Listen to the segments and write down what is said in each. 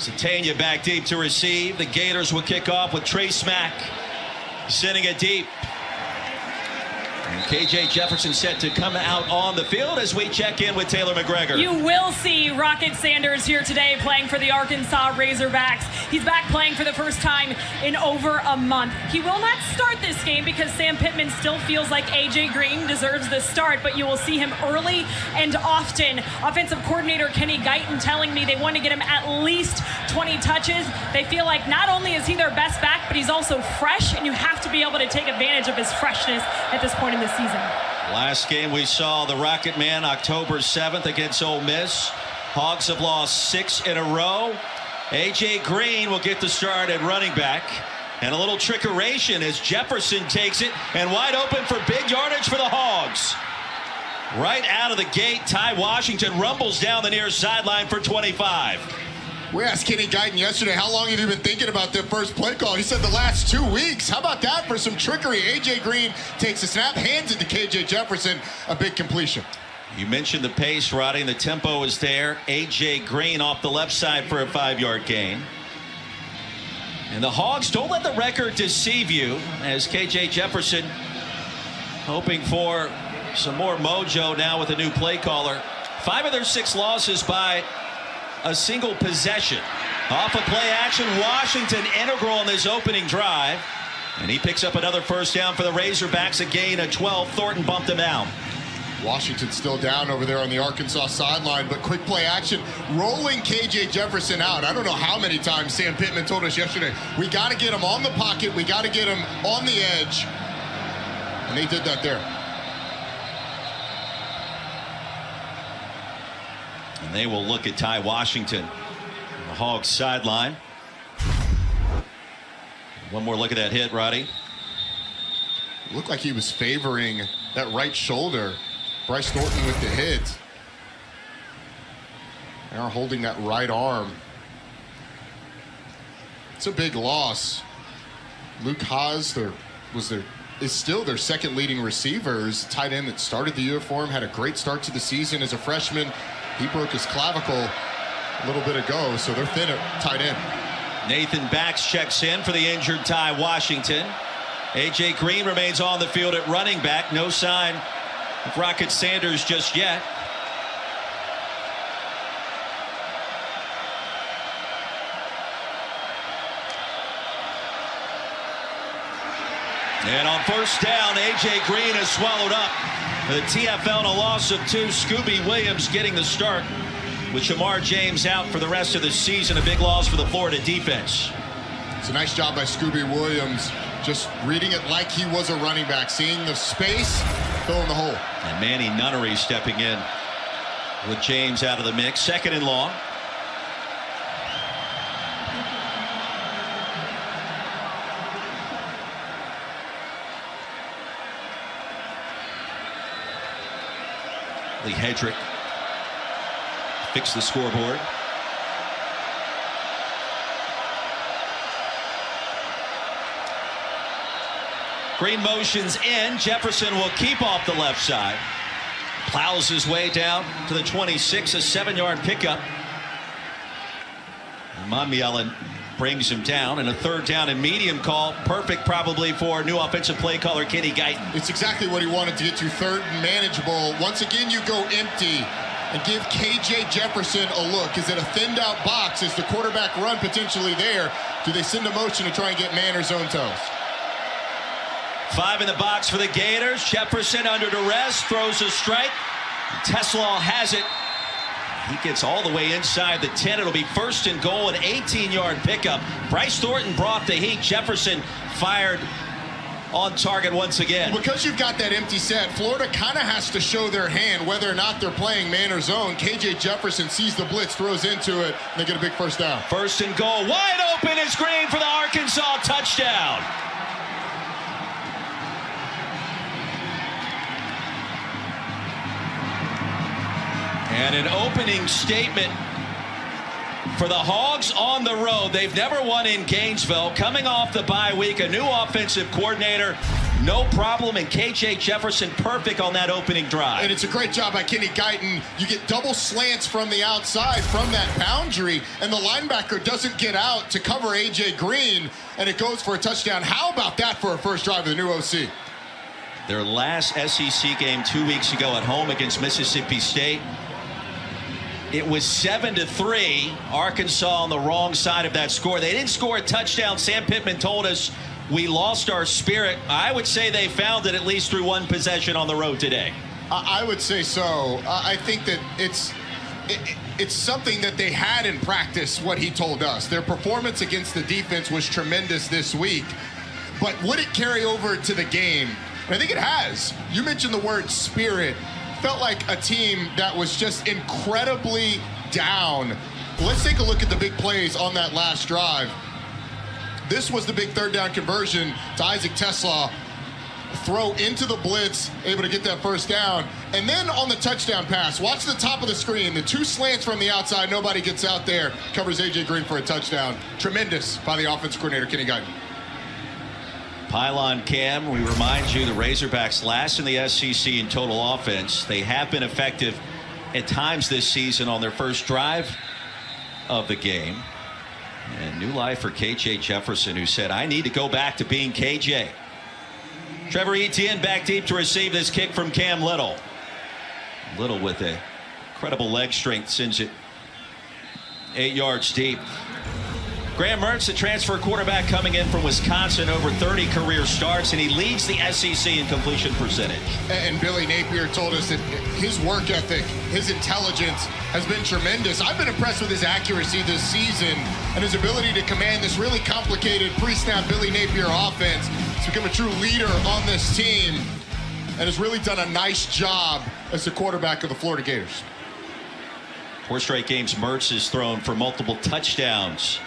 Satania back deep to receive. The Gators will kick off with Trey Smack sending it deep. And KJ Jefferson set to come out on the field as we check in with Taylor McGregor. You will see Rocket Sanders here today playing for the Arkansas Razorbacks. He's back playing for the first time in over a month. He will not start this game because Sam Pittman still feels like A.J. Green deserves the start, but you will see him early and often. Offensive coordinator Kenny Guyton telling me they want to get him at least 20 touches. They feel like not only is he their best back, but he's also fresh, and you have to be able to take advantage of his freshness at this point in the season. Last game we saw the Rocket Man October 7th against Ole Miss. Hogs have lost 6 in a row. A.J. Green will get the start at running back. And a little trickeration as Jefferson takes it and wide open for big yardage for the Hogs. Right out of the gate, Ty Washington rumbles down the near sideline for 25. We asked Kenny Guyton yesterday, how long have you been thinking about the first play call? He said the last 2 weeks. How about that for some trickery? A.J. Green takes a snap, hands it to KJ Jefferson, a big completion. You mentioned the pace, Roddy, and the tempo is there. A.J. Green off the left side for a 5-yard gain. And the Hogs, don't let the record deceive you, as KJ Jefferson hoping for some more mojo now with a new play caller. 5 of their 6 losses by a single possession. Off of play action, Washington integral in this opening drive. And he picks up another first down for the Razorbacks, a gain of 12. Thornton bumped him out. Washington still down over there on the Arkansas sideline, but quick play action, rolling KJ Jefferson out. I don't know how many times Sam Pittman told us yesterday, we got to get him on the pocket, we got to get him on the edge. And they did that there. And they will look at Ty Washington on the Hogs sideline. One more look at that hit, Roddy. Looked like he was favoring that right shoulder. Bryce Thornton with the hit. They are holding that right arm. It's a big loss. Luke Haas is still their second leading receiver. Tight end that started the year for him, had a great start to the season as a freshman. He broke his clavicle a little bit ago, so they're thin at tight end. Nathan Bax checks in for the injured Ty Washington. A.J. Green remains on the field at running back. No sign of Rocket Sanders just yet. And on first down, A.J. Green is swallowed up. The TFL in a loss of 2. Scooby Williams getting the start with Shamar James out for the rest of the season. A big loss for the Florida defense. It's a nice job by Scooby Williams, just reading it like he was a running back, seeing the space, filling the hole. And Manny Nunnery stepping in with James out of the mix. Second and long. Lee Hedrick fixed the scoreboard. Green motions in. Jefferson will keep off the left side. Plows his way down to the 26, a 7-yard pickup. Monmielen brings him down, and a third down and medium call. Perfect probably for new offensive play caller Kenny Guyton. It's exactly what he wanted to get to, third and manageable. Once again, you go empty and give KJ Jefferson a look. Is it a thinned out box? Is the quarterback run potentially there? Do they send a motion to try and get man or zone toes? 5 in the box for the Gators. Jefferson under duress, throws a strike. Teslaw has it. He gets all the way inside the 10. It'll be first and goal, an 18-yard pickup. Bryce Thornton brought the heat. Jefferson fired on target once again. Because you've got that empty set, Florida kind of has to show their hand whether or not they're playing man or zone. KJ Jefferson sees the blitz, throws into it, and they get a big first down. First and goal, wide open is Green for the Arkansas touchdown. And an opening statement For the Hogs on the road, they've never won in Gainesville. Coming off the bye week, a new offensive coordinator, no problem, and KJ Jefferson perfect on that opening drive. And it's a great job by Kenny Guyton. You get double slants from the outside from that boundary, and the linebacker doesn't get out to cover AJ Green, and it goes for a touchdown. How about that for a first drive of the new OC? Their last SEC game 2 weeks ago at home against Mississippi State, it was 7-3. Arkansas on the wrong side of that score. They didn't score a touchdown. Sam Pittman told us we lost our spirit. I would say they found it at least through one possession on the road today. I would say so. I think that it's something that they had in practice, what he told us. Their performance against the defense was tremendous this week. But would it carry over to the game? And I think it has. You mentioned the word spirit. Felt like a team that was just incredibly down. Let's take a look at the big plays on that last drive. This was the big third down conversion to Isaac Tesla. Throw into the blitz, able to get that first down. And then on the touchdown pass, watch the top of the screen. The two slants from the outside, nobody gets out there. Covers AJ Green for a touchdown. Tremendous by the offensive coordinator, Kenny Guyton. Pylon Cam, we remind you the Razorbacks last in the SEC in total offense. They have been effective at times this season on their first drive of the game. And new life for KJ Jefferson, who said, I need to go back to being KJ. Trevor Etienne back deep to receive this kick from Cam Little. Little with a incredible leg strength, sends it 8 yards deep. Graham Mertz, the transfer quarterback coming in from Wisconsin, over 30 career starts, and he leads the SEC in completion percentage. And Billy Napier told us that his work ethic, his intelligence has been tremendous. I've been impressed with his accuracy this season and his ability to command this really complicated pre-snap Billy Napier offense. He's become a true leader on this team and has really done a nice job as the quarterback of the Florida Gators. 4 straight games Mertz has thrown for multiple touchdowns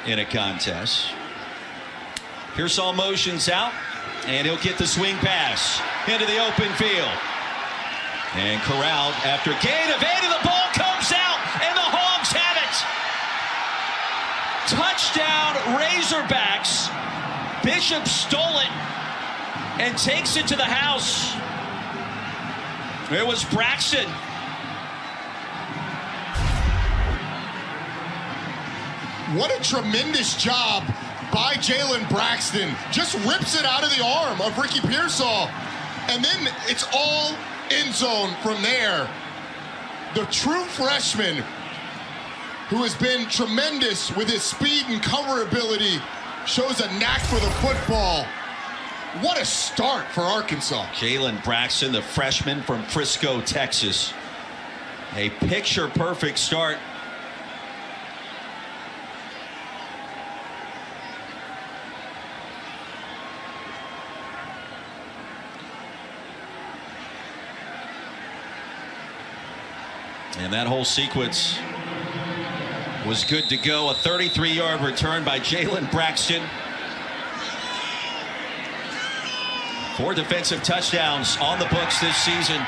in a contest. Pearsall motions out, and he'll get the swing pass into the open field. And corralled after gain of 8, and the ball comes out, and the Hogs have it. Touchdown Razorbacks. Bishop stole it and takes it to the house. It was Braxton. What a tremendous job by Jalen Braxton. Just rips it out of the arm of Ricky Pearsall. And then it's all end zone from there. The true freshman who has been tremendous with his speed and cover ability shows a knack for the football. What a start for Arkansas. Jalen Braxton, the freshman from Frisco, Texas. A picture-perfect start. And that whole sequence was good to go. A 33-yard return by Jalen Braxton. 4 defensive touchdowns on the books this season.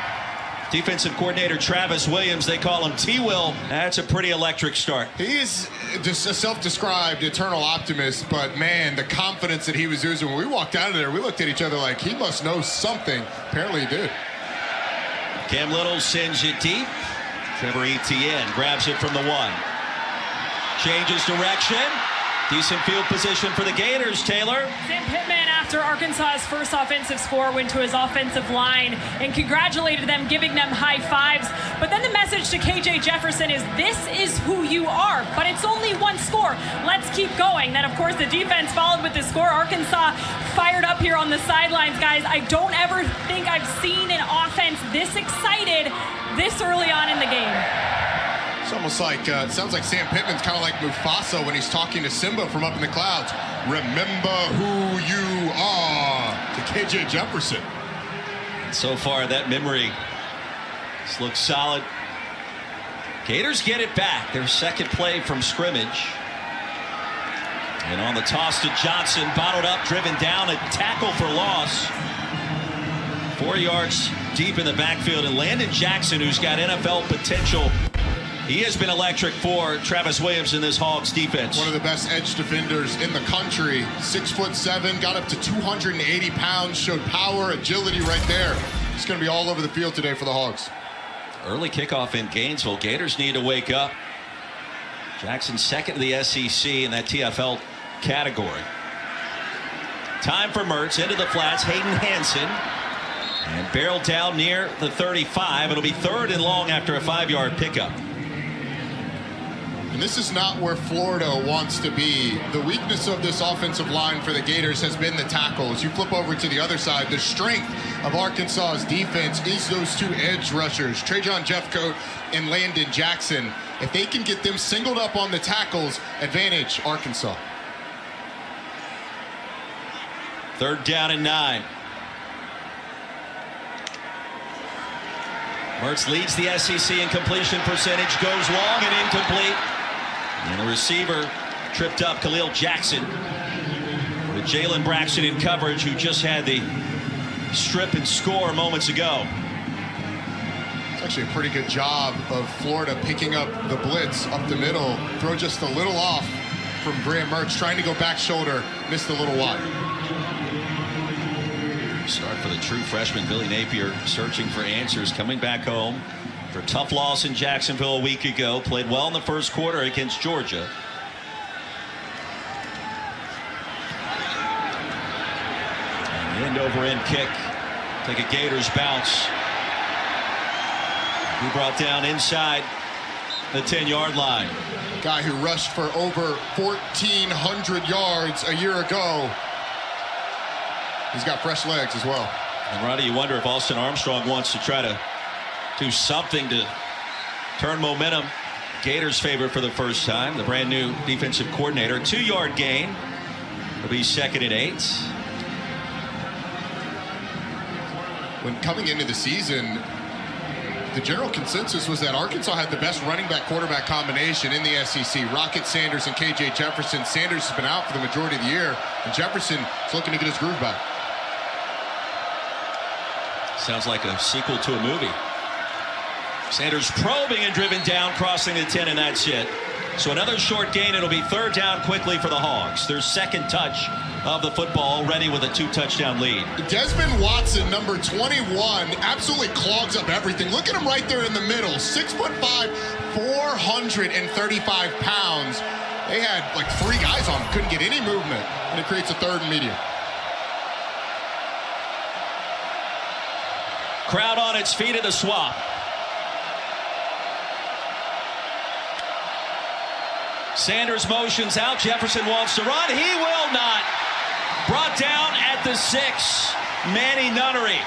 Defensive coordinator Travis Williams, they call him T-Will. That's a pretty electric start. He is just a self-described eternal optimist, but man, the confidence that he was using when we walked out of there, we looked at each other like he must know something. Apparently he did. Cam Little sends it deep. Trevor Etienne grabs it from the 1. Changes direction. Decent field position for the Gators, Taylor. Sam Pittman, after Arkansas's first offensive score, went to his offensive line and congratulated them, giving them high fives. But then the message to KJ Jefferson is, this is who you are, but it's only 1 score. Let's keep going. Then, of course, the defense followed with the score. Arkansas fired up here on the sidelines, guys. I don't ever think I've seen an offense this excited this early on in the game. It's almost like, it sounds like Sam Pittman's kind of like Mufasa when he's talking to Simba from up in the clouds. Remember who you are, to KJ Jefferson. And so far, that memory looks solid. Gators get it back. Their second play from scrimmage. And on the toss to Johnson, bottled up, driven down, a tackle for loss. 4 yards deep in the backfield, and Landon Jackson, who's got NFL potential, He has been electric for Travis Williams in this Hogs defense. One of the best edge defenders in the country. 6'7", got up to 280 pounds, showed power, agility right there. He's going to be all over the field today for the Hogs. Early kickoff in Gainesville. Gators need to wake up. Jackson second to the SEC in that TFL category. Time for Mertz into the flats. Hayden Hansen. And barreled down near the 35. It'll be 3rd and long after a 5-yard pickup. And this is not where Florida wants to be. The weakness of this offensive line for the Gators has been the tackles. You flip over to the other side. The strength of Arkansas's defense is those 2 edge rushers, Trajan Jeffcoat and Landon Jackson. If they can get them singled up on the tackles, advantage Arkansas. 3rd down and 9. Mertz leads the SEC in completion percentage, goes long and incomplete. And the receiver tripped up Khalil Jackson with Jalen Braxton in coverage, who just had the strip and score moments ago. It's actually a pretty good job of Florida picking up the blitz up the middle. Throw just a little off from Graham Mertz, trying to go back shoulder, missed a little wide. Start for the true freshman Billy Napier, searching for answers, coming back home for a tough loss in Jacksonville a week ago. Played well in the first quarter against Georgia. And end-over-end kick. Take a Gators bounce. He brought down inside the 10-yard line. Guy who rushed for over 1,400 yards a year ago. He's got fresh legs as well. And Roddy, you wonder if Austin Armstrong wants to try to do something to turn momentum. Gators favorite for the first time. The brand new defensive coordinator. 2-yard gain. It'll be 2nd and 8. When coming into the season, the general consensus was that Arkansas had the best running back quarterback combination in the SEC. Rocket Sanders and KJ Jefferson. Sanders has been out for the majority of the year, and Jefferson is looking to get his groove back. Sounds like a sequel to a movie. Sanders probing and driven down, crossing the 10, and that's it. So another short gain. It'll be 3rd down quickly for the Hogs. Their 2nd touch of the football, already with a 2-touchdown lead. Desmond Watson, number 21, absolutely clogs up everything. Look at him right there in the middle. 6'5", 435 pounds. They had like 3 guys on him, couldn't get any movement, and it creates a 3rd and medium. Crowd on its feet at the swap. Sanders motions out. Jefferson wants to run. He will not. Brought down at the 6. Manny Nunnery.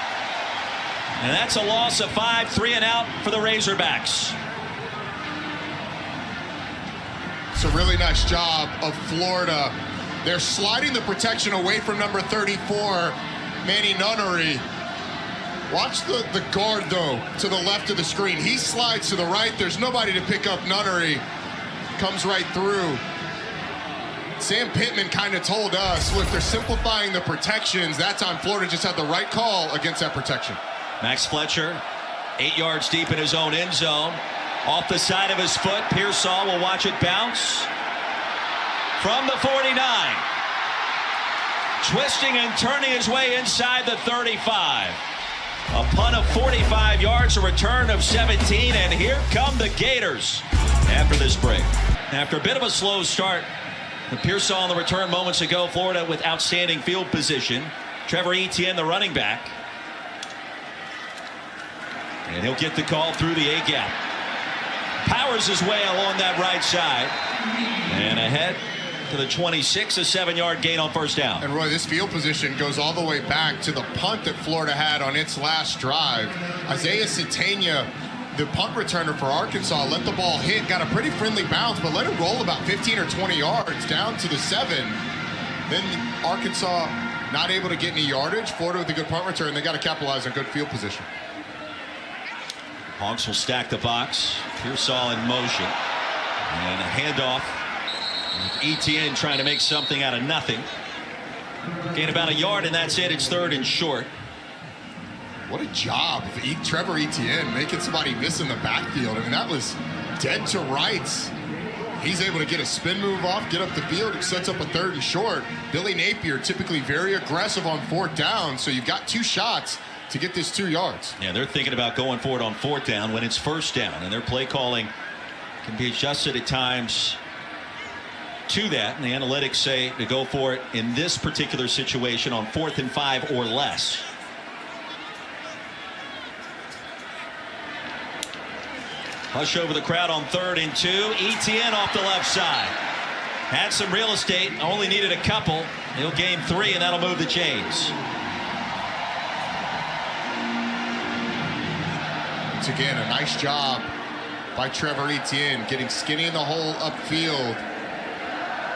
And that's a loss of 5. 3 and out for the Razorbacks. It's a really nice job of Florida. They're sliding the protection away from number 34, Manny Nunnery. Watch the guard, though, to the left of the screen. He slides to the right. There's nobody to pick up Nunnery. Comes right through. Sam Pittman kind of told us, look, they're simplifying the protections. That time, Florida just had the right call against that protection. Max Fletcher, 8 yards deep in his own end zone. Off the side of his foot, Pearsall will watch it bounce. From the 49. Twisting and turning his way inside the 35. A punt of 45 yards, a return of 17, and here come the Gators after this break. After a bit of a slow start, Pearsall on the return moments ago. Florida with outstanding field position. Trevor Etienne, the running back. And he'll get the call through the A-gap. Powers his way along that right side. And ahead to the 26, a 7-yard gain on 1st down. And Roy, this field position goes all the way back to the punt that Florida had on its last drive. Isaiah Satania, the punt returner for Arkansas, let the ball hit, got a pretty friendly bounce, but let it roll about 15 or 20 yards down to the 7. Then Arkansas not able to get any yardage. Florida with a good punt return. They got to capitalize on good field position. Hogs will stack the box. Pearsall in motion. And a handoff. Etienne trying to make something out of nothing. Gain about a yard, and that's it. It's 3rd and short. What a job of Trevor Etienne making somebody miss in the backfield. I mean, that was dead to rights. He's able to get a spin move off, get up the field. It sets up a 3rd and short. Billy Napier typically very aggressive on 4th down, so you've got 2 shots to get this 2 yards. Yeah, they're thinking about going for it on 4th down when it's 1st down, and their play calling can be adjusted at times to that, and the analytics say to go for it in this particular situation on 4th and 5 or less. Hush over the crowd on 3rd and 2. ETN off the left side. Had some real estate, only needed a couple. He'll gain 3, and that'll move the chains. Once again, a nice job by Trevor Etienne getting skinny in the hole upfield.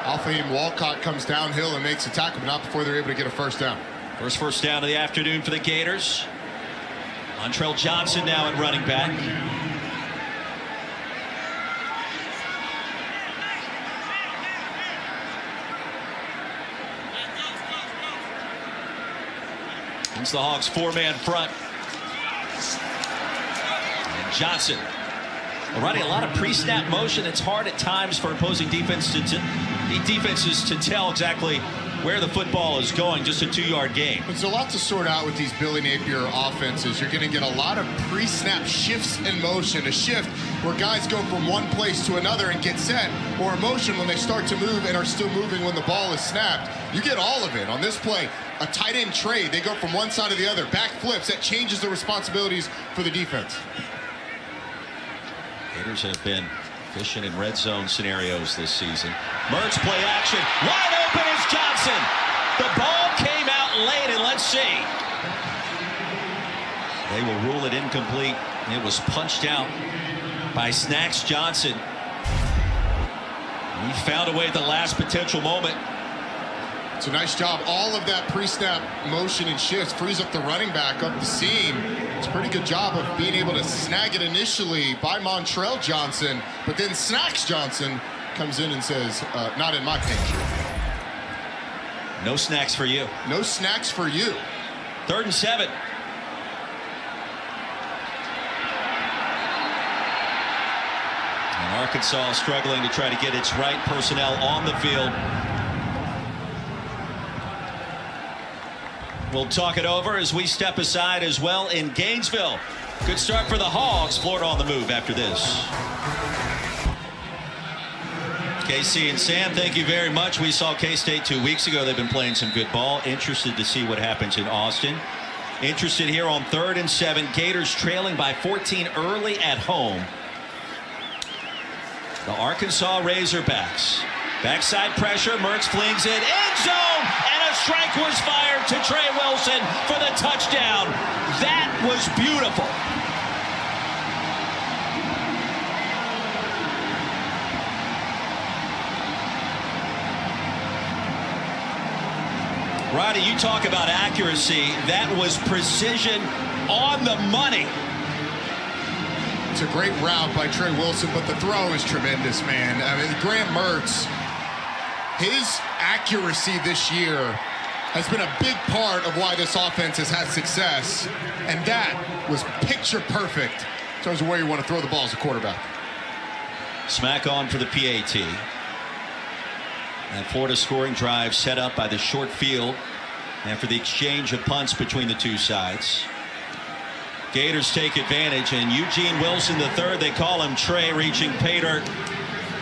Alfahim Walcott comes downhill and makes a tackle, but not before they're able to get a 1st down. First down of the afternoon for the Gators. Montrell Johnson now at running back. It's the Hawks 4-man front. And Johnson. Already a lot of pre-snap motion. It's hard at times for opposing defenses to tell exactly where the football is going. Just a 2-yard gain. There's a lot to sort out with these Billy Napier offenses. You're going to get a lot of pre-snap shifts in motion. A shift where guys go from one place to another and get set, or a motion when they start to move and are still moving when the ball is snapped. You get all of it. On this play, a tight end trade. They go from one side to the other. Back flips. That changes the responsibilities for the defense. Gators have been efficient in red zone scenarios this season. Mertz play action. Wide open is Johnson. The ball came out late, and let's see. They will rule it incomplete. It was punched out by Snacks Johnson. He found a way at the last potential moment. It's a nice job. All of that pre-snap motion and shifts frees up the running back up the seam. It's a pretty good job of being able to snag it initially by Montrell Johnson, but then Snacks Johnson comes in and says, not in my picture. No snacks for you. No snacks for you. 3rd and 7. And Arkansas struggling to try to get its right personnel on the field. We'll talk it over as we step aside as well in Gainesville. Good start for the Hogs. Florida on the move after this. KC and Sam, thank you very much. We saw K-State 2 weeks ago. They've been playing some good ball. Interested to see what happens in Austin. Interested here on 3rd and 7. Gators trailing by 14 early at home. The Arkansas Razorbacks. Backside pressure. Mertz flings it. End zone! And a strike was fired to Trey Wilson for the touchdown. That was beautiful. Roddy, you talk about accuracy. That was precision on the money. It's a great route by Trey Wilson, but the throw is tremendous, man. I mean, Graham Mertz, his accuracy this year has been a big part of why this offense has had success, and that was picture perfect in terms of where you want to throw the ball as a quarterback. Smack on for the PAT. And Florida scoring drive set up by the short field after the exchange of punts between the two sides. Gators take advantage, and Eugene Wilson III, they call him Trey, reaching pay dirt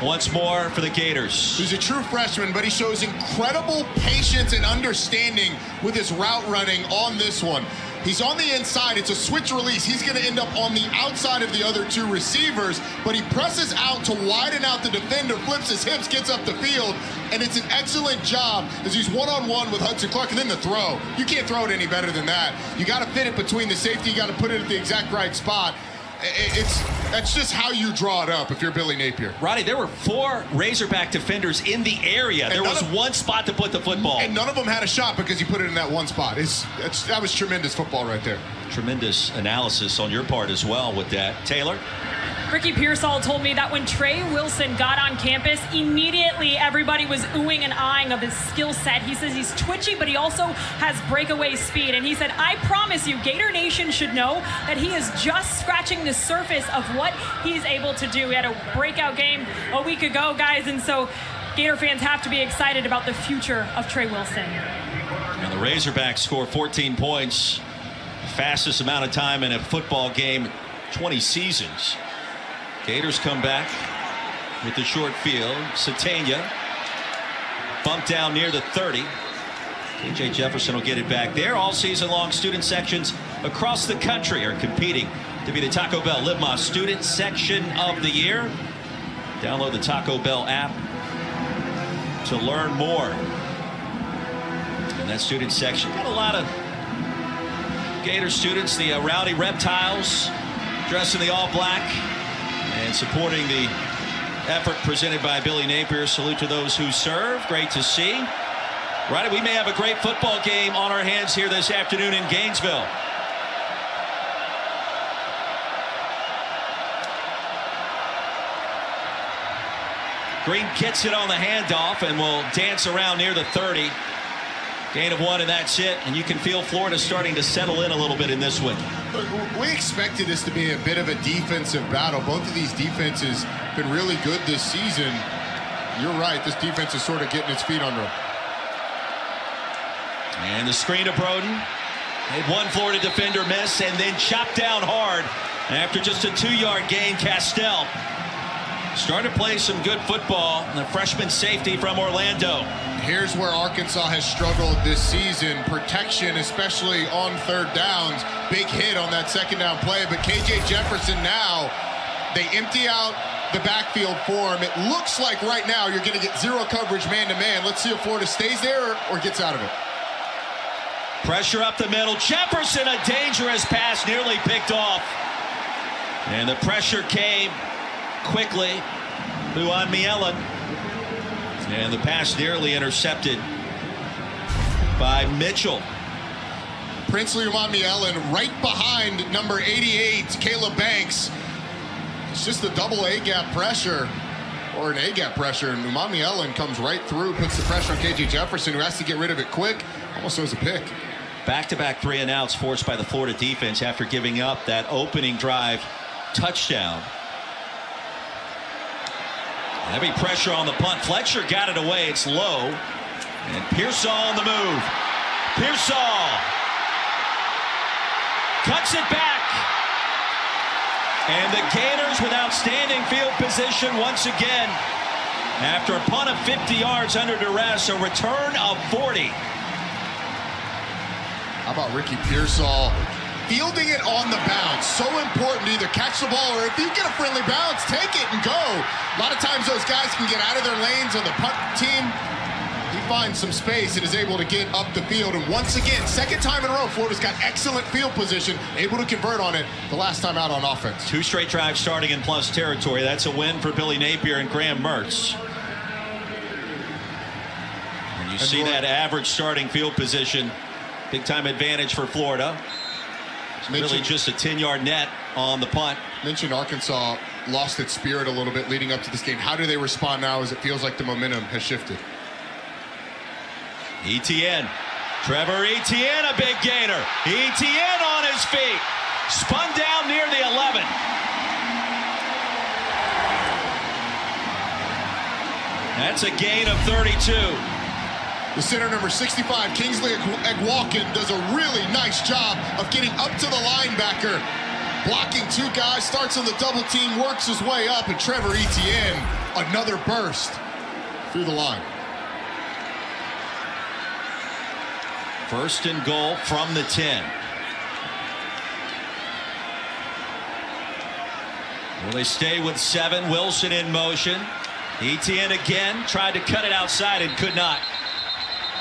once more for the Gators. He's a true freshman, but he shows incredible patience and understanding with his route running on this one. He's on the inside. It's a switch release. He's going to end up on the outside of the other two receivers, but he presses out to widen out the defender, flips his hips, gets up the field, and it's an excellent job as he's one-on-one with Hudson Clark. And then the throw. You can't throw it any better than that. You got to fit it between the safety. You got to put it at the exact right spot. That's just how you draw it up if you're Billy Napier. Roddy, there were 4 Razorback defenders in the area. And there was one spot to put the football. And none of them had a shot because he put it in that one spot. That was tremendous football right there. Tremendous analysis on your part as well with that. Taylor? Ricky Pearsall told me that when Trey Wilson got on campus, immediately everybody was oohing and eyeing of his skill set. He says he's twitchy, but he also has breakaway speed. And he said, I promise you, Gator Nation should know that he is just scratching the surface of what he's able to do. He had a breakout game a week ago, guys, and so Gator fans have to be excited about the future of Trey Wilson. And the Razorbacks score 14 points, fastest amount of time in a football game, 20 seasons. Gators come back with the short field. Satania bumped down near the 30. KJ Jefferson will get it back there. All season long, student sections across the country are competing to be the Taco Bell Live Más Student Section of the Year. Download the Taco Bell app to learn more. And that student section got a lot of Gator students, the Rowdy Reptiles, dressed in the all black and supporting the effort presented by Billy Napier. Salute to those who serve. Great to see. Right, we may have a great football game on our hands here this afternoon in Gainesville. Green gets it on the handoff and will dance around near the 30. Gain of 1, and that's it. And you can feel Florida starting to settle in a little bit in this one. We expected this to be a bit of a defensive battle. Both of these defenses have been really good this season. You're right, this defense is sort of getting its feet under them. And the screen to Broden. Had one Florida defender miss and then chopped down hard. After just a 2-yard gain, Castell started to play some good football. The freshman safety from Orlando. Here's where Arkansas has struggled this season. Protection, especially on third downs. Big hit on that second down play. But KJ Jefferson now, they empty out the backfield for him. It looks like right now you're going to get zero coverage man-to-man. Let's see if Florida stays there or gets out of it. Pressure up the middle. Jefferson, a dangerous pass, nearly picked off. And the pressure came quickly. Luan Mielen. And the pass nearly intercepted by Mitchell. Princely Mielen right behind number 88, Caleb Banks. It's just a double A-gap pressure, or an A-gap pressure, and Mielen comes right through, puts the pressure on KJ Jefferson, who has to get rid of it quick. Almost throws a pick. Back-to-back 3 and outs forced by the Florida defense after giving up that opening drive touchdown. Heavy pressure on the punt. Fletcher got it away. It's low. And Pearsall on the move. Pearsall cuts it back. And the Gators with outstanding field position once again. After a punt of 50 yards under duress, a return of 40. How about Ricky Pearsall fielding it on the bounce? So important to either catch the ball or if you get a friendly bounce, take it and go. A lot of times those guys can get out of their lanes on the punt team. He finds some space and is able to get up the field. And once again, second time in a row, Florida's got excellent field position, able to convert on it the last time out on offense. 2 straight drives starting in plus territory. That's a win for Billy Napier and Graham Mertz. And you see that average starting field position. Big time advantage for Florida. It's really just a 10-yard net on the punt. Mentioned Arkansas lost its spirit a little bit leading up to this game. How do they respond now as it feels like the momentum has shifted? Etienne. Trevor Etienne, a big gainer. Etienne on his feet. Spun down near the 11. That's a gain of 32. The center, number 65, Kingsley Egwalkin, does a really nice job of getting up to the linebacker. Blocking 2 guys, starts on the double team, works his way up, and Trevor Etienne, another burst through the line. First and goal from the 10. Will they stay with 7? Wilson in motion. Etienne again, tried to cut it outside and could not.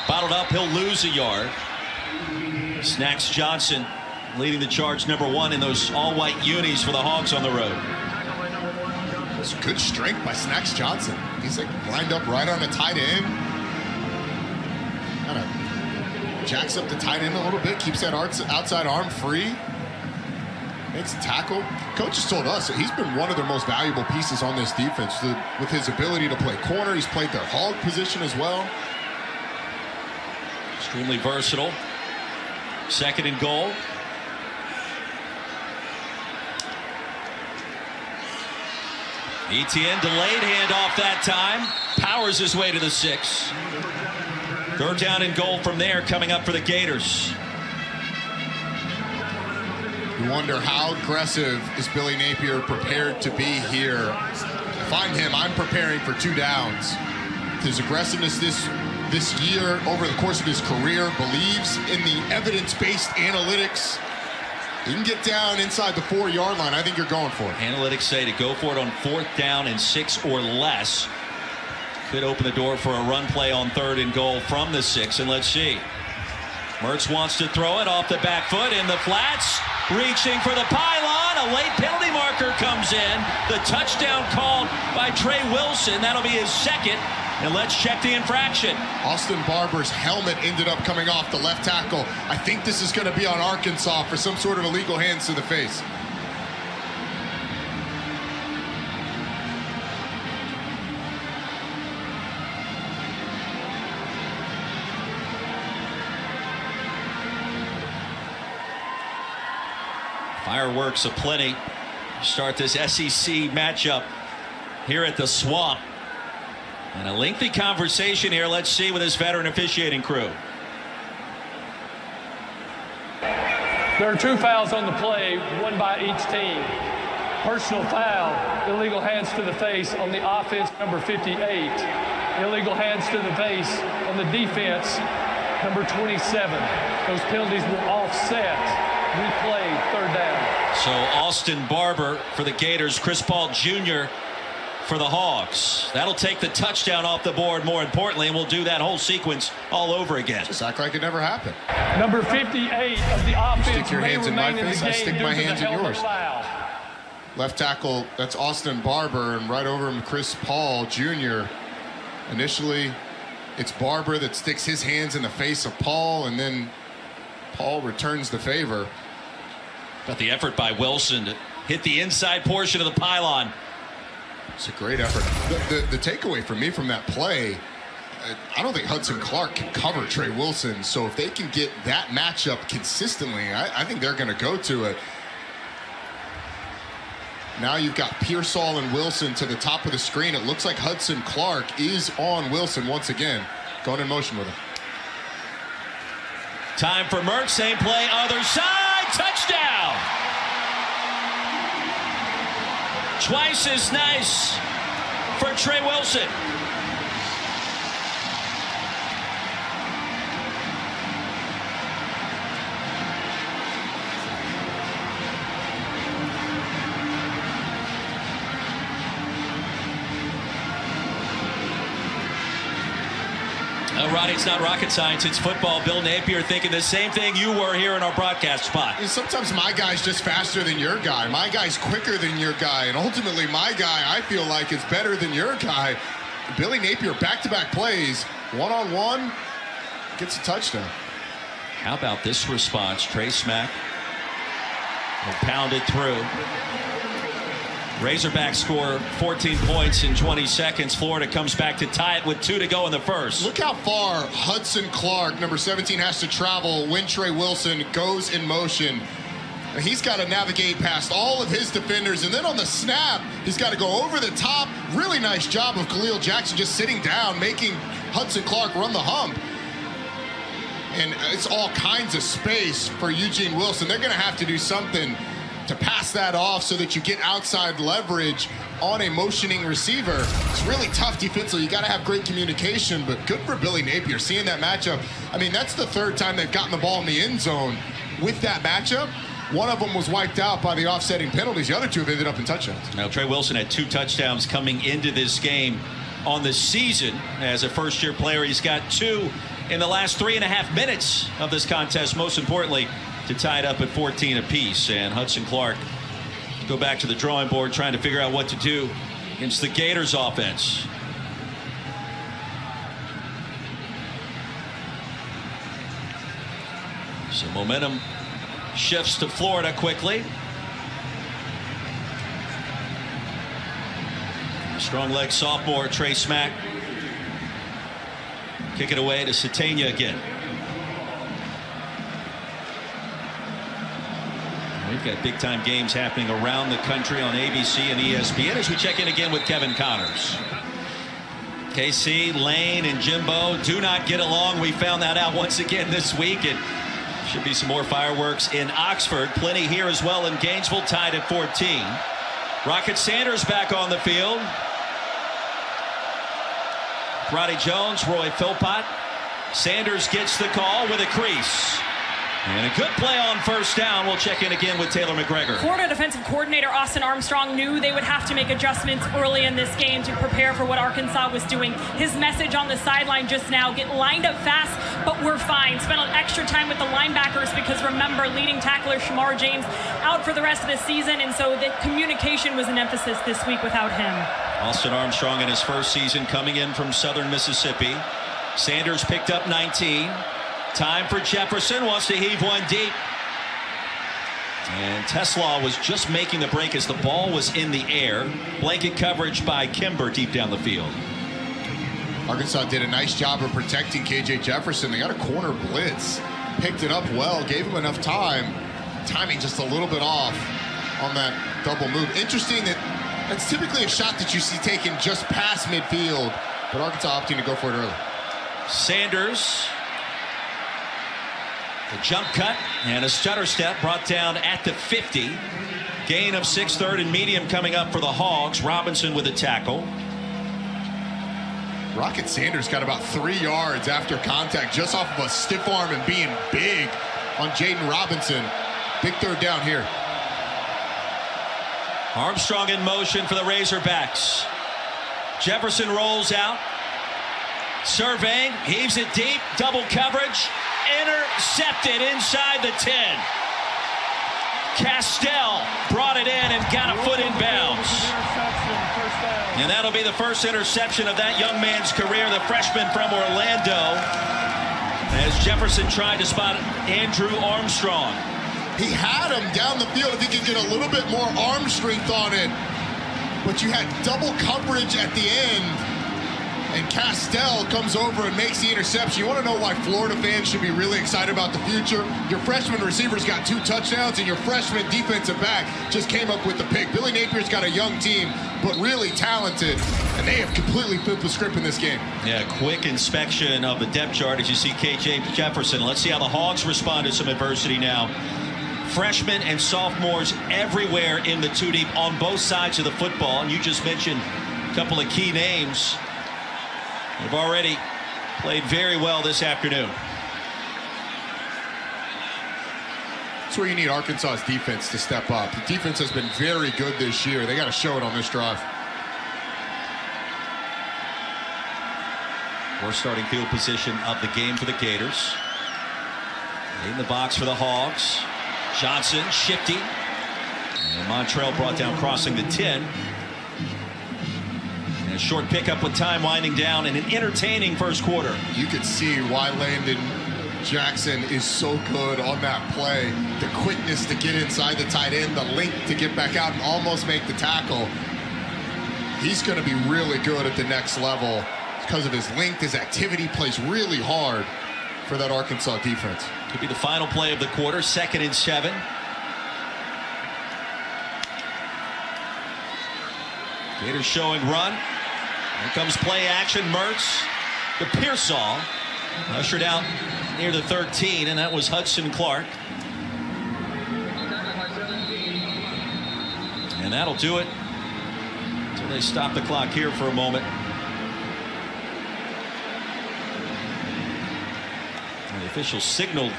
Bottled up, he'll lose a yard. Snacks Johnson leading the charge, number 1 in those all-white unis for the Hogs on the road. It's good strength by Snacks Johnson. He's like lined up right on the tight end. Kind of jacks up the tight end a little bit, keeps that outside arm free. makes a tackle. Coach has told us that he's been one of their most valuable pieces on this defense. With his ability to play corner, he's played their hog position as well. Extremely versatile. 2nd and goal. Etienne delayed handoff that time. Powers his way to the 6. 3rd down and goal from there coming up for the Gators. You wonder how aggressive is Billy Napier prepared to be here. Find him. I'm preparing for 2 downs. His aggressiveness this year over the course of his career, believes in the evidence-based analytics. You can get down inside the 4-yard line. I think you're going for it. Analytics say to go for it on 4th down and 6 or less. Could open the door for a run play on 3rd and goal from the 6. And let's see. Mertz wants to throw it off the back foot in the flats. Reaching for the pylon. A late penalty marker comes in. The touchdown called by Trey Wilson. That'll be his 2nd. And let's check the infraction. Austin Barber's helmet ended up coming off the left tackle. I think this is going to be on Arkansas for some sort of illegal hands to the face. Fireworks aplenty. Start this SEC matchup here at the Swamp. And a lengthy conversation here, let's see, with his veteran officiating crew. There are 2 fouls on the play, 1 by each team. Personal foul, illegal hands to the face on the offense, number 58. Illegal hands to the face on the defense, number 27. Those penalties will offset. Replay, 3rd down. So Austin Barber for the Gators, Chris Paul Jr. for the Hogs. That'll take the touchdown off the board, more importantly, and we'll do that whole sequence all over again. Just act like it never happened. Number 58 of the offense. You stick your may hands in my remain face, the I game stick due my to the hands in helmet yours. foul. Left tackle, that's Austin Barber, and right over him, Chris Paul Jr. Initially, it's Barber that sticks his hands in the face of Paul, and then Paul returns the favor. But the effort by Wilson to hit the inside portion of the pylon. It's a great effort. The takeaway for me from that play, I don't think Hudson Clark can cover Trey Wilson. So if they can get that matchup consistently, I think they're going to go to it. Now you've got Pearsall and Wilson to the top of the screen. It looks like Hudson Clark is on Wilson once again. Going in motion with him. Time for Mertz, same play, other side, touchdown! Twice as nice for Trey Wilson. Roddy, it's not rocket science, it's football. Bill Napier thinking the same thing you were here in our broadcast spot. Sometimes my guy's just faster than your guy. My guy's quicker than your guy. And ultimately, my guy, I feel like, is better than your guy. Billy Napier, back-to-back plays, one-on-one, gets a touchdown. How about this response? Trey Smack will pound it through. Razorbacks score 14 points in 20 seconds. Florida comes back to tie it with 2 to go in the first. Look how far Hudson Clark, number 17, has to travel when Trey Wilson goes in motion. He's got to navigate past all of his defenders, and then on the snap, he's got to go over the top. Really nice job of Khalil Jackson just sitting down, making Hudson Clark run the hump. And it's all kinds of space for Eugene Wilson. They're going to have to do something to pass that off so that you get outside leverage on a motioning receiver. It's really tough defensively. You got to have great communication, but good for Billy Napier seeing that matchup. I mean, that's the 3rd time they've gotten the ball in the end zone with that matchup. One of them was wiped out by the offsetting penalties. The other 2 have ended up in touchdowns. Now, Trey Wilson had 2 touchdowns coming into this game on the season. As a first-year player, he's got 2 in the last 3.5 minutes of this contest, most importantly, to tie it up at 14 apiece. And Hudson Clark go back to the drawing board trying to figure out what to do against the Gators offense. So momentum shifts to Florida quickly. Strong leg sophomore Trey Smack. Kick it away to Satania again. We've got big time games happening around the country on ABC and ESPN as we check in again with Kevin Connors. KC, Lane, and Jimbo do not get along. We found that out once again this week. And should be some more fireworks in Oxford. Plenty here as well in Gainesville, tied at 14. Rocket Sanders back on the field. Roddy Jones, Roy Philpott. Sanders gets the call with a crease. And a good play on first down. We'll check in again with Taylor McGregor. Florida defensive coordinator Austin Armstrong knew they would have to make adjustments early in this game to prepare for what Arkansas was doing. His message on the sideline just now: get lined up fast, but we're fine. Spent an extra time with the linebackers because, remember, leading tackler Shamar James out for the rest of the season, and so the communication was an emphasis this week without him. Austin Armstrong in his first season coming in from Southern Mississippi. Sanders picked up 19. Time for Jefferson, wants to heave one deep. And Teslaw was just making the break as the ball was in the air. Blanket coverage by Kimber deep down the field. Arkansas did a nice job of protecting KJ Jefferson. They got a corner blitz, picked it up well, gave him enough time. Timing just a little bit off on that double move. Interesting that that's typically a shot that you see taken just past midfield, but Arkansas opting to go for it early. Sanders. The jump cut and a stutter step brought down at the 50. Gain of 6, third and medium coming up for the Hogs. Robinson with a tackle. Rocket Sanders got about 3 yards after contact just off of a stiff arm and being big on Jaden Robinson. Big third down here. Armstrong in motion for the Razorbacks. Jefferson rolls out. Surveying, heaves it deep, double coverage. Intercepted inside the 10. Castell brought it in and got a foot in bounds. And that'll be the first interception of that young man's career, the freshman from Orlando, as Jefferson tried to spot Andrew Armstrong. He had him down the field if he could get a little bit more arm strength on it. But you had double coverage at the end. And Castell comes over and makes the interception. You want to know why Florida fans should be really excited about the future? Your freshman receiver's got 2 touchdowns, and your freshman defensive back just came up with the pick. Billy Napier's got a young team, but really talented, and they have completely flipped the script in this game. Yeah, quick inspection of the depth chart as you see KJ Jefferson. Let's see how the Hogs respond to some adversity now. Freshmen and sophomores everywhere in the 2 deep on both sides of the football. And you just mentioned a couple of key names. They've already played very well this afternoon. That's where you need Arkansas's defense to step up. The defense has been very good this year. They got to show it on this drive. Worst starting field position of the game for the Gators. In the box for the Hogs. Johnson, shifty. And Montrell brought down crossing the 10. And a short pickup with time winding down and an entertaining first quarter. You could see why Landon Jackson is so good on that play. The quickness to get inside the tight end, the length to get back out and almost make the tackle. He's going to be really good at the next level because of his length. His activity plays really hard for that Arkansas defense. Could be the final play of the quarter, 2nd and 7. Gators showing run. Here comes play action. Mertz, the Pearsall, ushered out near the 13, and that was Hudson Clark. And that'll do it until they stop the clock here for a moment. And the official signaled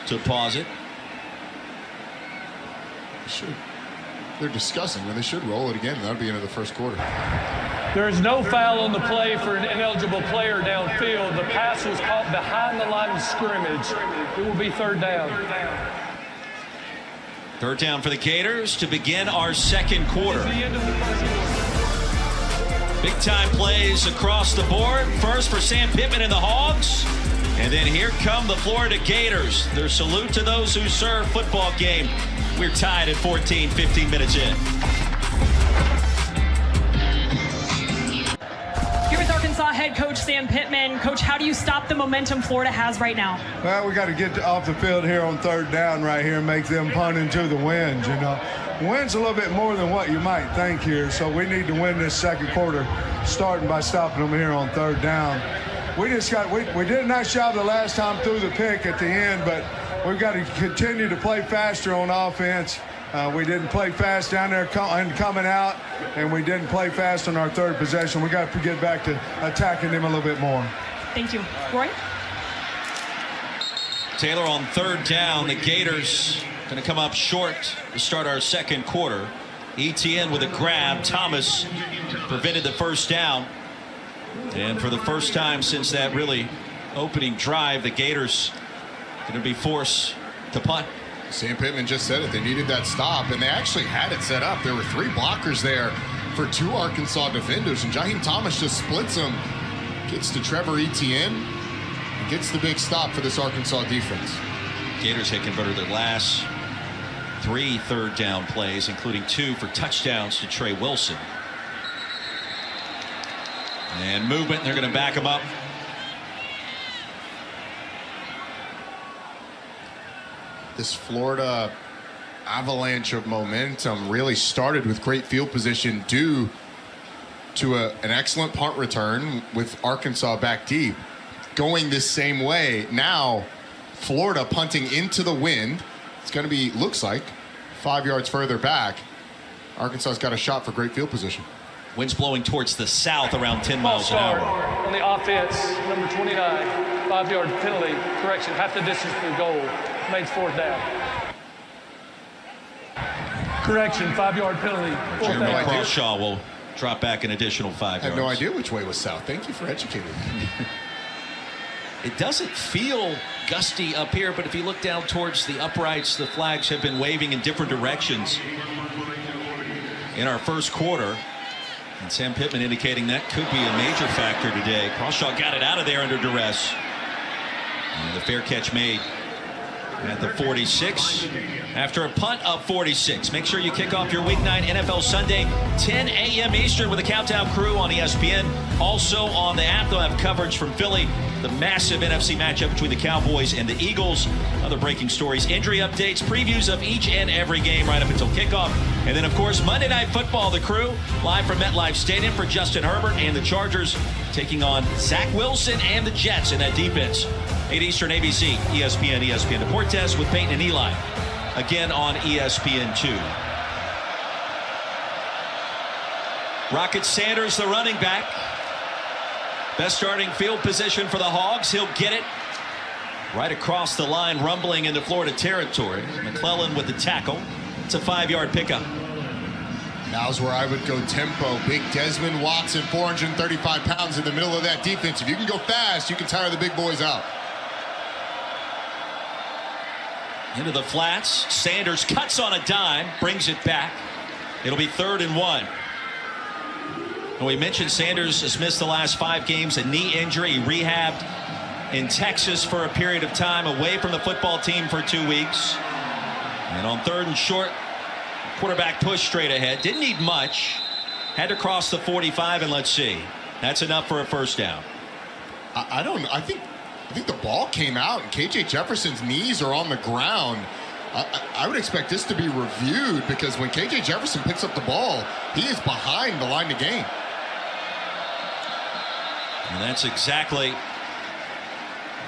to pause it. They're discussing when they should roll it again. That'll be into the first quarter. There is no foul on the play for an ineligible player downfield. The pass was caught behind the line of scrimmage. It will be 3rd down. 3rd down for the Gators to begin our 2nd quarter. Big time plays across the board. First for Sam Pittman and the Hogs. And then here come the Florida Gators. Their salute to those who serve football game. We're tied at 14, 15 minutes in. head coach Sam Pittman. Coach, how do you stop the momentum Florida has right now? Well, we got to get off the field here on third down right here and make them punt into the winds, you know. Wins a little bit more than what you might think here, so we need to win this second quarter, starting by stopping them here on third down. We did a nice job the last time through the pick at the end, but we've got to continue to play faster on offense. We didn't play fast down there coming out, and we didn't play fast on our third possession. We got to get back to attacking them a little bit more. Thank you. Roy? Taylor on third down. The Gators going to come up short to start our second quarter. ETN with a grab. Thomas prevented the first down. And for the first time since that really opening drive, the Gators going to be forced to punt. Sam Pittman just said it. They needed that stop, and they actually had it set up. There were 3 blockers there for 2 Arkansas defenders, and Jaheim Thomas just splits them, gets to Trevor Etienne, and gets the big stop for this Arkansas defense. Gators had converted their last 3 third down plays, including 2 for touchdowns to Trey Wilson. And movement, they're going to back him up. This Florida avalanche of momentum really started with great field position due to an excellent punt return with Arkansas back deep. Going this same way, now Florida punting into the wind. It's going to be, looks like, 5 yards further back. Arkansas's got a shot for great field position. Wind's blowing towards the south around 10 miles an Start hour. on the offense, number 29, 5-yard penalty, correction, half the distance to the goal, remains 4th down. Correction, 5-yard penalty, 4th Jeremy down. Crawshaw will drop back an additional 5 I yards. had no idea which way was south. Thank you for educating me. It doesn't feel gusty up here, but if you look down towards the uprights, the flags have been waving in different directions in our first quarter. And Sam Pittman indicating that could be a major factor today. Crawshaw got it out of there under duress. And the fair catch made at the 46 after a punt of 46. Make sure you kick off your weeknight NFL Sunday 10 a.m. Eastern with the Countdown Crew on ESPN. Also on the app, they'll have coverage from Philly, the massive NFC matchup between the Cowboys and the Eagles. Other breaking stories, injury updates, previews of each and every game right up until kickoff. And then, of course, Monday Night Football, the Crew, live from MetLife Stadium for Justin Herbert and the Chargers taking on Zach Wilson and the Jets in that defense. 8 Eastern, ABC, ESPN, ESPN Deportes with Peyton and Eli. Again on ESPN2. Rocket Sanders, the running back. Best starting field position for the Hogs. He'll get it right across the line, rumbling into Florida territory. McClellan with the tackle. It's a 5-yard pickup. Now's where I would go tempo. Big Desmond Watson, 435 pounds in the middle of that defense. If you can go fast, you can tire the big boys out. Into the flats. Sanders cuts on a dime, brings it back. It'll be 3rd and 1. And we mentioned Sanders has missed the last 5 games, a knee injury. He rehabbed in Texas for a period of time, away from the football team for 2 weeks. And on 3rd and short, quarterback push straight ahead. Didn't need much. Had to cross the 45, and let's see. That's enough for a first down. I think the ball came out, and KJ Jefferson's knees are on the ground. I would expect this to be reviewed, because when KJ Jefferson picks up the ball, he is behind the line to gain. And that's exactly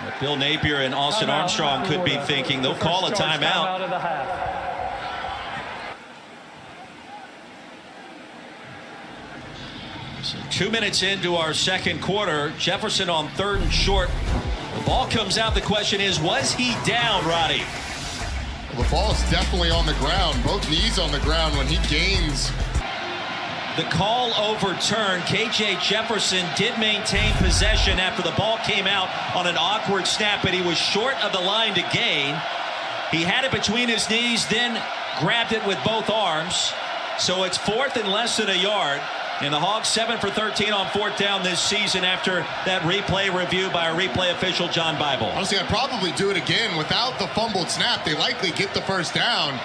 what Bill Napier and Austin Armstrong could be thinking. They'll call a timeout. Of the half. So 2 minutes into our second quarter, Jefferson on 3rd and short. The ball comes out. The question is, was he down, Roddy? Well, the ball is definitely on the ground. Both knees on the ground when he gains. The call overturned. KJ Jefferson did maintain possession after the ball came out on an awkward snap, but he was short of the line to gain. He had it between his knees, then grabbed it with both arms. So it's 4th and less than a yard. And the Hogs 7 for 13 on 4th down this season after that replay review by a replay official, John Bible. Honestly, I'd probably do it again. Without the fumbled snap, they likely get the first down.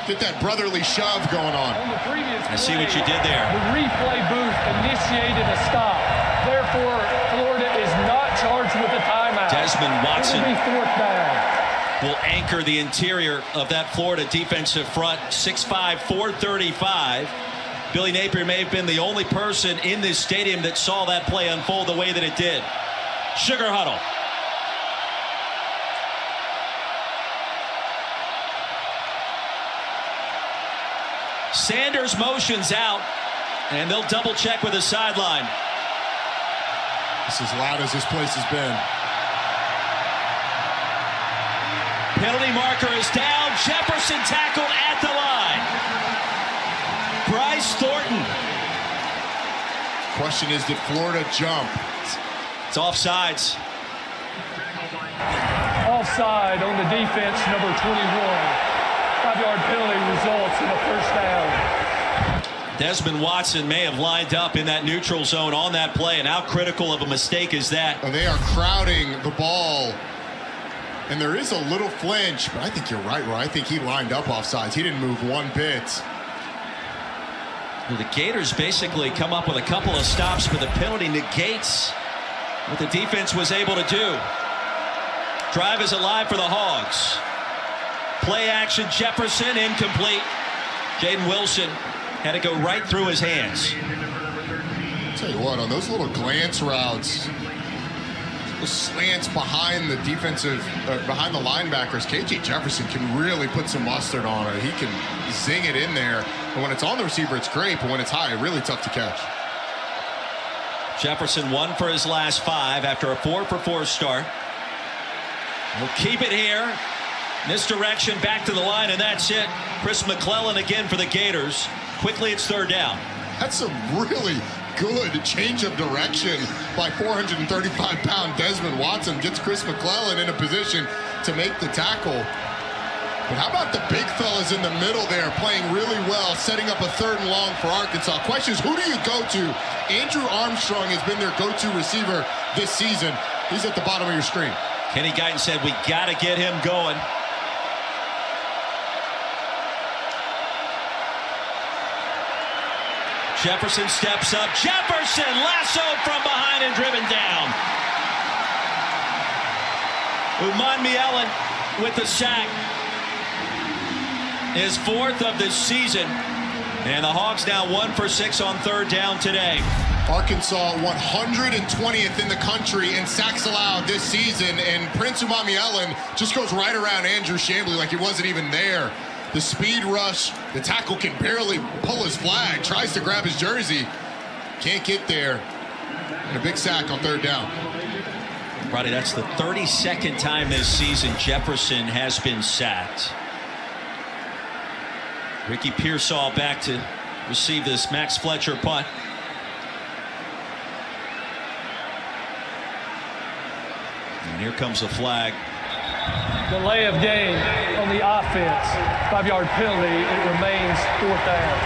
Get that brotherly shove going on. On the previous I see what you did there. The replay booth initiated a stop. Therefore, Desmond Watson It'll be 4th down. will anchor the interior of that Florida defensive front. 6'5", 435. Billy Napier may have been the only person in this stadium that saw that play unfold the way that it did. Sugar huddle. Sanders motions out, and they'll double check with the sideline. It's as loud as this place has been. Penalty marker is down. Jefferson tackled at the line. Bryce Thornton. Question is, did Florida jump? It's offsides. Offside on the defense, number 21. 5-yard penalty results in a 1st down. Desmond Watson may have lined up in that neutral zone on that play, and how critical of a mistake is that? Oh, they are crowding the ball, and there is a little flinch, but I think you're right, Roy. I think he lined up offsides. He didn't move one bit. Well, the Gators basically come up with a couple of stops, but the penalty negates what the defense was able to do. Drive is alive for the Hogs. Play action, Jefferson, incomplete. Jaden Wilson had to go right through his hands. I'll tell you what, on those little glance routes, those slants behind the defensive, behind the linebackers, KJ Jefferson can really put some mustard on it. He can zing it in there. And when it's on the receiver, it's great, but when it's high, really tough to catch. Jefferson 1 for his last 5 after a 4-for-4 start. He'll keep it here. Misdirection back to the line, and that's it. Chris McClellan again for the Gators. Quickly, it's 3rd down. That's a really good change of direction by 435-pound Desmond Watson. Gets Chris McClellan in a position to make the tackle. But how about the big fellas in the middle there playing really well, setting up a 3rd and long for Arkansas? Question is, who do you go to? Andrew Armstrong has been their go-to receiver this season. He's at the bottom of your screen. Kenny Guyton said, we got to get him going. Jefferson steps up. Jefferson lassoed from behind and driven down. Uman with the sack. His 4th of the season. And the Hogs now 1 for 6 on 3rd down today. Arkansas 120th in the country in sacks allowed this season, and Prince Umamielen just goes right around Andrew Chambly like he wasn't even there. The speed rush, the tackle can barely pull his flag, tries to grab his jersey, can't get there, and a big sack on 3rd down. Roddy, that's the 32nd time this season Jefferson has been sacked. Ricky Pearsall back to receive this Max Fletcher punt. And here comes the flag. Delay of game on the offense. 5-yard penalty. It remains 4th down.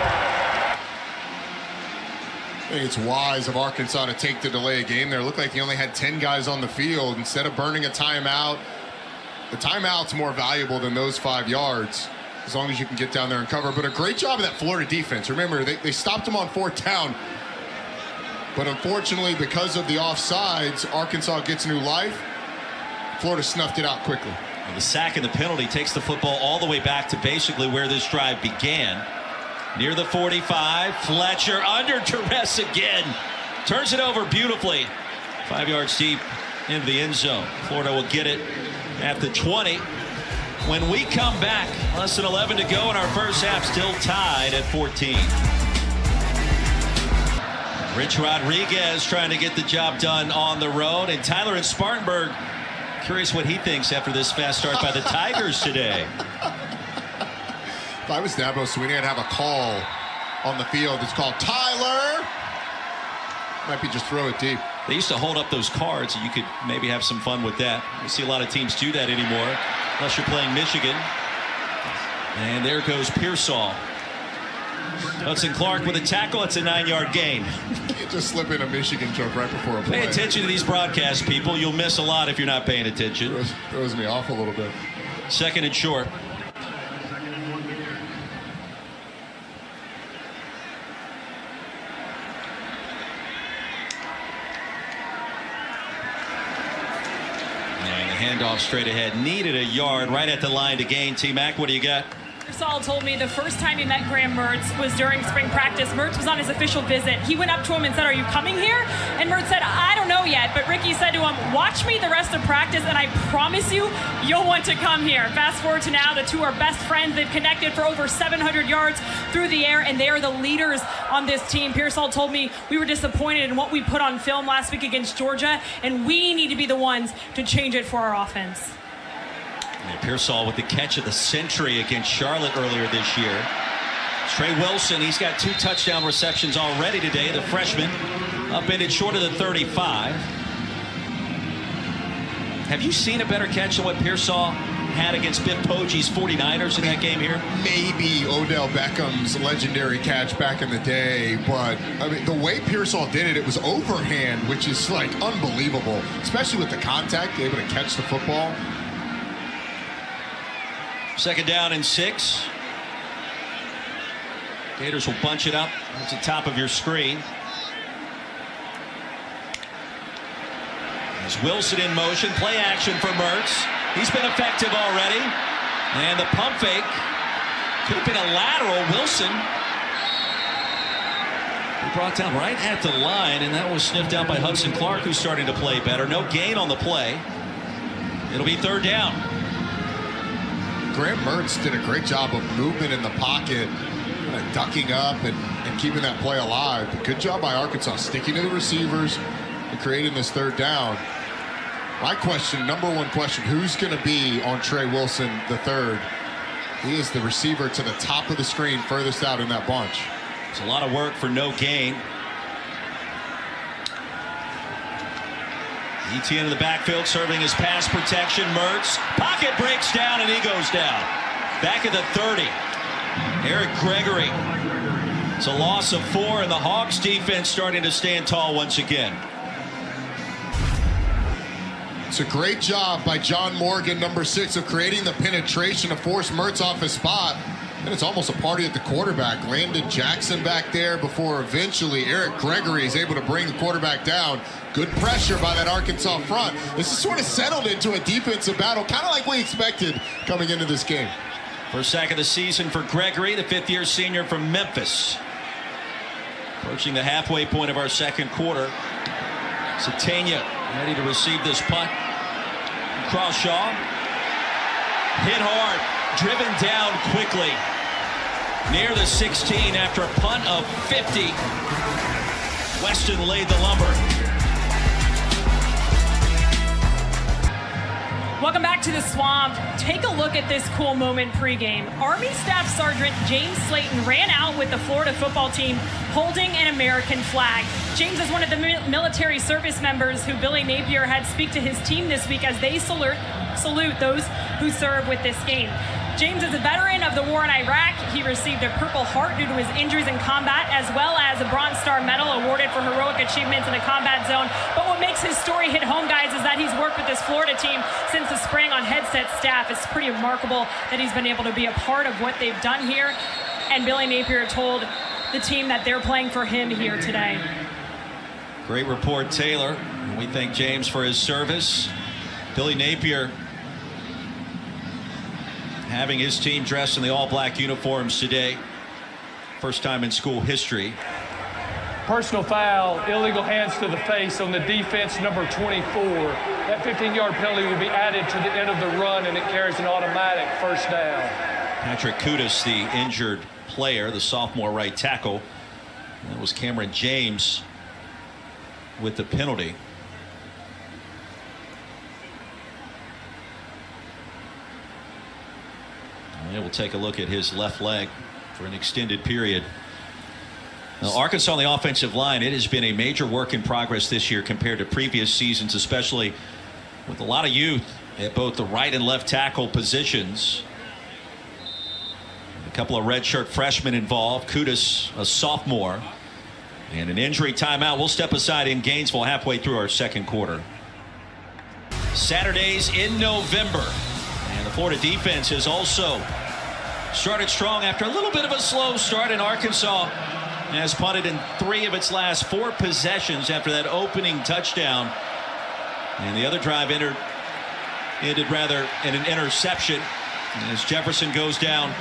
I think it's wise of Arkansas to take the delay of game there. It looked like they only had 10 guys on the field. Instead of burning a timeout, the timeout's more valuable than those 5 yards, as long as you can get down there and cover. But a great job of that Florida defense. Remember, they stopped them on 4th down. But unfortunately, because of the offsides, Arkansas gets new life. Florida snuffed it out quickly. And the sack and the penalty takes the football all the way back to basically where this drive began. Near the 45, Fletcher under duress again. Turns it over beautifully. 5 yards deep into the end zone. Florida will get it at the 20. When we come back, less than 11 to go in our first half, still tied at 14. Rich Rodriguez trying to get the job done on the road, and Tyler in Spartanburg, curious what he thinks after this fast start by the Tigers today. If I was Dabo Swinney, I'd have a call on the field. It's called Tyler. Might be just throw it deep. They used to hold up those cards, and you could maybe have some fun with that. You see a lot of teams do that anymore, unless you're playing Michigan. And there goes Pearsall. Hudson Clark with a tackle. It's a 9-yard gain. You just slip in a Michigan joke right before a play. Pay attention to these broadcast people. You'll miss a lot if you're not paying attention. Throws me off a little bit. 2nd and short. Handoff straight ahead. Needed a yard right at the line to gain. T-Mac, what do you got? Saul told me the first time he met Graham Mertz was during spring practice. Mertz was on his official visit. He went up to him and said, "Are you coming here?" And Mertz said, "I don't know yet." But Ricky said to him, "Watch me the rest of practice, and I promise you, you'll want to come here." Fast forward to now, the two are best friends. They've connected for over 700 yards through the air, and they are the leaders on this team. Pearsall told me we were disappointed in what we put on film last week against Georgia, and we need to be the ones to change it for our offense. Pearsall with the catch of the century against Charlotte earlier this year. Trey Wilson, he's got 2 touchdown receptions already today. The freshman upended short of the 35. Have you seen a better catch than what Pearsall had against Biff Poggi's 49ers in that game here? Maybe Odell Beckham's legendary catch back in the day, but I mean the way Pearsall did it, it was overhand, which is like unbelievable, especially with the contact, able to catch the football. 2nd down and 6. Gators will bunch it up. That's the top of your screen. There's Wilson in motion. Play action for Mertz. He's been effective already. And the pump fake. Could have been a lateral. Wilson. He brought down right at the line, and that was sniffed out by Hudson Clark, who's starting to play better. No gain on the play. It'll be 3rd down. Graham Mertz did a great job of movement in the pocket, ducking up and keeping that play alive. Good job by Arkansas, sticking to the receivers and creating this 3rd down. My question, number one question, who's going to be on Trey Wilson the 3rd? He is the receiver to the top of the screen, furthest out in that bunch. It's a lot of work for no gain. ETN in the backfield serving as pass protection. Mertz, pocket breaks down and he goes down. Back at the 30. Eric Gregory. It's a loss of 4 and the Hawks defense starting to stand tall once again. It's a great job by John Morgan, number 6, of creating the penetration to force Mertz off his spot. And it's almost a party at the quarterback. Landon Jackson back there before eventually Eric Gregory is able to bring the quarterback down. Good pressure by that Arkansas front. This is sort of settled into a defensive battle, kind of like we expected coming into this game. First sack of the season for Gregory, the 5th-year senior from Memphis. Approaching the halfway point of our 2nd quarter. Satania ready to receive this punt. Crawshaw hit hard, driven down quickly near the 16 after a punt of 50. Weston laid the lumber. Welcome back to the Swamp. Take a look at this cool moment pregame. Army Staff Sergeant James Slayton ran out with the Florida football team holding an American flag. James is one of the military service members who Billy Napier had speak to his team this week as they salute those who serve with this game. James is a veteran of the war in Iraq. He received a Purple Heart due to his injuries in combat, as well as a Bronze Star Medal awarded for heroic achievements in the combat zone. But what makes his story hit home, guys, is that he's worked with this Florida team since the spring on headset staff. It's pretty remarkable that he's been able to be a part of what they've done here. And Billy Napier told the team that they're playing for him here today. Great report, Taylor. We thank James for his service. Billy Napier having his team dressed in the all-black uniforms today. First time in school history. Personal foul, illegal hands to the face on the defense, number 24. That 15-yard penalty will be added to the end of the run, and it carries an automatic 1st down. Patrick Kudus, the injured player, the sophomore right tackle. That was Cameron James with the penalty. And we'll take a look at his left leg for an extended period. Now, Arkansas on the offensive line, it has been a major work in progress this year compared to previous seasons, especially with a lot of youth at both the right and left tackle positions. A couple of redshirt freshmen involved. Kudus, a sophomore, and an injury timeout. We'll step aside in Gainesville halfway through our 2nd quarter. Saturdays in November. And the Florida defense has also started strong after a little bit of a slow start, in Arkansas has punted in 3 of its last 4 possessions after that opening touchdown. And the other drive ended ended rather in an interception as Jefferson goes down,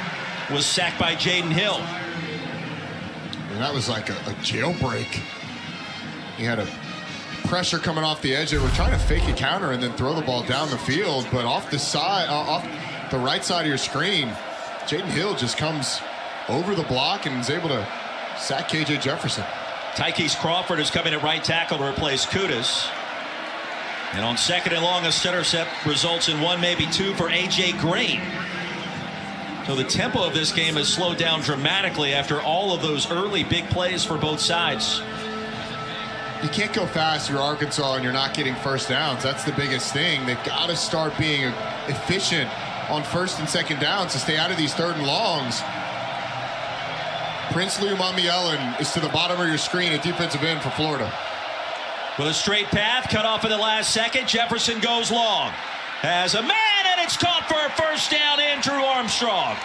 was sacked by Jaden Hill. And that was like a jailbreak. He had a pressure coming off the edge. They were trying to fake a counter and then throw the ball down the field, but off the side, off the right side of your screen, Jaden Hill just comes over the block and is able to sack KJ Jefferson. Tykees Crawford is coming at right tackle to replace Kudas. And on 2nd and long, a intercept results in 1, maybe 2 for A.J. Green. So the tempo of this game has slowed down dramatically after all of those early big plays for both sides. You can't go fast. You're Arkansas and you're not getting first downs. That's the biggest thing. They've got to start being efficient on 1st and 2nd downs to stay out of these 3rd and longs. Princely Umamielen is to the bottom of your screen at defensive end for Florida. With a straight path, cut off in the last second. Jefferson goes long. Has a man, and it's caught for a first down. Andrew Armstrong.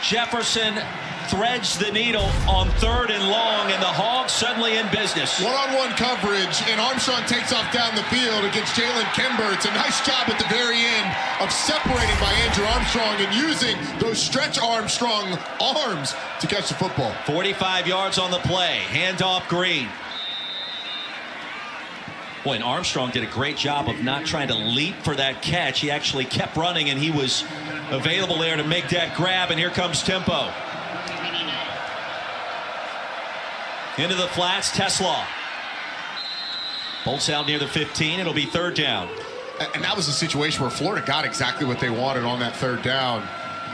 Jefferson threads the needle on 3rd and long, and the Hogs suddenly in business. One-on-one coverage, and Armstrong takes off down the field against Jalen Kimber. It's a nice job at the very end of separating by Andrew Armstrong and using those stretch Armstrong arms to catch the football. 45 yards on the play. Handoff Green. Boy, and Armstrong did a great job of not trying to leap for that catch. He actually kept running, and he was available there to make that grab, and here comes tempo. Into the flats, Teslaw. Bolts out near the 15. It'll be 3rd down. And that was a situation where Florida got exactly what they wanted on that 3rd down.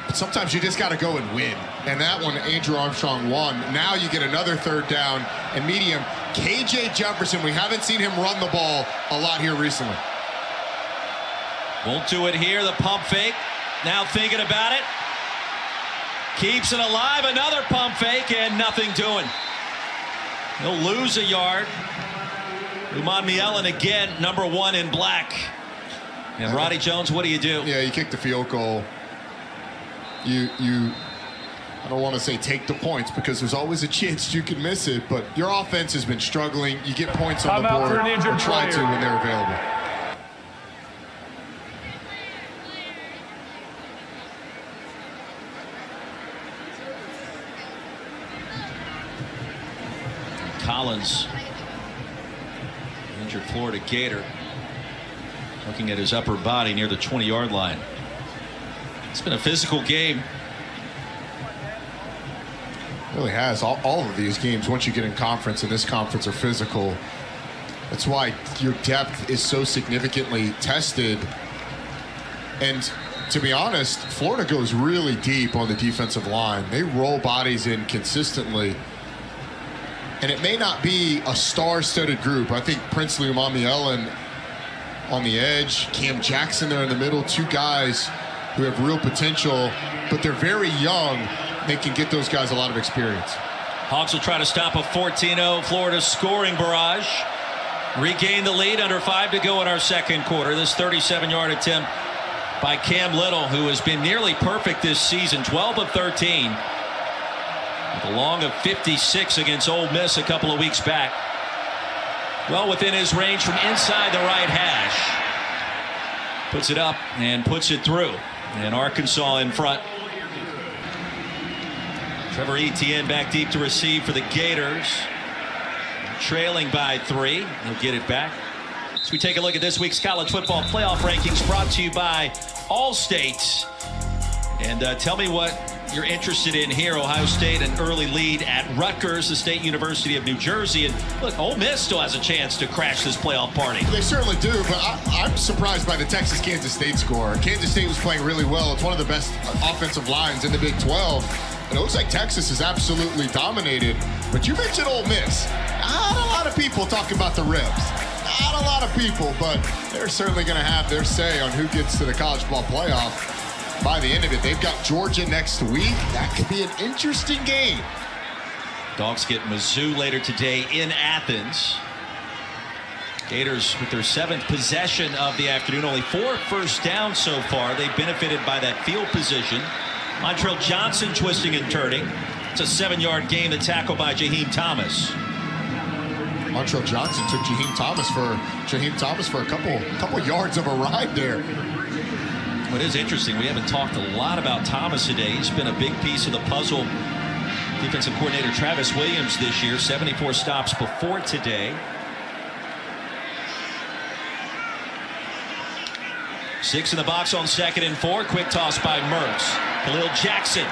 But sometimes you just got to go and win. And that one, Andrew Armstrong won. Now you get another 3rd down and medium. KJ Jefferson, we haven't seen him run the ball a lot here recently. Won't do it here. The pump fake. Now thinking about it. Keeps it alive. Another pump fake and nothing doing. He'll lose a yard. Umamielen again, number 1 in black. And Roddy Jones, what do you do? Yeah, you kick the field goal. You I don't want to say take the points because there's always a chance you can miss it, but your offense has been struggling. You get points on the board or try to when they're available. Collins, injured Florida Gator, looking at his upper body near the 20-yard line. It's been a physical game. It really has. All of these games, once you get in conference, and this conference, are physical. That's why your depth is so significantly tested. And to be honest, Florida goes really deep on the defensive line. They roll bodies in consistently. And it may not be a star-studded group. I think Princely Umamielen on the edge, Cam Jackson there in the middle, 2 guys who have real potential, but they're very young. They can get those guys a lot of experience. Hogs will try to stop a 14-0 Florida scoring barrage. Regain the lead, under 5 to go in our 2nd quarter. This 37-yard attempt by Cam Little, who has been nearly perfect this season, 12 of 13. With a long of 56 against Ole Miss a couple of weeks back. Well within his range from inside the right hash. Puts it up and puts it through. And Arkansas in front. Trevor Etienne back deep to receive for the Gators. Trailing by 3. He'll get it back. So we take a look at this week's college football playoff rankings brought to you by Allstate. And tell me what you're interested in here. Ohio State, an early lead at Rutgers, the State University of New Jersey. And look, Ole Miss still has a chance to crash this playoff party. They certainly do, but I'm surprised by the Texas-Kansas State score. Kansas State was playing really well. It's one of the best offensive lines in the Big 12. And it looks like Texas is absolutely dominated. But you mentioned Ole Miss. Not a lot of people talk about the Rebs. Not a lot of people, but they're certainly going to have their say on who gets to the college football playoff. By the end of it, they've got Georgia next week. That could be an interesting game. Dogs get Mizzou later today in Athens. Gators with their 7th possession of the afternoon. Only 4 first downs so far. They benefited by that field position. Montrell Johnson twisting and turning. It's a 7-yard gain, the tackle by Jaheim Thomas. Montrell Johnson took Jaheim Thomas for a couple yards of a ride there. What is interesting, we haven't talked a lot about Thomas today. He's been a big piece of the puzzle. Defensive coordinator Travis Williams this year, 74 stops before today. 6 in the box on 2nd and 4. Quick toss by Mertz. Khalil Jackson.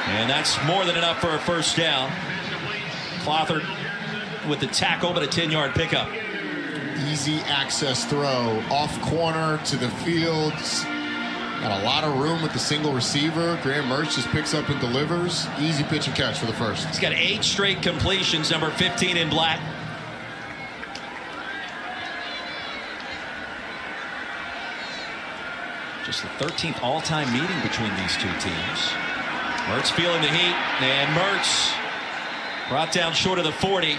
And that's more than enough for a first down. Clothard with the tackle, but a 10-yard pickup. Easy access throw. Off corner to the field. Got a lot of room with the single receiver. Graham Mertz just picks up and delivers. Easy pitch and catch for the first. He's got 8 straight completions, number 15 in black. Just the 13th all-time meeting between these two teams. Mertz feeling the heat, and Mertz brought down short of the 40.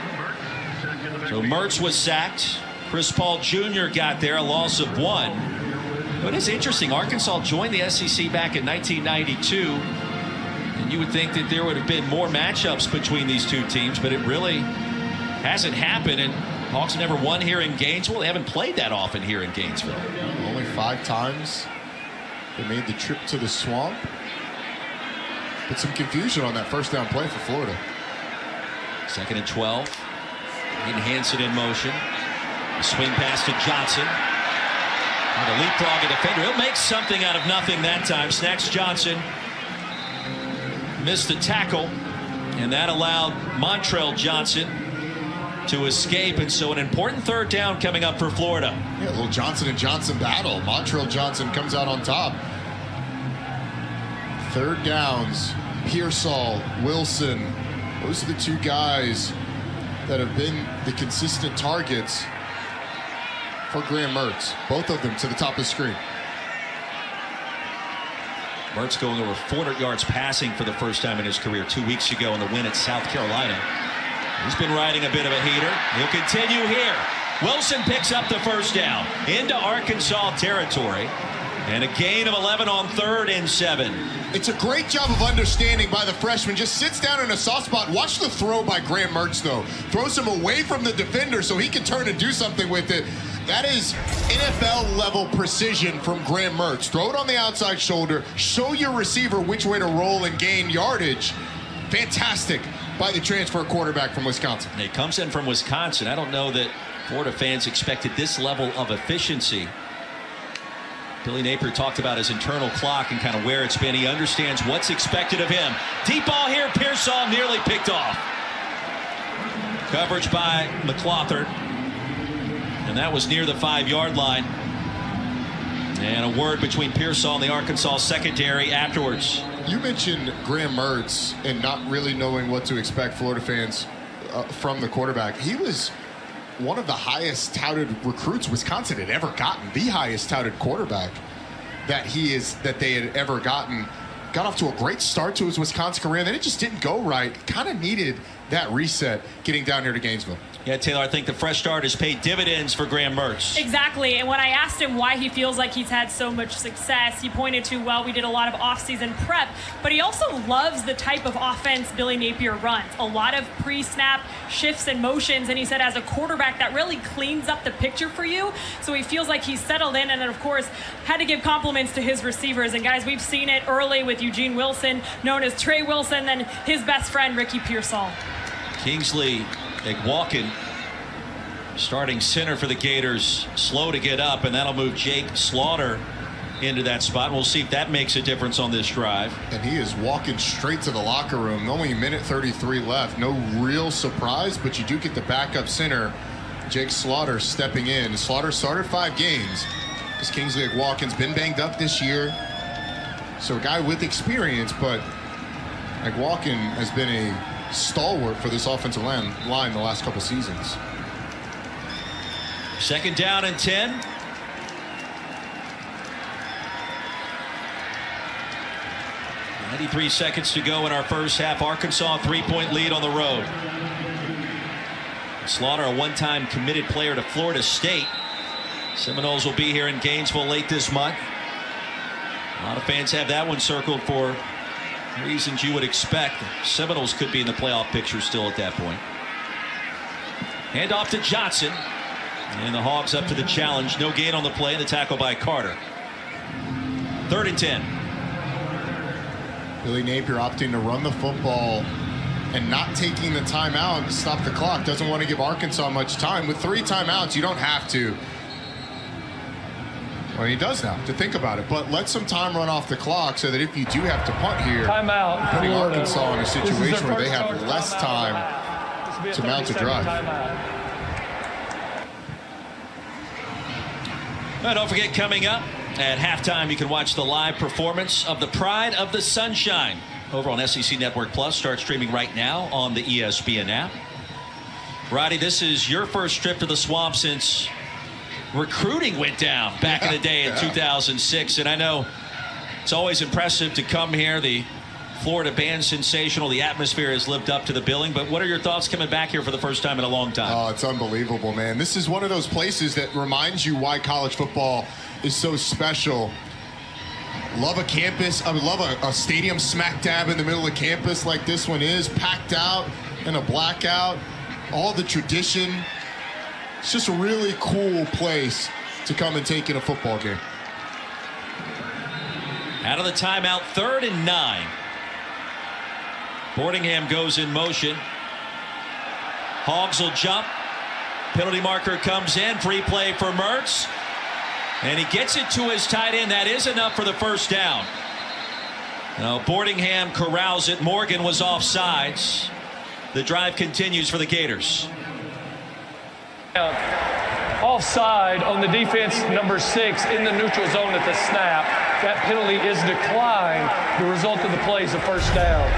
So Mertz was sacked. Chris Paul Jr. got there, a loss of 1. But it's interesting, Arkansas joined the SEC back in 1992, and you would think that there would have been more matchups between these two teams, but it really hasn't happened, and Hawks never won here in Gainesville. They haven't played that often here in Gainesville. Only 5 times they made the trip to the swamp. But some confusion on that first down play for Florida. 2nd and 12. Hayden Hansen in motion. A swing pass to Johnson. And a leapfrog a defender. He'll make something out of nothing that time. Snacks Johnson missed the tackle, and that allowed Montrell Johnson to escape, and so an important 3rd down coming up for Florida. Yeah, a little Johnson and Johnson battle. Montrell Johnson comes out on top. 3rd downs, Pearsall, Wilson. Those are the 2 guys that have been the consistent targets for Graham Mertz. Both of them to the top of the screen. Mertz going over 400 yards passing for the first time in his career 2 weeks ago in the win at South Carolina. He's been riding a bit of a heater. He'll continue here. Wilson picks up the first down into Arkansas territory. And a gain of 11 on 3rd and 7. It's a great job of understanding by the freshman. Just sits down in a soft spot. Watch the throw by Graham Mertz, though. Throws him away from the defender so he can turn and do something with it. That is NFL-level precision from Graham Mertz. Throw it on the outside shoulder. Show your receiver which way to roll and gain yardage. Fantastic by the transfer quarterback from Wisconsin. And he comes in from Wisconsin. I don't know that Florida fans expected this level of efficiency. Billy Napier talked about his internal clock and kind of where it's been. He understands what's expected of him. Deep ball here. Pearsall nearly picked off. Coverage by McClothern. And that was near the 5-yard line. And a word between Pearsall and the Arkansas secondary afterwards. You mentioned Graham Mertz and not really knowing what to expect, Florida fans, from the quarterback. He was one of the highest touted recruits Wisconsin had ever gotten, the highest touted quarterback that they had ever gotten. Got off to a great start to his Wisconsin career, and then it just didn't go right. Kind of needed that reset getting down here to Gainesville. Yeah, Taylor, I think the fresh start has paid dividends for Graham Mertz. Exactly, and when I asked him why he feels like he's had so much success, he pointed to, well, we did a lot of off-season prep, but he also loves the type of offense Billy Napier runs. A lot of pre-snap shifts and motions, and he said as a quarterback, that really cleans up the picture for you, so he feels like he's settled in, and then, of course, had to give compliments to his receivers. And, guys, we've seen it early with Eugene Wilson, known as Trey Wilson, then his best friend, Ricky Pearsall. Kingsley Egwalkin, starting center for the Gators, slow to get up, and that'll move Jake Slaughter into that spot. We'll see if that makes a difference on this drive. And he is walking straight to the locker room. Only a minute 33 left. No real surprise, but you do get the backup center, Jake Slaughter, stepping in. Slaughter started 5 games because Kingsley Egwalkin's been banged up this year. So a guy with experience, but Egwalkin has been a stalwart for this offensive line the last couple seasons. 2nd down and 10. .93 seconds to go in our first half. Arkansas 3-point lead on the road. Slaughter, a one-time committed player to Florida State. Seminoles will be here in Gainesville late this month. A lot of fans have that one circled for reasons you would expect. Seminoles could be in the playoff picture still at that point. Hand off to Johnson. And the Hogs up to the challenge. No gain on the play. The tackle by Carter. 3rd and 10. Billy Napier opting to run the football and not taking the timeout to stop the clock. Doesn't want to give Arkansas much time. With 3 timeouts, you don't have to. Well, he does now, to think about it. But let some time run off the clock so that if you do have to punt here, timeout, you're putting Florida. Arkansas in a situation where they have start less time to mount a drive. Well, don't forget, coming up at halftime, you can watch the live performance of the Pride of the Sunshine over on SEC Network Plus. Start streaming right now on the ESPN app. Roddy, this is your first trip to the Swamp since recruiting went down back in the day in 2006. And I know it's always impressive to come here. The Florida band sensational. The atmosphere has lived up to the billing. But what are your thoughts coming back here for the first time in a long time? Oh, it's unbelievable, man. This is one of those places that reminds you why college football is so special. Love a campus. I would love a stadium smack dab in the middle of campus like this one is, packed out in a blackout. All the tradition. It's just a really cool place to come and take in a football game. Out of the timeout, 3rd and 9. Boardingham goes in motion. Hogs will jump. Penalty marker comes in. Free play for Mertz. And he gets it to his tight end. That is enough for the first down. Now Boardingham corrals it. Morgan was offsides. The drive continues for the Gators. Offside on the defense, number 6 in the neutral zone at the snap. That penalty is declined. The result of the play is a first down.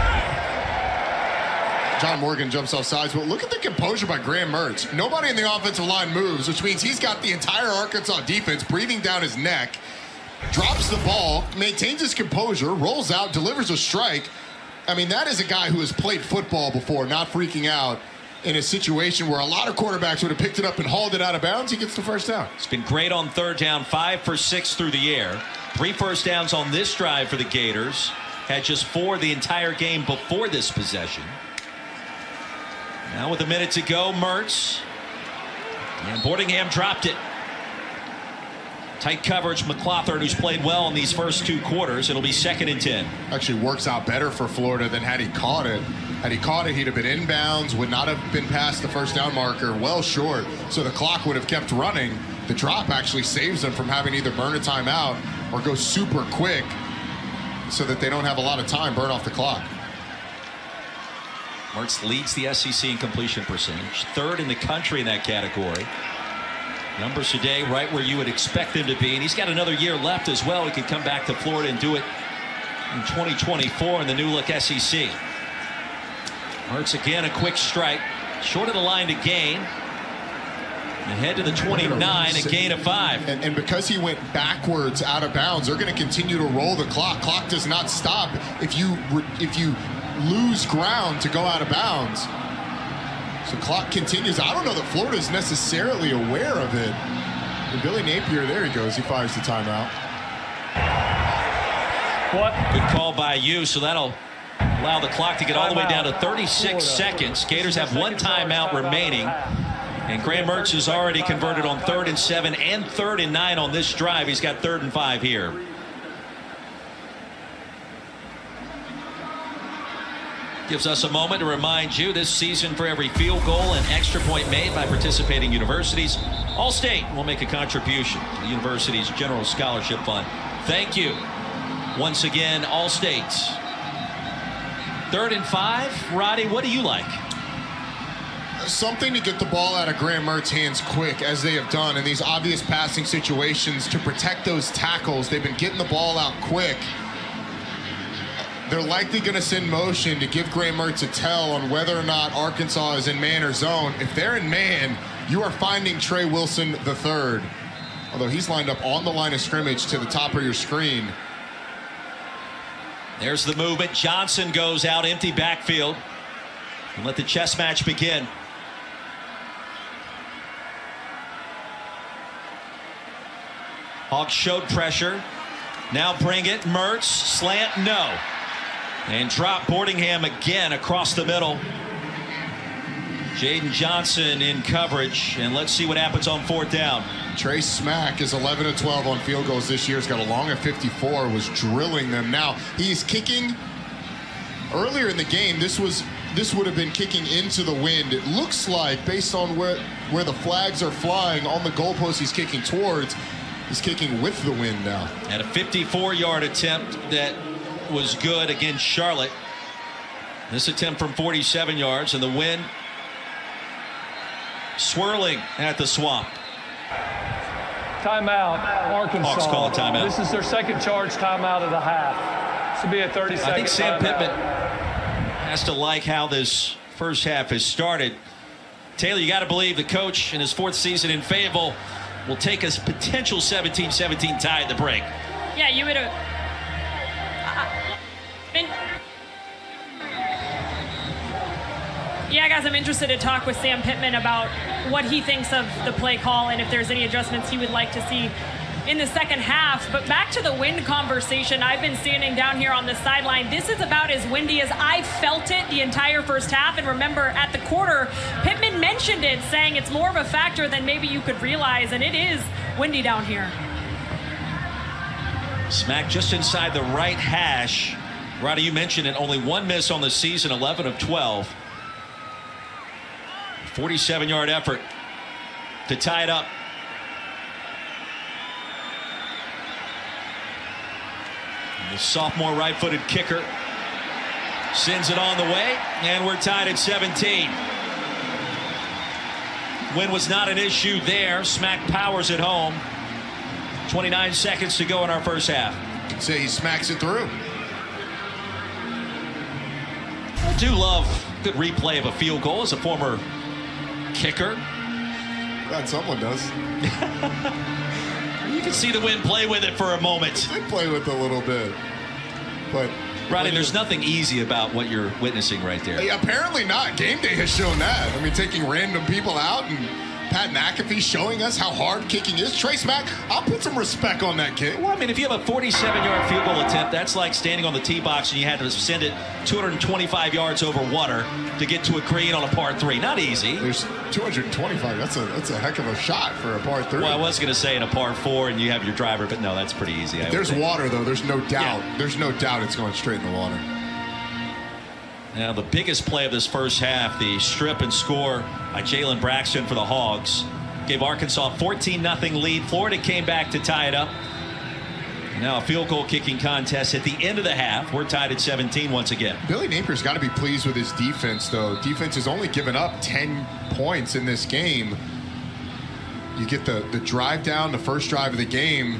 John Morgan jumps off sides, but look at the composure by Graham Mertz. Nobody in the offensive line moves, which means he's got the entire Arkansas defense breathing down his neck, drops the ball, maintains his composure, rolls out, delivers a strike. I mean, that is a guy who has played football before, not freaking out in a situation where a lot of quarterbacks would have picked it up and hauled it out of bounds. He gets the first down. It's been great on 3rd down, 5 for 6 through the air. 3 first downs on this drive for the Gators. Had just 4 the entire game before this possession. Now with a minute to go, Mertz. And Boardingham dropped it. Tight coverage, McLaughlin, who's played well in these first 2 quarters. It'll be 2nd and 10. Actually works out better for Florida than had he caught it. Had he caught it, he'd have been inbounds, would not have been past the first down marker, well short. So the clock would have kept running. The drop actually saves them from having to either burn a timeout or go super quick so that they don't have a lot of time, burn off the clock. Mertz leads the SEC in completion percentage, 3rd in the country in that category. Numbers today right where you would expect them to be, and he's got another year left as well. He could come back to Florida and do it in 2024 in the new look SEC. Mertz again, a quick strike, short of the line to gain. Ahead to the 29, a gain of 5. And because he went backwards out of bounds, they're going to continue to roll the clock. Clock does not stop if you lose ground to go out of bounds. So clock continues. I don't know that Florida is necessarily aware of it. And Billy Napier, there he goes. He fires the timeout. What? Good call by you. So that'll allow the clock to get all the way down to 36 seconds. Gators have 1 timeout remaining. And Graham Mertz has already converted on 3rd and 7 and 3rd and 9 on this drive. He's got 3rd and 5 here. Gives us a moment to remind you this season, for every field goal and extra point made by participating universities, Allstate will make a contribution to the university's general scholarship fund. Thank you once again, Allstate. 3rd and 5. Roddy, what do you like? Something to get the ball out of Graham Mertz's hands quick, as they have done in these obvious passing situations to protect those tackles. They've been getting the ball out quick. They're likely going to send motion to give Graham Mertz a tell on whether or not Arkansas is in man or zone. If they're in man, you are finding Trey Wilson III. Although he's lined up on the line of scrimmage to the top of your screen. There's the movement. Johnson goes out, empty backfield. And let the chess match begin. Hawks showed pressure. Now bring it. Mertz, slant, no. And drop Boardingham again across the middle. Jaden Johnson in coverage, and let's see what happens on 4th down. Trey Smack is 11 of 12 on field goals this year. He's got a long of 54, was drilling them. Now, he's kicking. Earlier in the game, this would have been kicking into the wind. It looks like, based on where the flags are flying on the goalpost he's kicking towards, he's kicking with the wind now. And a 54-yard attempt that was good against Charlotte. This attempt from 47 yards, and the wind swirling at the swamp. Timeout, Arkansas. Hawks call a timeout. This is their second charge timeout of the half. This will be a 30-second I think Sam timeout. Pittman has to like how this first half has started. Taylor, you got to believe the coach in his 4th season in Fayetteville will take a potential 17-17 tie at the break. Yeah, you would have. Yeah, guys, I'm interested to talk with Sam Pittman about what he thinks of the play call and if there's any adjustments he would like to see in the second half. But back to the wind conversation, I've been standing down here on the sideline. This is about as windy as I felt it the entire first half. And remember, at the quarter, Pittman mentioned it, saying it's more of a factor than maybe you could realize, and it is windy down here. Smack just inside the right hash. Roddy, you mentioned it, only 1 miss on the season, 11 of 12. 47-yard effort to tie it up. And the sophomore right-footed kicker sends it on the way, and we're tied at 17. Wind was not an issue there. Smack powers it home. 29 seconds to go in our first half. You can say he smacks it through. I do love good replay of a field goal as a former kicker. Glad someone does. You can see the wind play with it for a moment. I play with it a little bit, but Rodney, there's nothing easy about what you're witnessing right there. apparently not. Game day has shown that. I mean, taking random people out and Pat McAfee showing us how hard kicking is. Trey Smack, I'll put some respect on that kick. Well, I mean, if you have a 47-yard field goal attempt, that's like standing on the tee box and you had to send it 225 yards over water to get to a green on a par 3. Not easy. There's 225. That's a heck of a shot for a par 3. Well, I was going to say in a par 4 and you have your driver, but no, that's pretty easy. There's water, though. There's no doubt. Yeah. There's no doubt it's going straight in the water. Now, the biggest play of this first half, the strip and score by Jalen Braxton for the Hogs, gave Arkansas a 14-0 lead. Florida came back to tie it up. Now a field goal kicking contest at the end of the half. We're tied at 17 once again. Billy Napier's got to be pleased with his defense, though. Defense has only given up 10 points in this game. You get the drive down, the first drive of the game,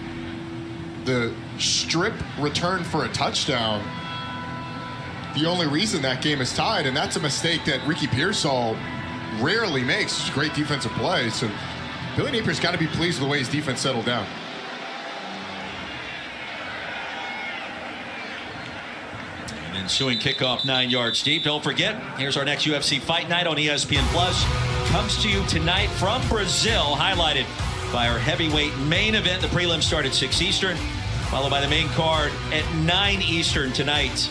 the strip return for a touchdown. The only reason that game is tied, and that's a mistake that Ricky Pearsall rarely makes. It's a great defensive play. So Billy Napier's got to be pleased with the way his defense settled down. An ensuing kickoff 9 yards deep. Don't forget, here's our next UFC Fight Night on ESPN Plus. Comes to you tonight from Brazil, highlighted by our heavyweight main event. The prelims start at 6 Eastern, followed by the main card at 9 Eastern tonight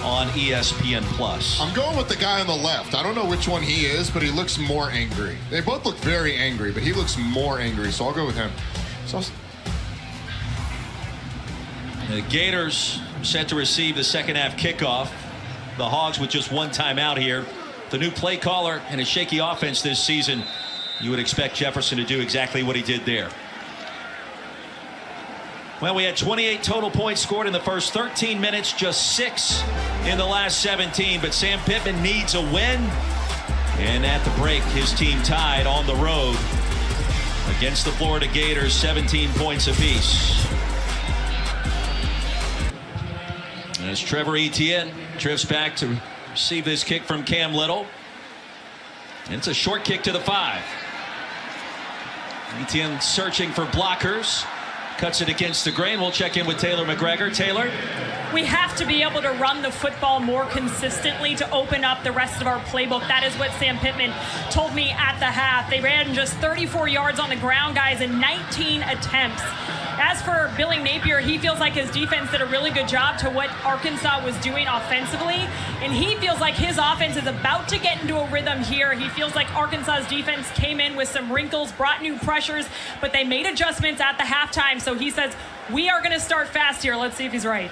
on ESPN Plus. I'm going with the guy on the left. I don't know which one he is, but he looks more angry. They both look very angry, but he looks more angry, so I'll go with him. The Gators set to receive the second half kickoff. The Hogs with just one timeout here. The new play caller and a shaky offense this season. You would expect Jefferson to do exactly what he did there. Well, we had 28 total points scored in the first 13 minutes, just 6 in the last 17. But Sam Pittman needs a win. And at the break, his team tied on the road against the Florida Gators, 17 points apiece. As Trevor Etienne drifts back to receive this kick from Cam Little. And it's a short kick to the 5. Etienne searching for blockers. Cuts it against the grain. We'll check in with Taylor McGregor. Taylor, we have to be able to run the football more consistently to open up the rest of our playbook. That is what Sam Pittman told me at the half. They ran just 34 yards on the ground, guys, in 19 attempts. As for Billy Napier, he feels like his defense did a really good job to what Arkansas was doing offensively, and he feels like his offense is about to get into a rhythm here. He feels like Arkansas's defense came in with some wrinkles, brought new pressures, but they made adjustments at the halftime, so he says, we are going to start fast here. Let's see if he's right.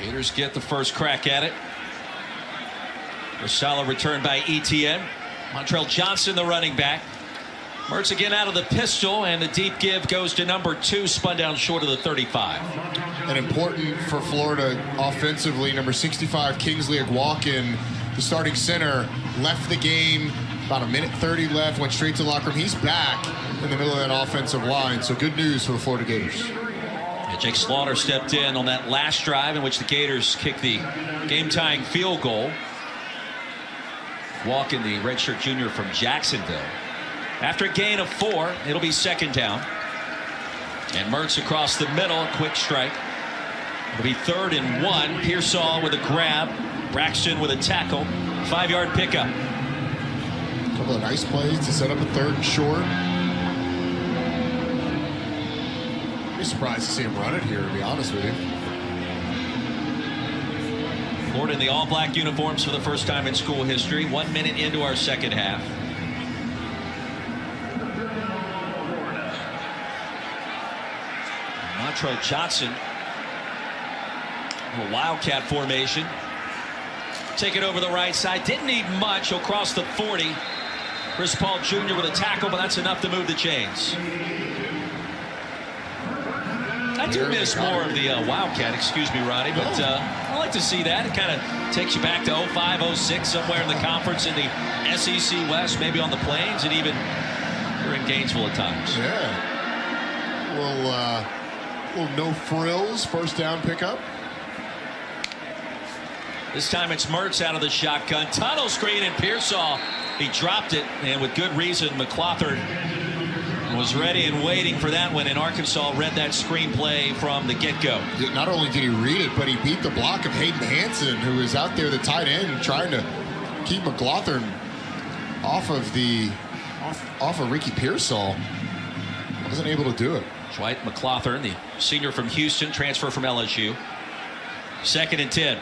Gators get the first crack at it. A solid return by Etienne. Montrell Johnson, the running back. Mertz again out of the pistol, and the deep give goes to number 2, spun down short of the 35. And important for Florida offensively, number 65, Kingsley Agwalkin, the starting center, left the game, about a minute 30 left, went straight to the locker room. He's back in the middle of that offensive line, so good news for the Florida Gators. And Jake Slaughter stepped in on that last drive in which the Gators kicked the game-tying field goal. Walken, the redshirt junior from Jacksonville. After a gain of 4, it'll be second down. And Mertz across the middle, quick strike. It'll be 3rd and 1. Pearsall with a grab. Braxton with a tackle. 5-yard pickup. A couple of nice plays to set up a 3rd and short. I'd be surprised to see him run it here, to be honest with you. Florida in the all-black uniforms for the first time in school history. 1 minute into our second half. Montrell Johnson, a wildcat formation. Take it over the right side. Didn't need much. He'll cross the 40. Chris Paul Jr. with a tackle, but that's enough to move the chains. I do miss more of the wildcat, excuse me, Roddy, but I like to see that. It kind of takes you back to 05, 06, somewhere in the conference in the SEC West, maybe on the plains, and even we're in Gainesville at times. Yeah. Well, no frills, first down pickup. This time it's Mertz out of the shotgun. Tunnel screen, and Pearsall, he dropped it, and with good reason. McClothern was ready and waiting for that one, and Arkansas read that screenplay from the get-go. Not only did he read it, but he beat the block of Hayden Hansen, who is out there, the tight end, trying to keep McClothern off of Ricky Pearsall. Wasn't able to do it. Dwight McClothern, the senior from Houston, transfer from LSU. 2nd and 10.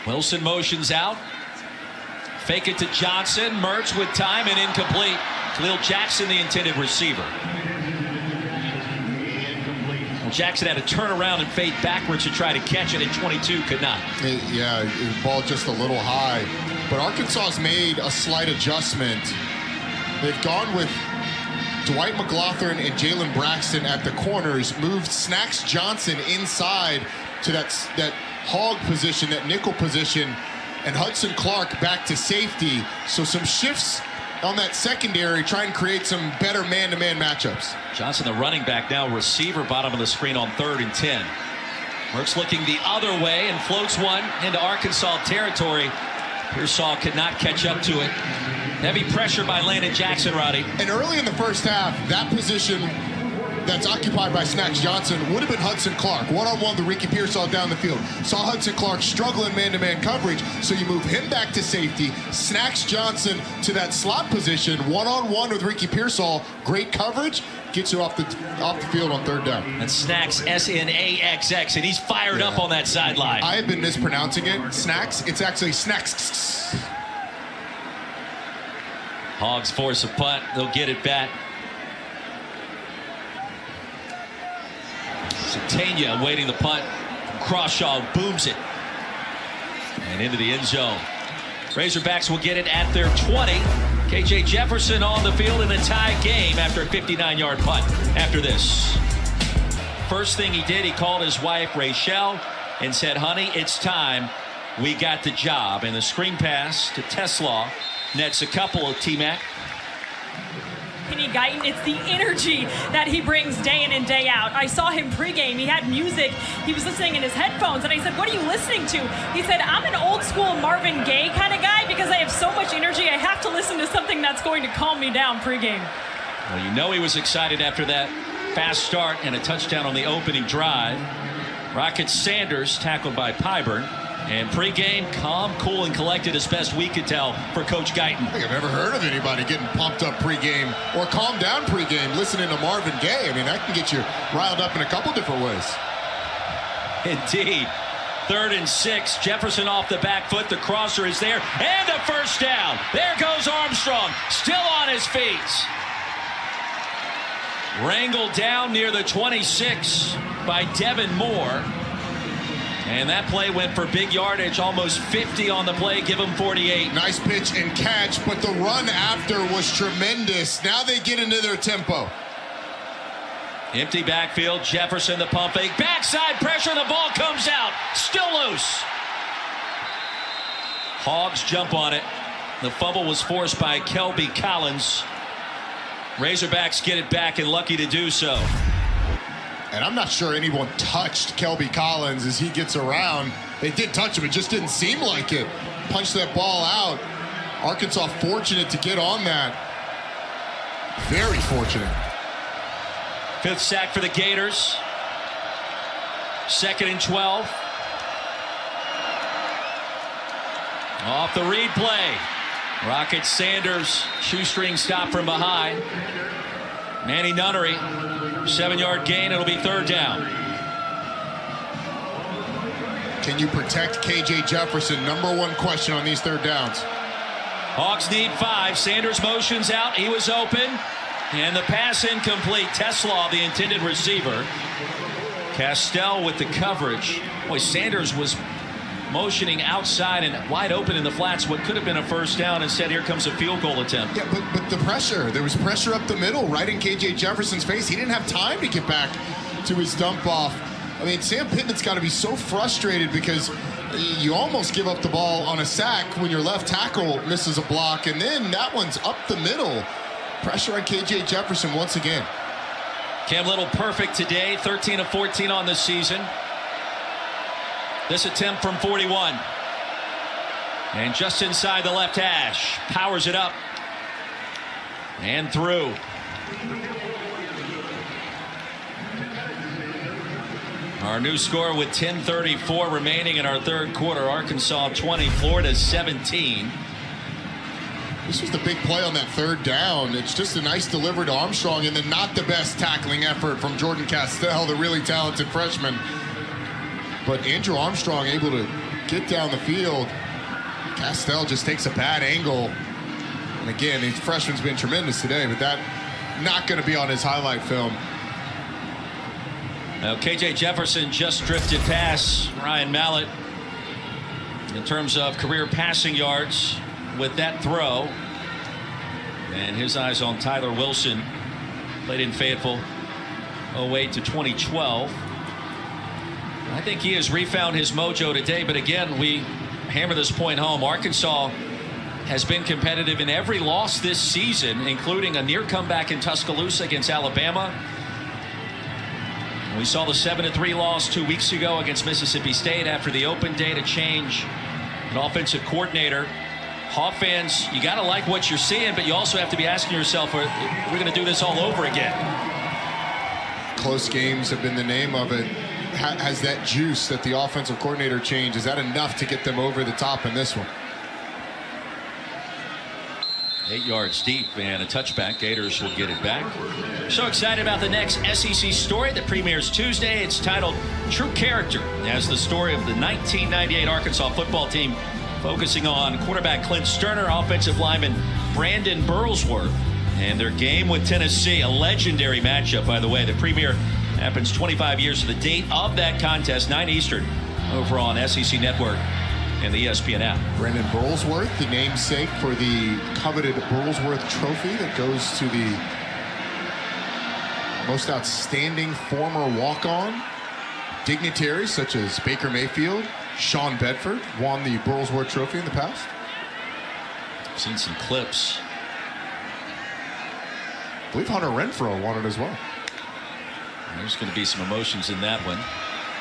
Wilson motions out. Fake it to Johnson. Mertz with time and incomplete. Khalil Jackson, the intended receiver. Well, Jackson had to turn around and fade backwards to try to catch it, and 22 could not. Yeah, the ball just a little high. But Arkansas has made a slight adjustment. They've gone with Dwight McClothern and Jalen Braxton at the corners, moved Snacks Johnson inside to that hog position, that nickel position, and Hudson Clark back to safety. So some shifts on that secondary, try and create some better man-to-man matchups. Johnson, the running back, now receiver, bottom of the screen on 3rd and 10. Mertz looking the other way and floats one into Arkansas territory. Pearsall could not catch up to it. Heavy pressure by Landon Jackson, Roddy. And early in the first half, that position that's occupied by Snacks Johnson would have been Hudson Clark. One-on-one with Ricky Pearsall down the field. Saw Hudson Clark struggling man-to-man coverage, so you move him back to safety. Snacks Johnson to that slot position, one-on-one with Ricky Pearsall. Great coverage, gets you off the field on 3rd down. And Snacks, S-N-A-X-X, and he's fired up on that sideline. I have been mispronouncing it. Snacks, it's actually Snacks. Hogs force a punt. They'll get it back. Satania awaiting the punt. Crawshaw booms it. And into the end zone. Razorbacks will get it at their 20. KJ Jefferson on the field in a tie game after a 59-yard punt. After this, first thing he did, he called his wife Rachel and said, "Honey, it's time. We got the job." And the screen pass to Teslaw nets a couple of T-Mac. Kenny Guyton, it's the energy that he brings day in and day out. I saw him pregame. He had music. He was listening in his headphones, and I said, "What are you listening to?" He said, "I'm an old school Marvin Gaye kind of guy because I have so much energy. I have to listen to something that's going to calm me down pregame." Well, you know he was excited after that fast start and a touchdown on the opening drive. Rocket Sanders tackled by Pyburn. And pregame, calm, cool, and collected as best we could tell for Coach Guyton. I think I've never heard of anybody getting pumped up pregame or calmed down pregame listening to Marvin Gaye. I mean, that can get you riled up in a couple different ways. Indeed. 3rd and 6. Jefferson off the back foot. The crosser is there. And a first down. There goes Armstrong. Still on his feet. Wrangled down near the 26 by Devin Moore. And that play went for big yardage, almost 50 on the play, give him 48. Nice pitch and catch, but the run after was tremendous. Now they get into their tempo. Empty backfield, Jefferson the pump fake, backside pressure, the ball comes out, still loose. Hogs jump on it. The fumble was forced by Kelby Collins. Razorbacks get it back and lucky to do so. And I'm not sure anyone touched Kelby Collins as he gets around. They did touch him. It just didn't seem like it. Punched that ball out. Arkansas fortunate to get on that. Very fortunate. 5th sack for the Gators. 2nd and 12. Off the read play. Rocket Sanders, shoestring stop from behind. Manny Nunnery, 7-yard gain. It'll be 3rd down. Can you protect KJ Jefferson? Number one question on these 3rd downs. Hawks need 5. Sanders motions out. He was open. And the pass incomplete. Teslaw, the intended receiver. Castell with the coverage. Boy, Sanders was motioning outside and wide open in the flats. What could have been a first down. Instead, here comes a field goal attempt. Yeah, but the pressure. There was pressure up the middle, right in KJ Jefferson's face. He didn't have time to get back to his dump off. I mean, Sam Pittman's got to be so frustrated because you almost give up the ball on a sack when your left tackle misses a block, and then that one's up the middle. Pressure on KJ Jefferson once again. Cam Little perfect today, 13 of 14 on the season. This attempt from 41. And just inside the left hash. Powers it up. And through. Our new score with 10:34 remaining in our 3rd quarter. Arkansas 20, Florida 17. This was the big play on that 3rd down. It's just a nice delivery to Armstrong, and then not the best tackling effort from Jordan Castell, the really talented freshman. But Andrew Armstrong able to get down the field. Castell just takes a bad angle. And again, the freshman's been tremendous today, but that not going to be on his highlight film. Now, KJ Jefferson just drifted past Ryan Mallett in terms of career passing yards with that throw. And his eyes on Tyler Wilson. Played in Fayetteville 08 to 2012. I think he has refound his mojo today, but again, we hammer this point home. Arkansas has been competitive in every loss this season, including a near comeback in Tuscaloosa against Alabama. We saw the 7-3 loss 2 weeks ago against Mississippi State after the open day to change an offensive coordinator. Hawk fans, you got to like what you're seeing, but you also have to be asking yourself, we're going to do this all over again. Close games have been the name of it. Has that juice that the offensive coordinator change, is that enough to get them over the top in this one? 8 yards deep and a touchback. Gators will get it back. So excited about the next SEC story that premieres Tuesday. It's titled True Character, as the story of the 1998 Arkansas football team, focusing on quarterback Clint Sterner, offensive lineman Brandon Burlsworth, and their game with Tennessee. A legendary matchup, by the way. The premiere happens 25 years to the date of that contest, 9 Eastern, over on SEC Network and the ESPN app. Brandon Burlsworth, the namesake for the coveted Burlsworth Trophy that goes to the most outstanding former walk-on dignitaries such as Baker Mayfield. Sean Bedford won the Burlsworth Trophy in the past. I've seen some clips. I believe Hunter Renfrow won it as well. There's going to be some emotions in that one.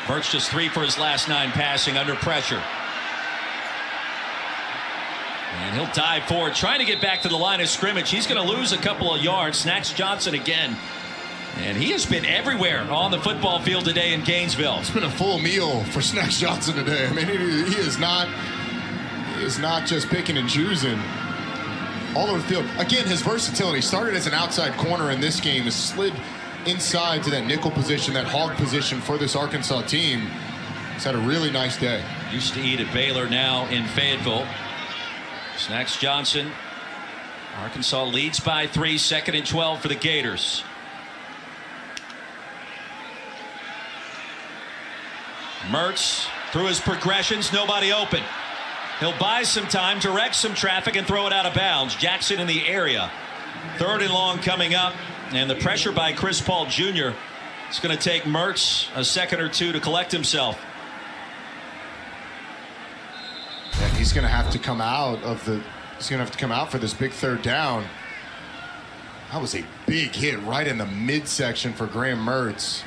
Burch just 3 for his last 9 passing under pressure. And he'll dive forward, trying to get back to the line of scrimmage. He's going to lose a couple of yards. Snacks Johnson again. And he has been everywhere on the football field today in Gainesville. It's been a full meal for Snacks Johnson today. I mean, he is not just picking and choosing all over the field. Again, his versatility started as an outside corner in this game, has slid inside to that nickel position, that hog position for this Arkansas team. He's had a really nice day. Used to eat at Baylor, now in Fayetteville. Snacks Johnson. Arkansas leads by 3, 2nd and 12 for the Gators. Mertz through his progressions, nobody open. He'll buy some time, direct some traffic, and throw it out of bounds. Jackson in the area. 3rd and long coming up, and the pressure by Chris Paul Jr. is going to take Mertz a second or two to collect himself. And he's going to have to come out for this big 3rd down. That was a big hit right in the midsection for Graham Mertz.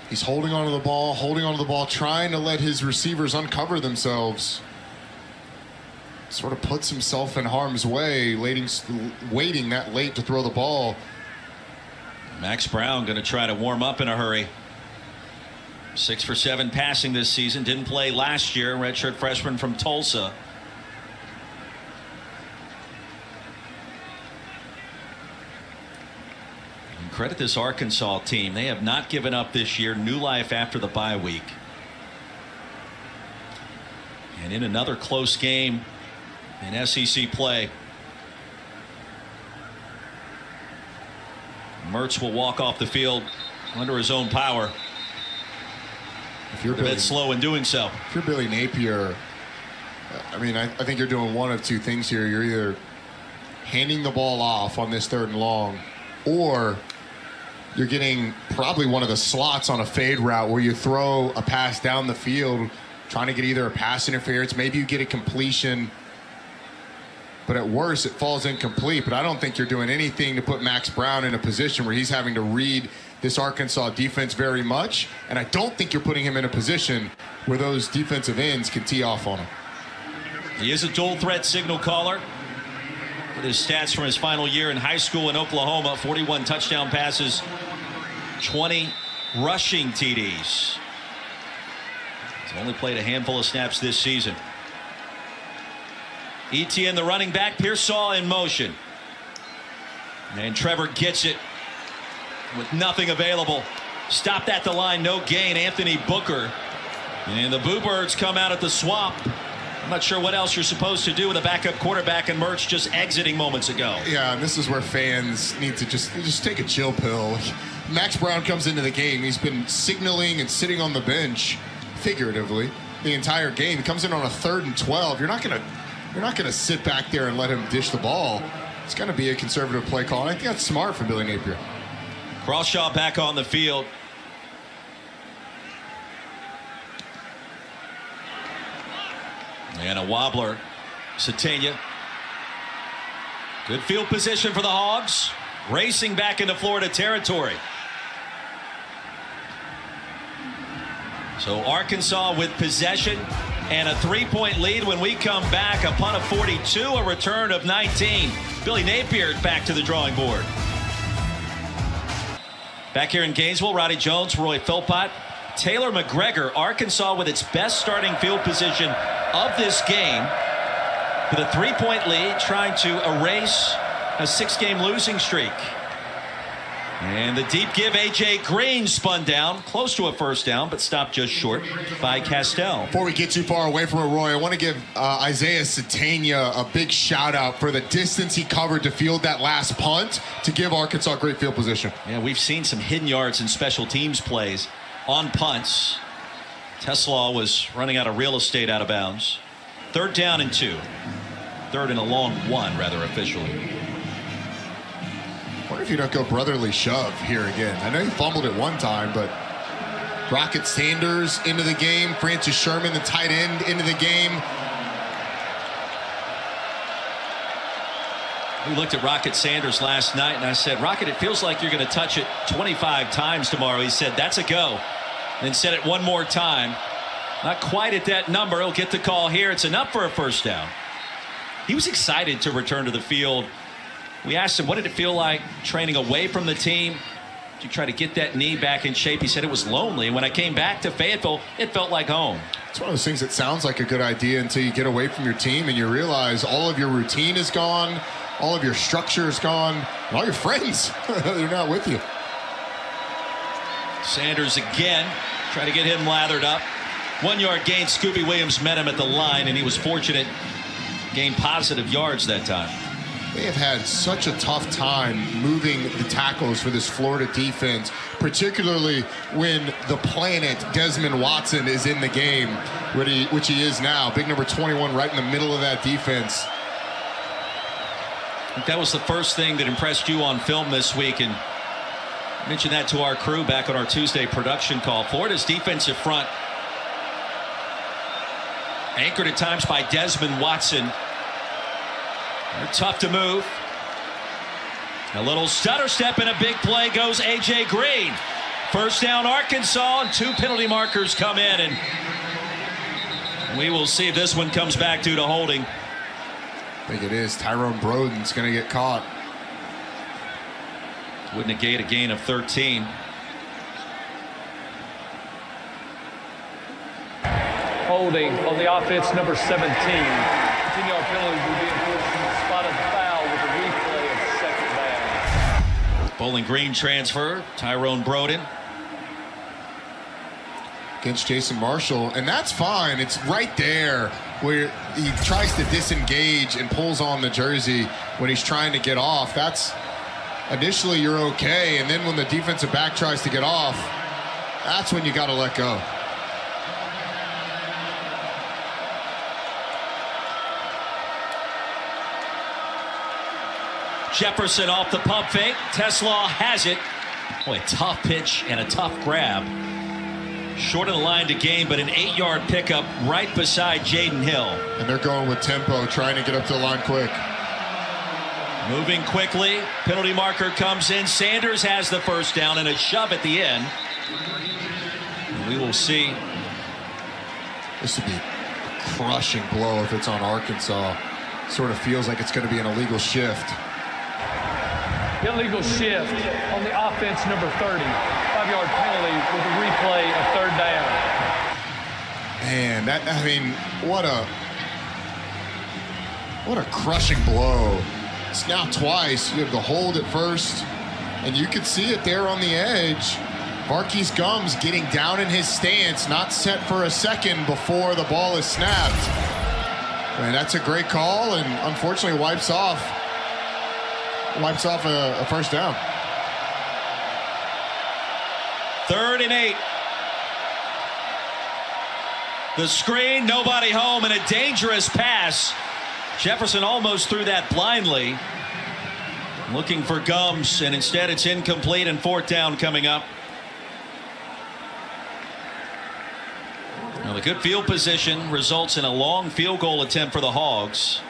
He's holding onto the ball, trying to let his receivers uncover themselves. Sort of puts himself in harm's way, waiting that late to throw the ball. Max Brown going to try to warm up in a hurry. 6 for 7 passing this season. Didn't play last year. Redshirt freshman from Tulsa. Credit this Arkansas team. They have not given up this year. New life after the bye week. And in another close game in SEC play, Mertz will walk off the field under his own power. If you're a bit slow in doing so. If you're Billy Napier, I mean, I think you're doing one of two things here. You're either handing the ball off on this 3rd and long, or you're getting probably one of the slots on a fade route where you throw a pass down the field, trying to get either a pass interference, maybe you get a completion, but at worst it falls incomplete. But I don't think you're doing anything to put Max Brown in a position where he's having to read this Arkansas defense very much, and I don't think you're putting him in a position where those defensive ends can tee off on him. He is a dual threat signal caller. With his stats from his final year in high school in Oklahoma, 41 touchdown passes, 20 rushing TDs. He's only played a handful of snaps this season. Etienne, the running back, Pearsall in motion. And Trevor gets it with nothing available. Stopped at the line, no gain. Anthony Booker. And the Bluebirds come out at the swamp. I'm not sure what else you're supposed to do with a backup quarterback and Mertz just exiting moments ago. Yeah, and this is where fans need to just take a chill pill. Max Brown comes into the game. He's been signaling and sitting on the bench, figuratively, the entire game. He comes in on a 3rd and 12. You're not gonna sit back there and let him dish the ball. It's gonna be a conservative play call. And I think that's smart for Billy Napier. Crawshaw back on the field. And a wobbler. Satania. Good field position for the Hogs. Racing back into Florida territory. So Arkansas with possession and a 3-point lead when we come back. A punt of 42, a return of 19. Billy Napier back to the drawing board. Back here in Gainesville, Roddy Jones, Roy Philpott, Taylor McGregor. Arkansas with its best starting field position of this game, with a 3-point lead, trying to erase a 6-game losing streak. And the deep give, A.J. Green spun down, close to a first down, but stopped just short by Castell. Before we get too far away from it, Roy, I want to give Isaiah Satania a big shout out for the distance he covered to field that last punt to give Arkansas great field position. Yeah, we've seen some hidden yards in special teams plays on punts. Teslaw was running out of real estate out of bounds. 3rd down and 2. 3rd and a long 1, rather, officially. I wonder if you don't go brotherly shove here again. I know you fumbled it one time, but Rocket Sanders into the game. Francis Sherman, the tight end, into the game. We looked at Rocket Sanders last night, and I said, Rocket, it feels like you're going to touch it 25 times tomorrow. He said, that's a go. Then said it one more time. Not quite at that number. He'll get the call here. It's enough for a first down. He was excited to return to the field. We asked him, what did it feel like training away from the team to try to get that knee back in shape? He said it was lonely. And when I came back to Fayetteville, it felt like home. It's one of those things that sounds like a good idea until you get away from your team and you realize all of your routine is gone, all of your structure is gone, and all your friends, they're not with you. Sanders again, try to get him lathered up. 1 yard gain. Scooby Williams met him at the line, and he was fortunate. Gained positive yards that time. They have had such a tough time moving the tackles for this Florida defense, particularly when the planet Desmond Watson is in the game, which he is now. Big number 21 right in the middle of that defense. I think that was the first thing that impressed you on film this week, and I mentioned that to our crew back on our Tuesday production call. Florida's defensive front, anchored at times by Desmond Watson. They're tough to move. A little stutter step and a big play goes A.J. Green. First down Arkansas, and 2 penalty markers come in, and we will see if this one comes back due to holding. I think it is. Tyrone Broden's going to get caught. Would negate a gain of 13. Holding on the offense, number 17. 10-yard penalty will be enforced from the spot of the foul with a replay of second down. Bowling Green transfer, Tyrone Broden. Against Jason Marshall, and that's fine. It's right there where he tries to disengage and pulls on the jersey when he's trying to get off. That's initially you're okay, and then when the defensive back tries to get off, that's when you got to let go. Jefferson off the pump fake. Teslaw has it. Boy, tough pitch and a tough grab. Short of the line to gain, but an 8-yard pickup right beside Jaden Hill. And they're going with tempo, trying to get up to the line quick. Moving quickly. Penalty marker comes in. Sanders has the first down and a shove at the end. And we will see. This would be a crushing blow if it's on Arkansas. Sort of feels like it's going to be an illegal shift. Illegal shift on the offense, number 30. 5-yard penalty with a replay of third down. Man, that, I mean, what a crushing blow. It's now twice. You have the hold at first, and you could see it there on the edge. Marquise Gums getting down in his stance, not set for a second before the ball is snapped. And that's a great call, and unfortunately wipes off a first down. 3rd and 8. The screen, nobody home, and a dangerous pass. Jefferson almost threw that blindly. Looking for Gums, and instead it's incomplete, and 4th down coming up. Now the good field position results in a long field goal attempt for the Hogs.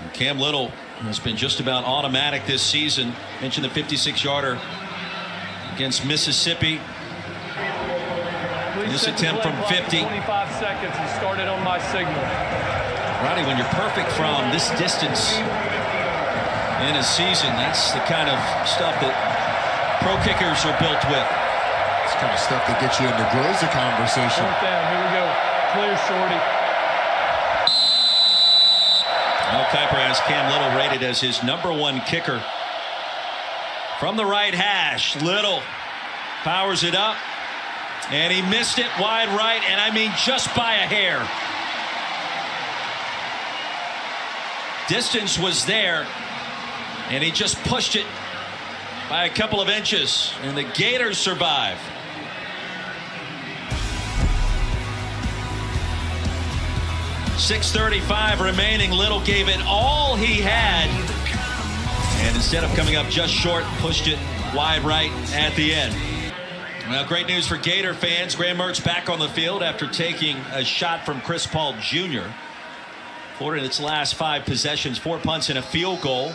And Cam Little has been just about automatic this season. Mentioned the 56-yarder against Mississippi. This attempt from 50. 25 seconds and started on my signal. Roddy, when you're perfect from this distance in a season, that's the kind of stuff that pro kickers are built with. It's kind of stuff that gets you in the Groza conversation. 4th down, here we go. Clear, shorty. Mel Kiper has Cam Little rated as his #1 kicker. From the right hash, Little powers it up. And he missed it wide right, and I mean just by a hair. Distance was there, and he just pushed it by a couple of inches, and the Gators survive. .635 remaining. Little gave it all he had, and instead of coming up just short, pushed it wide right at the end. Well, great news for Gator fans. Graham Mertz back on the field after taking a shot from Chris Paul Jr. Florida in its last 5 possessions, 4 punts and a field goal.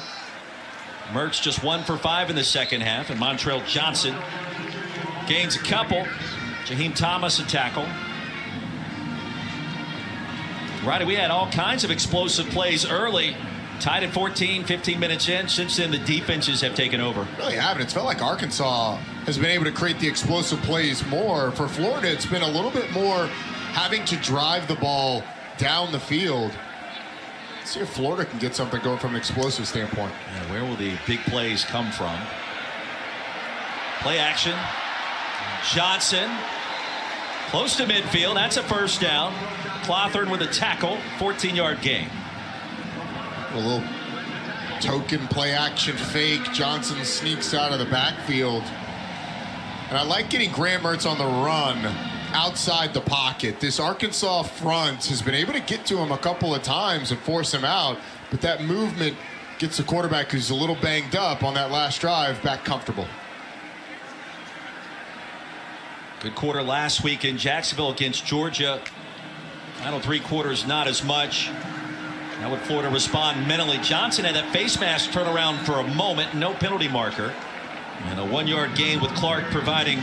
Mertz just 1 for 5 in the second half, and Montrell Johnson gains a couple. Jaheim Thomas a tackle. Right, we had all kinds of explosive plays early. Tied at 14, 15 minutes in. Since then, the defenses have taken over. Really haven't. It's felt like Arkansas has been able to create the explosive plays more. For Florida, it's been a little bit more having to drive the ball down the field. Let's see if Florida can get something going from an explosive standpoint. Yeah, where will the big plays come from? Play action. Johnson. Close to midfield. That's a first down. Clotharn with a tackle. 14-yard gain. A little token play action fake. Johnson sneaks out of the backfield. And I like getting Graham Mertz on the run outside the pocket. This Arkansas front has been able to get to him a couple of times and force him out. But that movement gets the quarterback, who's a little banged up on that last drive, back comfortable. Good quarter last week in Jacksonville against Georgia. Final 3 quarters, not as much. How would Florida respond mentally? Johnson had that face mask turn around for a moment. No penalty marker. And a 1-yard gain with Clark providing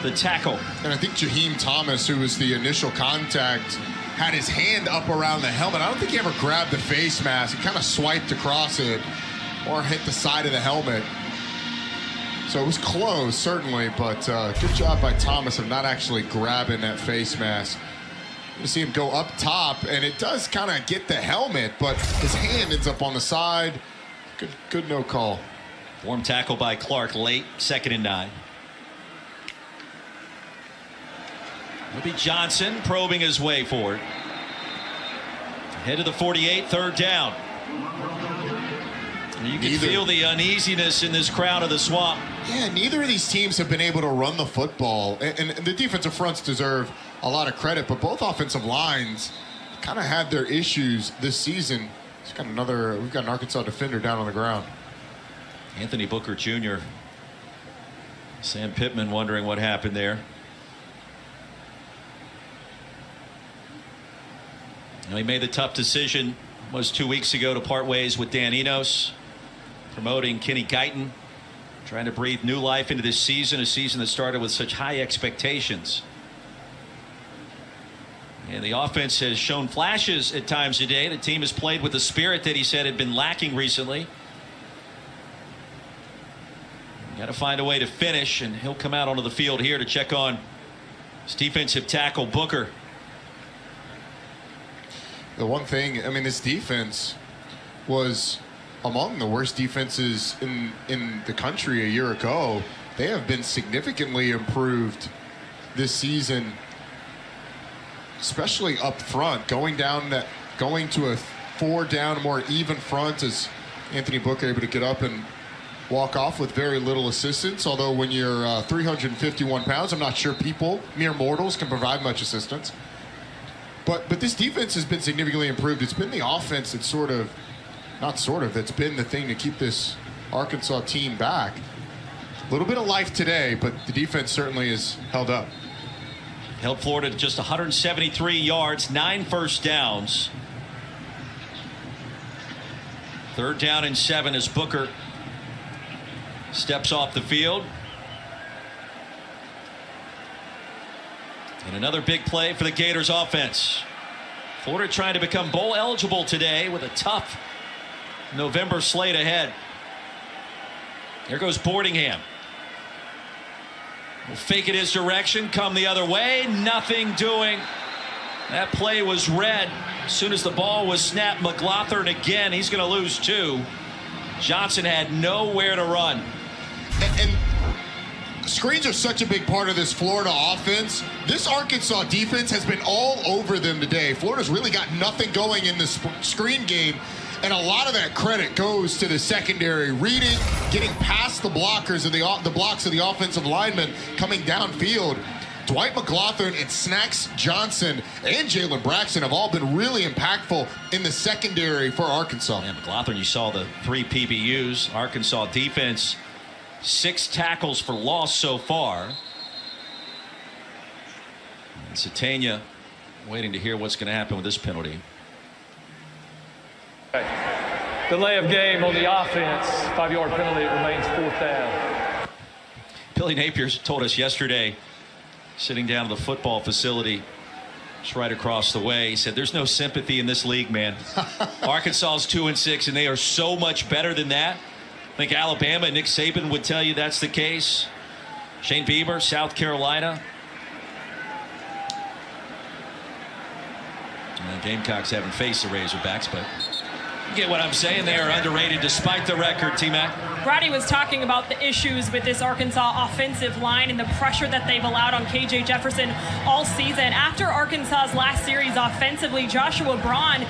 the tackle. And I think Jaheim Thomas, who was the initial contact, had his hand up around the helmet. I don't think he ever grabbed the face mask. He kind of swiped across it or hit the side of the helmet. So it was close, certainly, but good job by Thomas of not actually grabbing that face mask. You see him go up top, and it does kind of get the helmet, but his hand ends up on the side. Good no call. Form tackle by Clark late, 2nd and 9. It'll be Johnson probing his way forward. Head to the 48, 3rd down. You can feel the uneasiness in this crowd of the Swamp. Yeah, neither of these teams have been able to run the football. And the defensive fronts deserve a lot of credit, but both offensive lines kind of had their issues this season. We've got an Arkansas defender down on the ground. Anthony Booker Jr. Sam Pittman wondering what happened there. Now, he made the tough decision, was 2 weeks ago, to part ways with Dan Enos, promoting Kenny Guyton, trying to breathe new life into this season, a season that started with such high expectations. And the offense has shown flashes at times today. The team has played with the spirit that he said had been lacking recently. Got to find a way to finish, and he'll come out onto the field here to check on his defensive tackle, Booker. The one thing, I mean, this defense was among the worst defenses in the country a year ago. They have been significantly improved this season, especially up front, going to a 4-down, more even front, as Anthony Booker able to get up and walk off with very little assistance. Although when you're 351 pounds, I'm not sure mere mortals, can provide much assistance. But this defense has been significantly improved. It's been the offense that's that's been the thing to keep this Arkansas team back. A little bit of life today, but the defense certainly has held up. Held Florida to just 173 yards, 9 first downs. 3rd down and 7 as Booker steps off the field. And another big play for the Gators offense. Florida trying to become bowl eligible today with a tough November slate ahead. Here goes Boardingham. Will fake it his direction, come the other way, nothing doing. That play was read. As soon as the ball was snapped, McLaughlin again, he's going to lose 2. Johnson had nowhere to run. And screens are such a big part of this Florida offense. This Arkansas defense has been all over them today. Florida's really got nothing going in the screen game, and a lot of that credit goes to the secondary reading, getting past the blockers of the blocks of the offensive linemen, coming downfield. Dwight McLaughlin and Snacks Johnson and Jalen Braxton have all been really impactful in the secondary for Arkansas. Yeah, McLaughlin, you saw the 3 PBUs. Arkansas defense, 6 tackles for loss so far. And Satania waiting to hear what's going to happen with this penalty. Delay of game on the offense. 5-yard penalty. It remains 4th down. Billy Napier told us yesterday sitting down at the football facility. It's right across the way. He said, there's no sympathy in this league, man. Arkansas is 2-6, and they are so much better than that. I think Alabama and Nick Saban would tell you that's the case. Shane Beamer, South Carolina. And the Gamecocks haven't faced the Razorbacks, but you get what I'm saying. They are underrated despite the record, T-Mac. Roddy was talking about the issues with this Arkansas offensive line and the pressure that they've allowed on KJ Jefferson all season. After Arkansas's last series offensively, Joshua Braun,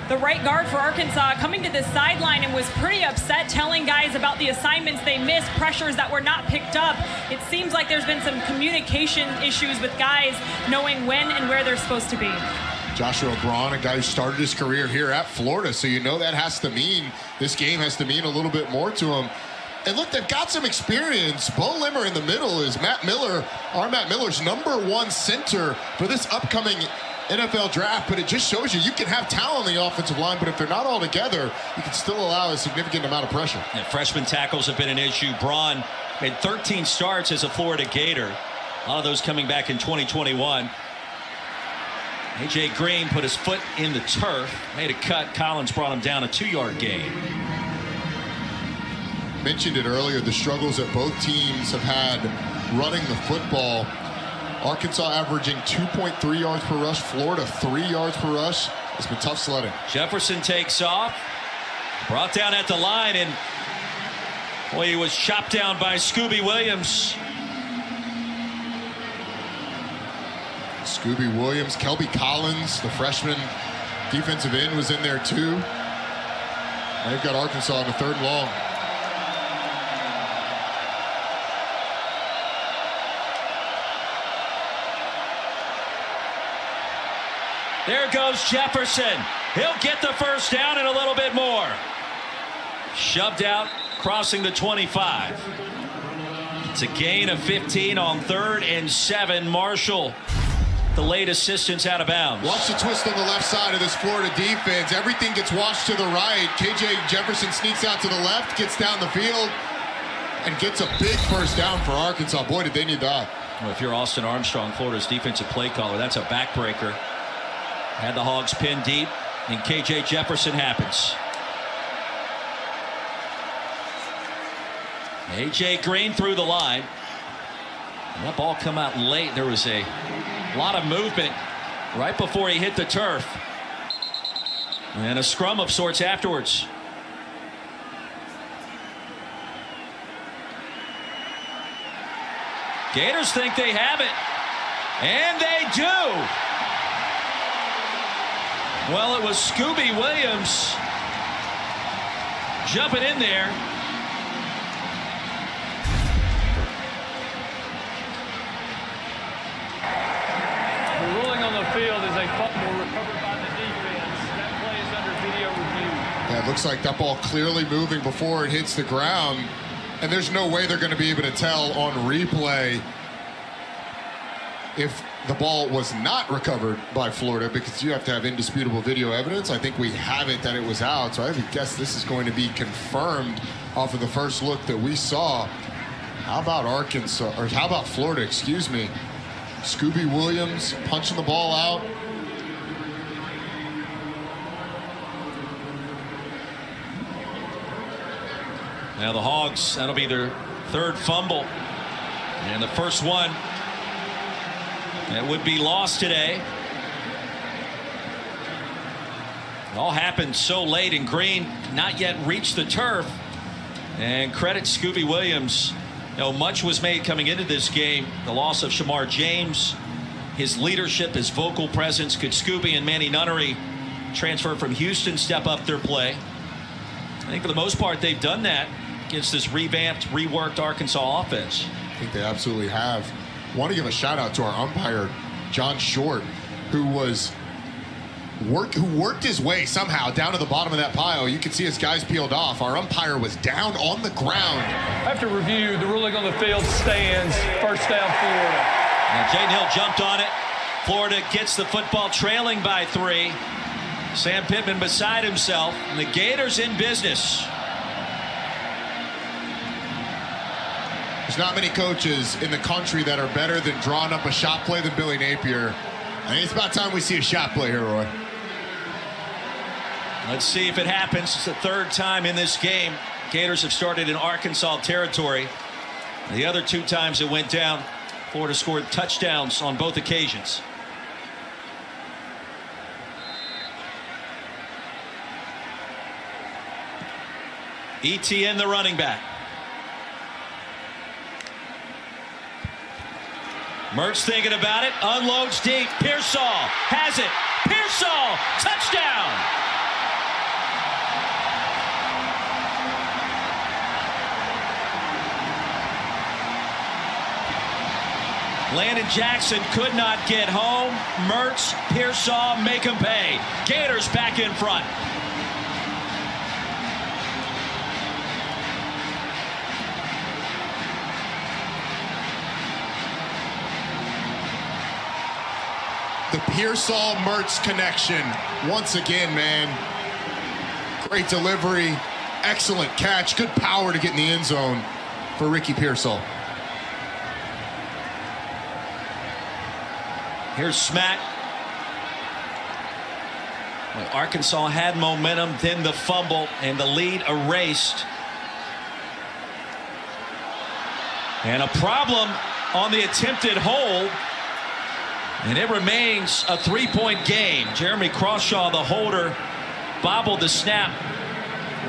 the right guard for Arkansas, coming to the sideline and was pretty upset, telling guys about the assignments they missed, pressures that were not picked up. It seems like there's been some communication issues with guys knowing when and where they're supposed to be. Joshua Braun, a guy who started his career here at Florida, so you know that has to mean, this game has to mean a little bit more to him. And look, they've got some experience. Bo Limmer in the middle is Matt Miller's #1 center for this upcoming NFL draft, but it just shows you can have talent on the offensive line, but if they're not all together, you can still allow a significant amount of pressure. Yeah, freshman tackles have been an issue. Braun made 13 starts as a Florida Gator. A lot of those coming back in 2021. A.J. Green put his foot in the turf, made a cut. Collins brought him down a 2-yard gain. Mentioned it earlier, the struggles that both teams have had running the football. Arkansas averaging 2.3 yards per rush, Florida 3 yards per rush. It's been tough sledding. Jefferson takes off, brought down at the line, and boy, he was chopped down by Scooby Williams. Scooby Williams, Kelby Collins, the freshman defensive end, was in there too. They've got Arkansas on the 3rd and long. There goes Jefferson. He'll get the first down and a little bit more. Shoved out, crossing the 25. It's a gain of 15 on 3rd and 7. Marshall, the late assistance, out of bounds. Watch the twist on the left side of this Florida defense. Everything gets washed to the right. KJ Jefferson sneaks out to the left, gets down the field, and gets a big first down for Arkansas. Boy, did they need that. Well, if you're Austin Armstrong, Florida's defensive play caller, that's a backbreaker. Had the Hogs pinned deep, and KJ Jefferson happens. A.J. Green through the line. And that ball come out late. There was a lot of movement right before he hit the turf. And a scrum of sorts afterwards. Gators think they have it. And they do. Well, it was Scooby Williams jumping in there. The ruling on the field is a fumble recovered by the defense. That play is under video review. Yeah, it looks like that ball clearly moving before it hits the ground. And there's no way they're going to be able to tell on replay if the ball was not recovered by Florida, because you have to have indisputable video evidence. I think we have it that it was out, so I would guess this is going to be confirmed off of the first look that we saw. How about Arkansas, or how about Florida, excuse me. Scooby Williams punching the ball out. Now the Hogs, that'll be their 3rd fumble. And the first one that would be lost today. It all happened so late, and Green not yet reached the turf. And credit Scooby Williams. You know, much was made coming into this game. The loss of Shamar James, his leadership, his vocal presence. Could Scooby and Manny Nunnery, transfer from Houston, step up their play? I think for the most part they've done that against this revamped, reworked Arkansas offense. I think they absolutely have. Want to give a shout out to our umpire, John Short, who worked his way somehow down to the bottom of that pile. You can see his guys peeled off. Our umpire was down on the ground. After review, the ruling on the field stands. First down, Florida. And Jaden Hill jumped on it. Florida gets the football, trailing by 3. Sam Pittman beside himself, and the Gators in business. There's not many coaches in the country that are better than drawing up a shot play than Billy Napier. I think it's about time we see a shot play here, Roy. Let's see if it happens. It's the third time in this game. Gators have started in Arkansas territory. The other two times it went down, Florida scored touchdowns on both occasions. ETN, the running back. Mertz thinking about it, unloads deep. Pearsall has it. Pearsall, touchdown. Landon Jackson could not get home. Mertz, Pearsall make him pay. Gators back in front. The Pearsall-Mertz connection. Once again, man. Great delivery. Excellent catch. Good power to get in the end zone for Ricky Pearsall. Here's Smack. Well, Arkansas had momentum, then the fumble, and the lead erased. And a problem on the attempted hold. And it remains a 3-point game. Jeremy Crawshaw, the holder, bobbled the snap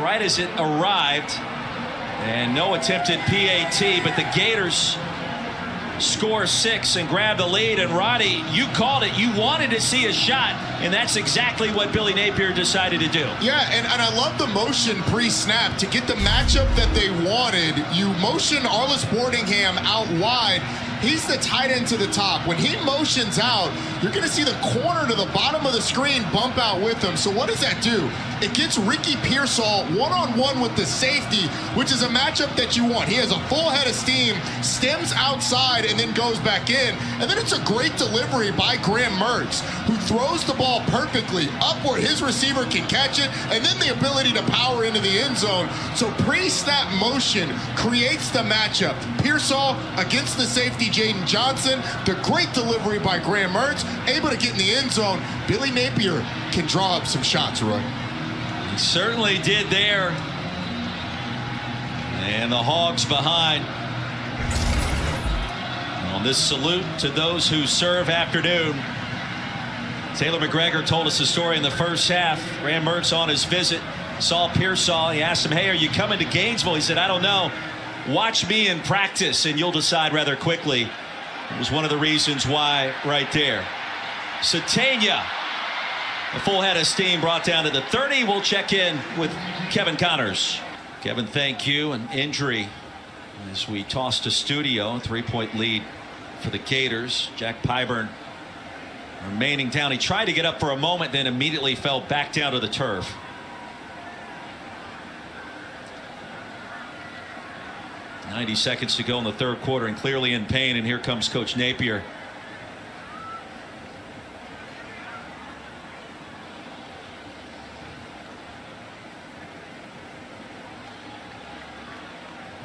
right as it arrived. And no attempted PAT, but the Gators score 6 and grab the lead. And Roddy, you called it. You wanted to see a shot, and that's exactly what Billy Napier decided to do. Yeah, and I love the motion pre-snap. To get the matchup that they wanted, you motion Arliss Boardingham out wide. He's the tight end to the top. When he motions out, you're going to see the corner to the bottom of the screen bump out with him. So what does that do? It gets Ricky Pearsall one-on-one with the safety, which is a matchup that you want. He has a full head of steam, stems outside, and then goes back in. And then it's a great delivery by Graham Mertz, who throws the ball perfectly up where his receiver can catch it, and then the ability to power into the end zone. So pre-snap motion creates the matchup. Pearsall against the safety, Jaden Johnson. The great delivery by Graham Mertz, able to get in the end zone. Billy Napier can draw up some shots, Roy. He certainly did there. And the Hogs behind. On this salute to those who serve afternoon. Taylor McGregor told us the story in the first half. Graham Mertz on his visit saw Pearsall. He asked him, hey, are you coming to Gainesville? He said, I don't know. Watch me in practice and you'll decide rather quickly. It was one of the reasons why right there. Satania, a full head of steam brought down to the 30. We'll check in with Kevin Connors. Kevin, thank you. An injury as we toss to studio. 3-point lead for the Gators. Jack Pyburn remaining down. He tried to get up for a moment, then immediately fell back down to the turf. .90 seconds to go in the third quarter and clearly in pain, and here comes Coach Napier.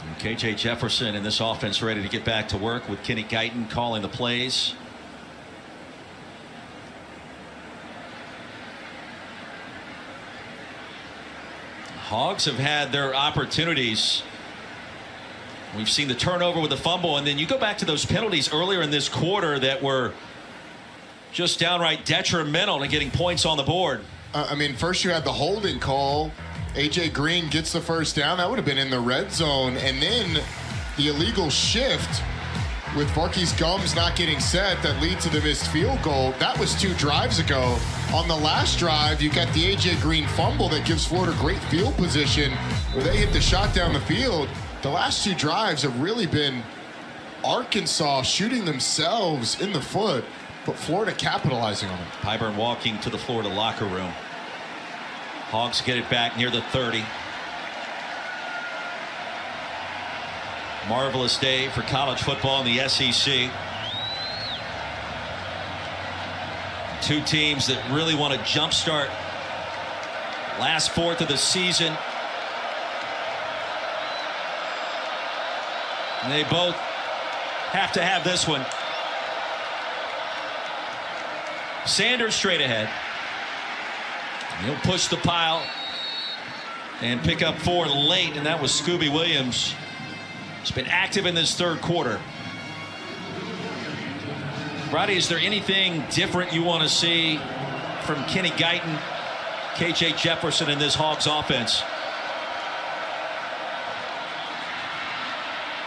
And KJ Jefferson in this offense ready to get back to work with Kenny Guyton calling the plays. Hogs have had their opportunities. We've seen the turnover with the fumble, and then you go back to those penalties earlier in this quarter that were just downright detrimental to getting points on the board. I mean, first you had the holding call. A.J. Green gets the first down. That would have been in the red zone. And then the illegal shift with Varkey's gums not getting set that lead to the missed field goal. That was 2 drives ago. On the last drive, you got the A.J. Green fumble that gives Florida great field position where they hit the shot down the field. The last 2 drives have really been Arkansas shooting themselves in the foot, but Florida capitalizing on it. Pyburn walking to the Florida locker room. Hogs get it back near the 30. Marvelous day for college football in the SEC. 2 teams that really want to jumpstart last fourth of the season. And they both have to have this one. Sanders straight ahead. He'll push the pile and pick up 4 late, and that was Scooby Williams. He's been active in this third quarter. Roddy, is there anything different you want to see from Kenny Guyton, KJ Jefferson in this Hogs offense?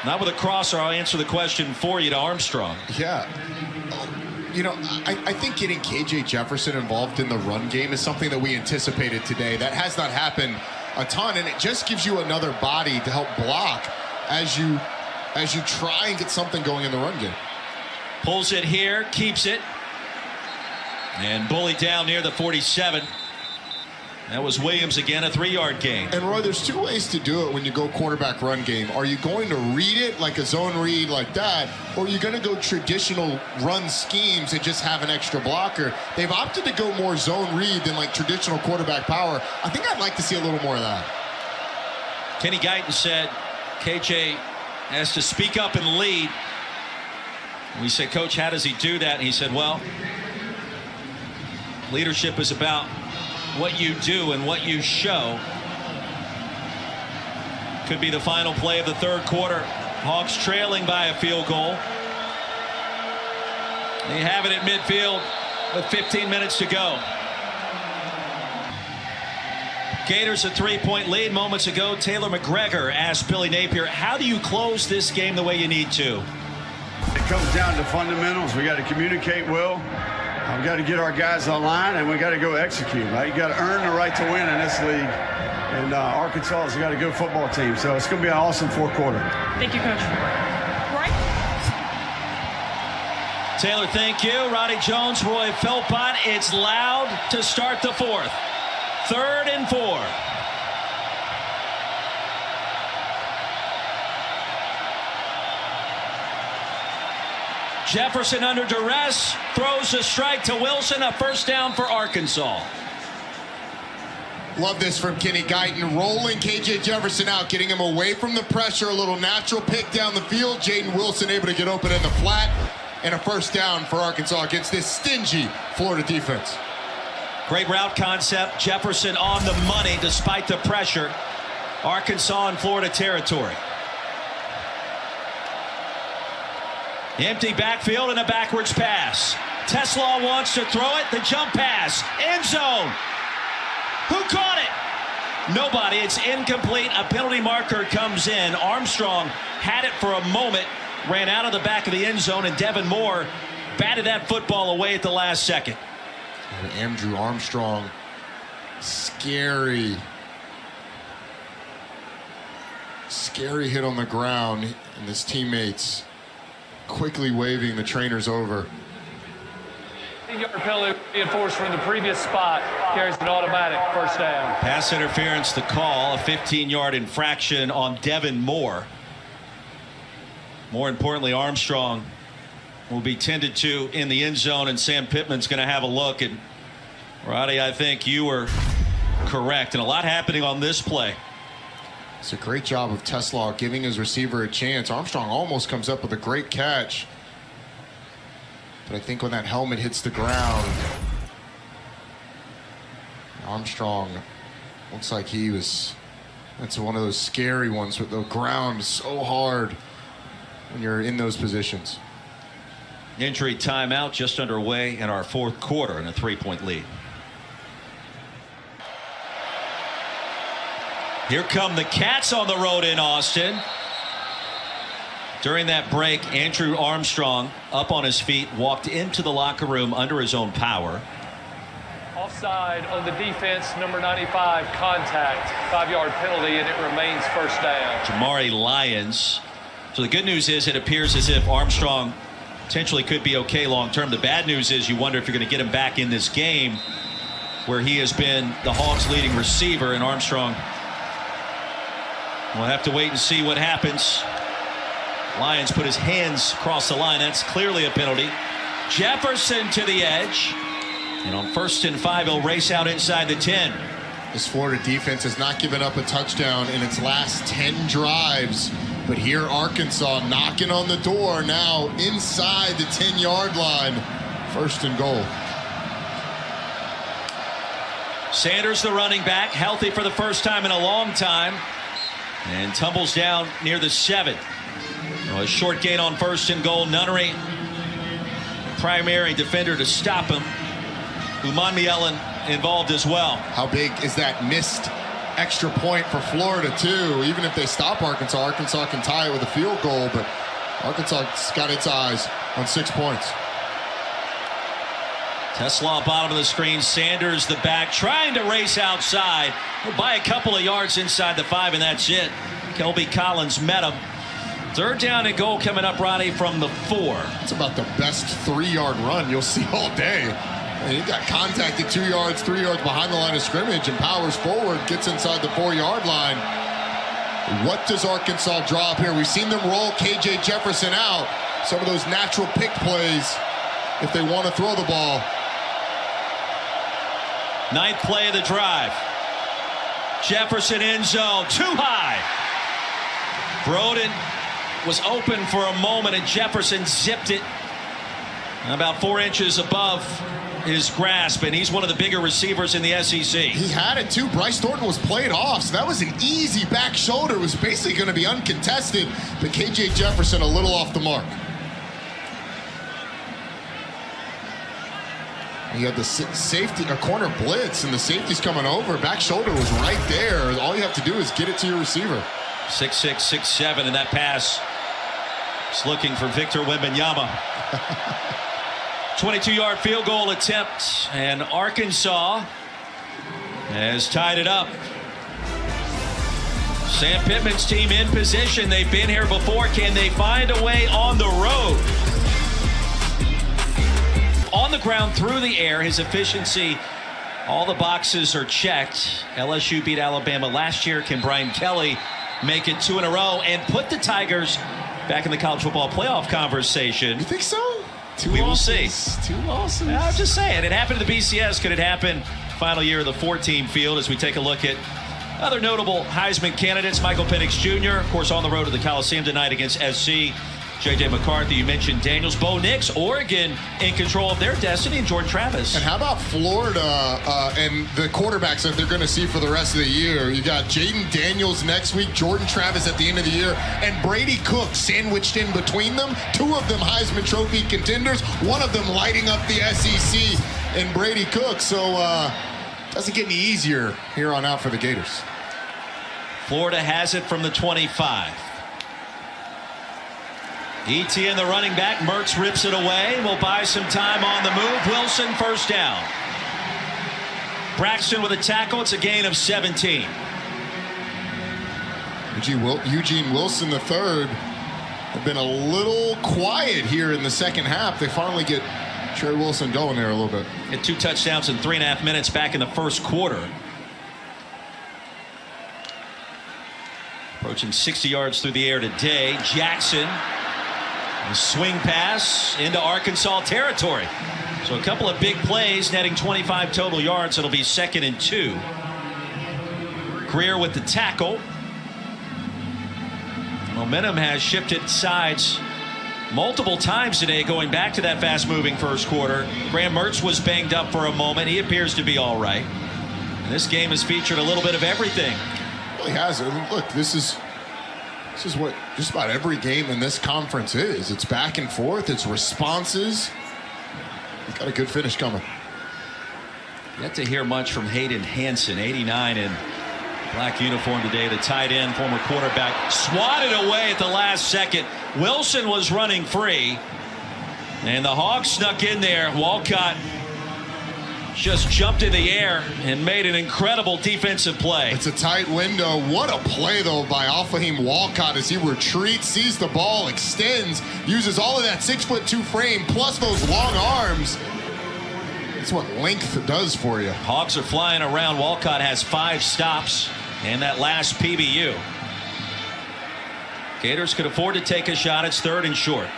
Not with a crosser. I'll answer the question for you to Armstrong. Yeah. You know, I think getting KJ Jefferson involved in the run game is something that we anticipated today. That has not happened a ton, and it just gives you another body to help block as you try and get something going in the run game. Pulls it here, keeps it, and bullied down near the 47. That was Williams again, a 3-yard gain. And Roy, there's 2 ways to do it when you go quarterback run game. Are you going to read it like a zone read like that, or are you going to go traditional run schemes and just have an extra blocker? They've opted to go more zone read than like traditional quarterback power. I think I'd like to see a little more of that. Kenny Guyton said KJ has to speak up and lead. We said, Coach, how does he do that? And he said, well, leadership is about what you do and what you show. Could be the final play of the third quarter. Hogs trailing by a field goal. They have it at midfield with 15 minutes to go. Gators a 3-point lead. Moments ago, Taylor McGregor asked Billy Napier, how do you close this game the way you need to? It comes down to fundamentals. We got to communicate well. We got to get our guys online, and we got to go execute. Right? You got to earn the right to win in this league. And Arkansas has got a good football team, so it's going to be an awesome fourth quarter. Thank you, Coach. Roy? Taylor, thank you. Roddy Jones, Roy Philpott. It's loud to start the fourth. 3rd and 4. Jefferson under duress, throws a strike to Wilson, a first down for Arkansas. Love this from Kenny Guyton, rolling KJ Jefferson out, getting him away from the pressure, a little natural pick down the field. Jaden Wilson able to get open in the flat, and a first down for Arkansas against this stingy Florida defense. Great route concept. Jefferson on the money despite the pressure. Arkansas in Florida territory. Empty backfield and a backwards pass. Teslaw wants to throw it. The jump pass. End zone. Who caught it? Nobody. It's incomplete. A penalty marker comes in. Armstrong had it for a moment. Ran out of the back of the end zone, and Devin Moore batted that football away at the last second. And Andrew Armstrong, scary hit on the ground, and his teammates quickly waving the trainers over. 8-yard penalty reinforced from the previous spot, carries an automatic first down. Pass interference to call, a 15-yard infraction on Devin Moore. More importantly, Armstrong will be tended to in the end zone, and Sam Pittman's going to have a look. And Roddy, I think you were correct, and a lot happening on this play. It's a great job of Teslaw giving his receiver a chance. Armstrong almost comes up with a great catch, but I think when that helmet hits the ground, Armstrong looks like he was, that's one of those scary ones with the ground so hard when you're in those positions. Injury timeout just underway in our fourth quarter, and a 3-point lead. Here come the Cats on the road in Austin. During that break, Andrew Armstrong, up on his feet, walked into the locker room under his own power. Offside on the defense, number 95, contact, 5-yard penalty, and it remains first down. Jamari Lyons. So the good news is it appears as if Armstrong potentially could be okay long term. The bad news is you wonder if you're going to get him back in this game where he has been the Hogs' leading receiver, and Armstrong will have to wait and see what happens. Lyons put his hands across the line. That's clearly a penalty. Jefferson to the edge. And on 1st and 5, he'll race out inside the 10. This Florida defense has not given up a touchdown in its last 10 drives, but here Arkansas knocking on the door now inside the 10-yard line. 1st and goal. Sanders, the running back, healthy for the first time in a long time, and tumbles down near the 7. A short gain on 1st and goal. Nunnery, primary defender to stop him. Umanmielen involved as well. How big is that missed extra point for Florida, too? Even if they stop Arkansas, Arkansas can tie it with a field goal, but Arkansas's got its eyes on 6 points. Tesla, bottom of the screen. Sanders, the back, trying to race outside. By a couple of yards inside the 5, and that's it. Kelby Collins met him. 3rd down and goal coming up, Ronnie, from the 4. It's about the best 3-yard run you'll see all day. And he got contacted 2 yards, 3 yards behind the line of scrimmage and powers forward, gets inside the 4-yard line. What does Arkansas draw up here? We've seen them roll KJ Jefferson out. Some of those natural pick plays if they want to throw the ball. 9th play of the drive. Jefferson end zone, too high. Broden was open for a moment, and Jefferson zipped it about 4 inches above his grasp, and he's one of the bigger receivers in the SEC. He had it too. Bryce Thornton was played off, so that was an easy back shoulder. It was basically going to be uncontested, but KJ Jefferson a little off the mark. You had the safety, a corner blitz, and the safety's coming over. Back shoulder was right there. All you have to do is get it to your receiver. 6'6", 6'7", and that pass is looking for Victor Wembanyama. 22-yard field goal attempt, and Arkansas has tied it up. Sam Pittman's team in position. They've been here before. Can they find a way on the road? On the ground, through the air, his efficiency, all the boxes are checked. LSU beat Alabama last year. Can Brian Kelly make it 2 in a row and put the Tigers back in the college football playoff conversation? You think so? We will see. 2 losses. I'm just saying, it happened to the BCS. Could it happen final year of the 4-team field as we take a look at other notable Heisman candidates? Michael Penix Jr., of course, on the road to the Coliseum tonight against SC. J.J. McCarthy, you mentioned Daniels. Bo Nix, Oregon in control of their destiny, and Jordan Travis. And how about Florida and the quarterbacks that they're going to see for the rest of the year? You got Jaden Daniels next week, Jordan Travis at the end of the year, and Brady Cook sandwiched in between them. 2 of them Heisman Trophy contenders, 1 of them lighting up the SEC and Brady Cook. So doesn't get any easier here on out for the Gators. Florida has it from the 25. ETN, the running back. Mertz rips it away. Will buy some time on the move. Wilson, 1st down. Braxton with a tackle. It's a gain of 17. Eugene Wilson III have been a little quiet here in the second half. They finally get Trey Wilson going there a little bit. Had 2 touchdowns in 3.5 minutes back in the first quarter. Approaching 60 yards through the air today. Jackson. A swing pass into Arkansas territory. So a couple of big plays, netting 25 total yards. It'll be 2nd and 2. Greer with the tackle. Momentum has shifted sides multiple times today, going back to that fast-moving first quarter. Graham Mertz was banged up for a moment. He appears to be all right. And this game has featured a little bit of everything. It really has. I mean, look, this is what just about every game in this conference is. It's back and forth. It's responses. We've got a good finish coming. Yet to hear much from Hayden Hansen, 89 in black uniform today. The tight end, former quarterback, swatted away at the last second. Wilson was running free, and the Hogs snuck in there. Walcott just jumped in the air and made an incredible defensive play. It's a tight window. What a play, though, by Al-Fahim Walcott as he retreats, sees the ball, extends, uses all of that 6'2" frame plus those long arms. That's what length does for you. Hogs are flying around. Walcott has 5 stops and that last PBU. Gators could afford to take a shot. It's 3rd and short.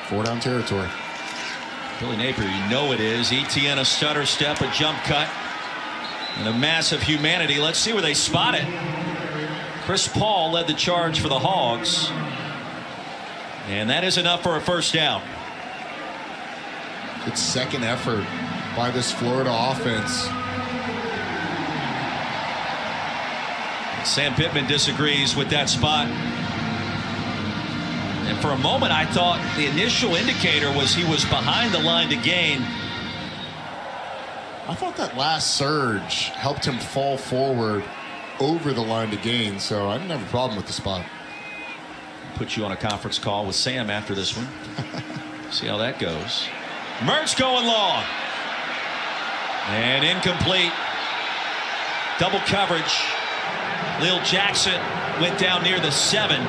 4-down territory. Billy Napier, you know it is. ETN, a stutter step, a jump cut, and a mass of humanity. Let's see where they spot it. Chris Paul led the charge for the Hogs. And that is enough for a first down. Good second effort by this Florida offense. Sam Pittman disagrees with that spot. And for a moment, I thought the initial indicator was he was behind the line to gain. I thought that last surge helped him fall forward over the line to gain, so I didn't have a problem with the spot. Put you on a conference call with Sam after this one. See how that goes. Mertz going long. And incomplete. Double coverage. Lil Jackson went down near the 7.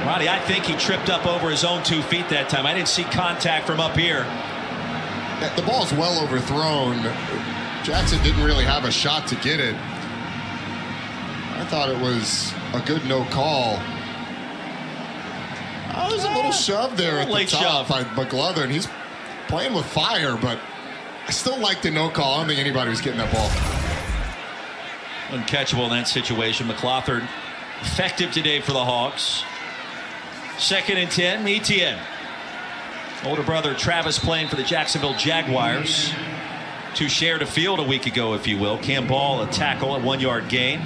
Roddy, I think he tripped up over his own 2 feet that time. I didn't see contact from up here. The ball's well overthrown. Jackson didn't really have a shot to get it. I thought it was a good no call. There's a little shove there at the top by McLovin. He's playing with fire, but I still like the no call. I don't think anybody was getting that ball. Uncatchable in that situation. McLaughlin effective today for the Hawks. 2nd and 10. Etienne. Older brother Travis playing for the Jacksonville Jaguars. 2 shared a field a week ago, if you will. Cam Ball a tackle, a 1-yard gain.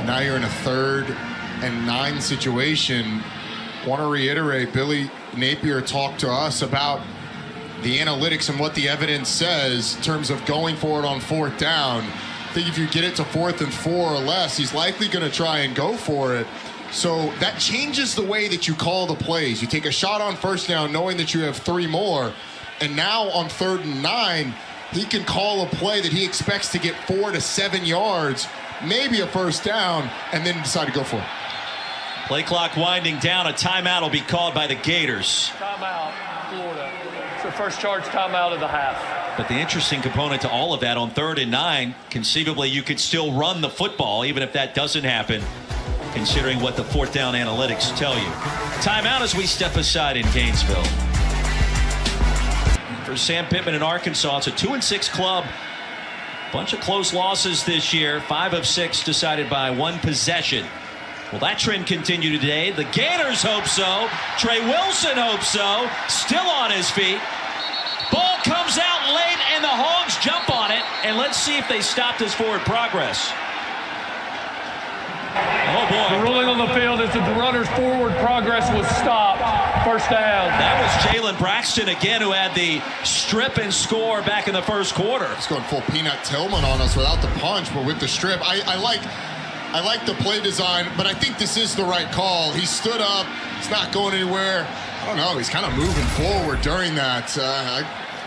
Now you're in a 3rd and 9 situation. Want to reiterate, Billy Napier talked to us about the analytics and what the evidence says in terms of going for it on 4th down. I think if you get it to 4th and 4 or less, he's likely going to try and go for it. So that changes the way that you call the plays. You take a shot on 1st down knowing that you have 3 more, and now on 3rd and 9, he can call a play that he expects to get 4 to 7 yards, maybe a 1st down, and then decide to go for it. Play clock winding down. A timeout will be called by the Gators. Timeout, Florida. It's the first charge timeout of the half. But the interesting component to all of that, on 3rd and 9, conceivably you could still run the football even if that doesn't happen, considering what the 4th down analytics tell you. Timeout as we step aside in Gainesville. For Sam Pittman in Arkansas, it's a 2-6 club. Bunch of close losses this year. 5 of 6 decided by 1 possession. Will that trend continue today? The Gators hope so. Trey Wilson hopes so. Still on his feet. Ball comes out late and the Hogs jump on it. And let's see if they stop this forward progress. Oh boy. The ruling on the field is that the runner's forward progress was stopped. 1st down. That was Jalen Braxton again, who had the strip and score back in the 1st quarter. He's going full Peanut Tillman on us without the punch, but with the strip. I like the play design, but I think this is the right call. He stood up. He's not going anywhere. I don't know. He's kind of moving forward during that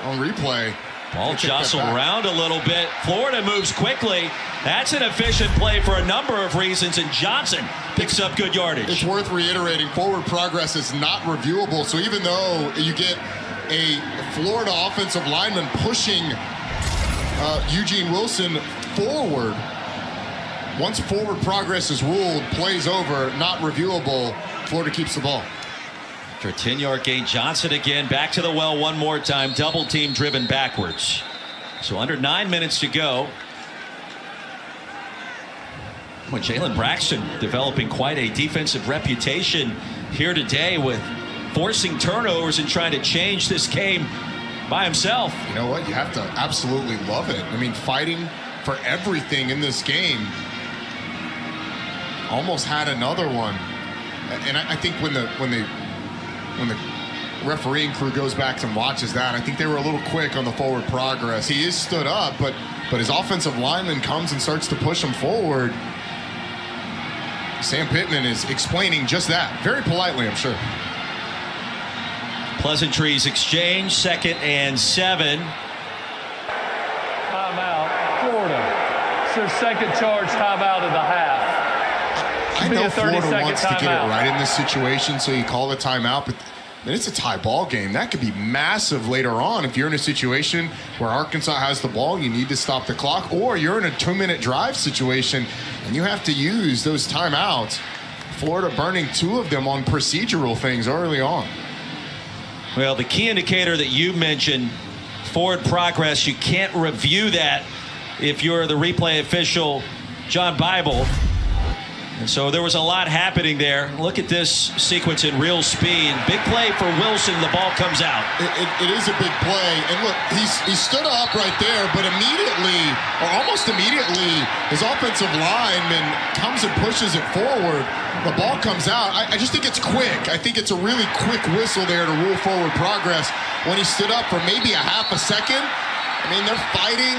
on replay. Ball jostled around a little bit. Florida moves quickly. That's an efficient play for a number of reasons, and Johnson picks up good yardage. It's worth reiterating, forward progress is not reviewable, so even though you get a Florida offensive lineman pushing Eugene Wilson forward, once forward progress is ruled, plays over, not reviewable, Florida keeps the ball. After a 10-yard gain, Johnson again back to the well one more time. Double team driven backwards. So under 9 minutes to go. Well, Jalen Braxton developing quite a defensive reputation here today with forcing turnovers and trying to change this game by himself. You know what? You have to absolutely love it. I mean, fighting for everything in this game. Almost had another one. And I think when the refereeing crew goes back and watches that, I think they were a little quick on the forward progress. He is stood up, but his offensive lineman comes and starts to push him forward. Sam Pittman is explaining just that, very politely, I'm sure. Pleasantries exchange, 2nd and 7. Timeout, Florida. It's their 2nd charge timeout of the half. I know Florida wants to get it right in this situation, so you call the timeout, but it's a tie ball game. That could be massive later on if you're in a situation where Arkansas has the ball, you need to stop the clock, or you're in a 2-minute drive situation and you have to use those timeouts. Florida burning 2 of them on procedural things early on. Well, the key indicator that you mentioned, forward progress, you can't review that if you're the replay official John Bible. And so there was a lot happening there. Look at this sequence in real speed. Big play for Wilson. The ball comes out. It is a big play. And look, he stood up right there, but immediately, or almost immediately, his offensive lineman comes and pushes it forward. The ball comes out. I just think it's quick. I think it's a really quick whistle there to rule forward progress. When he stood up for maybe a half a second, I mean, they're fighting.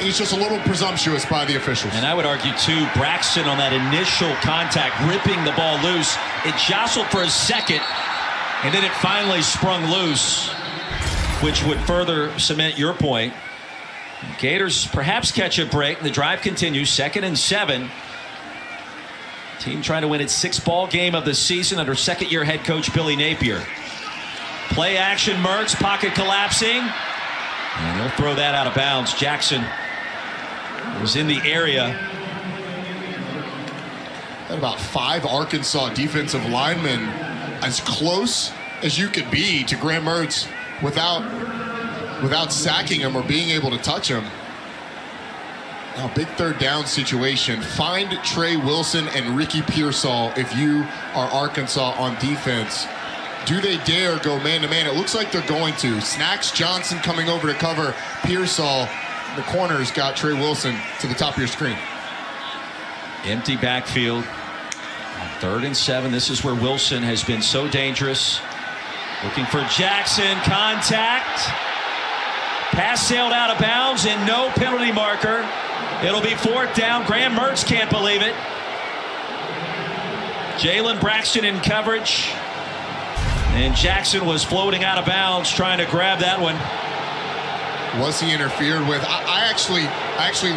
He's just a little presumptuous by the officials. And I would argue, too, Braxton on that initial contact, ripping the ball loose. It jostled for a second, and then it finally sprung loose, which would further cement your point. Gators perhaps catch a break. The drive continues, 2nd and 7. Team trying to win its 6th ball game of the season under second-year head coach Billy Napier. Play action, Mertz, pocket collapsing. And he'll throw that out of bounds. Jackson was in the area. Had about 5 Arkansas defensive linemen as close as you could be to Graham Mertz without sacking him or being able to touch him. Now, big 3rd down situation. Find Trey Wilson and Ricky Pearsall if you are Arkansas on defense. Do they dare go man-to-man? It looks like they're going to. Snacks Johnson coming over to cover Pearsall. The corners got Trey Wilson to the top of your screen. Empty backfield. 3rd and 7. This is where Wilson has been so dangerous. Looking for Jackson. Contact. Pass sailed out of bounds and no penalty marker. It'll be 4th down. Graham Mertz can't believe it. Jalen Braxton in coverage. And Jackson was floating out of bounds trying to grab that one. Was he interfered with? I actually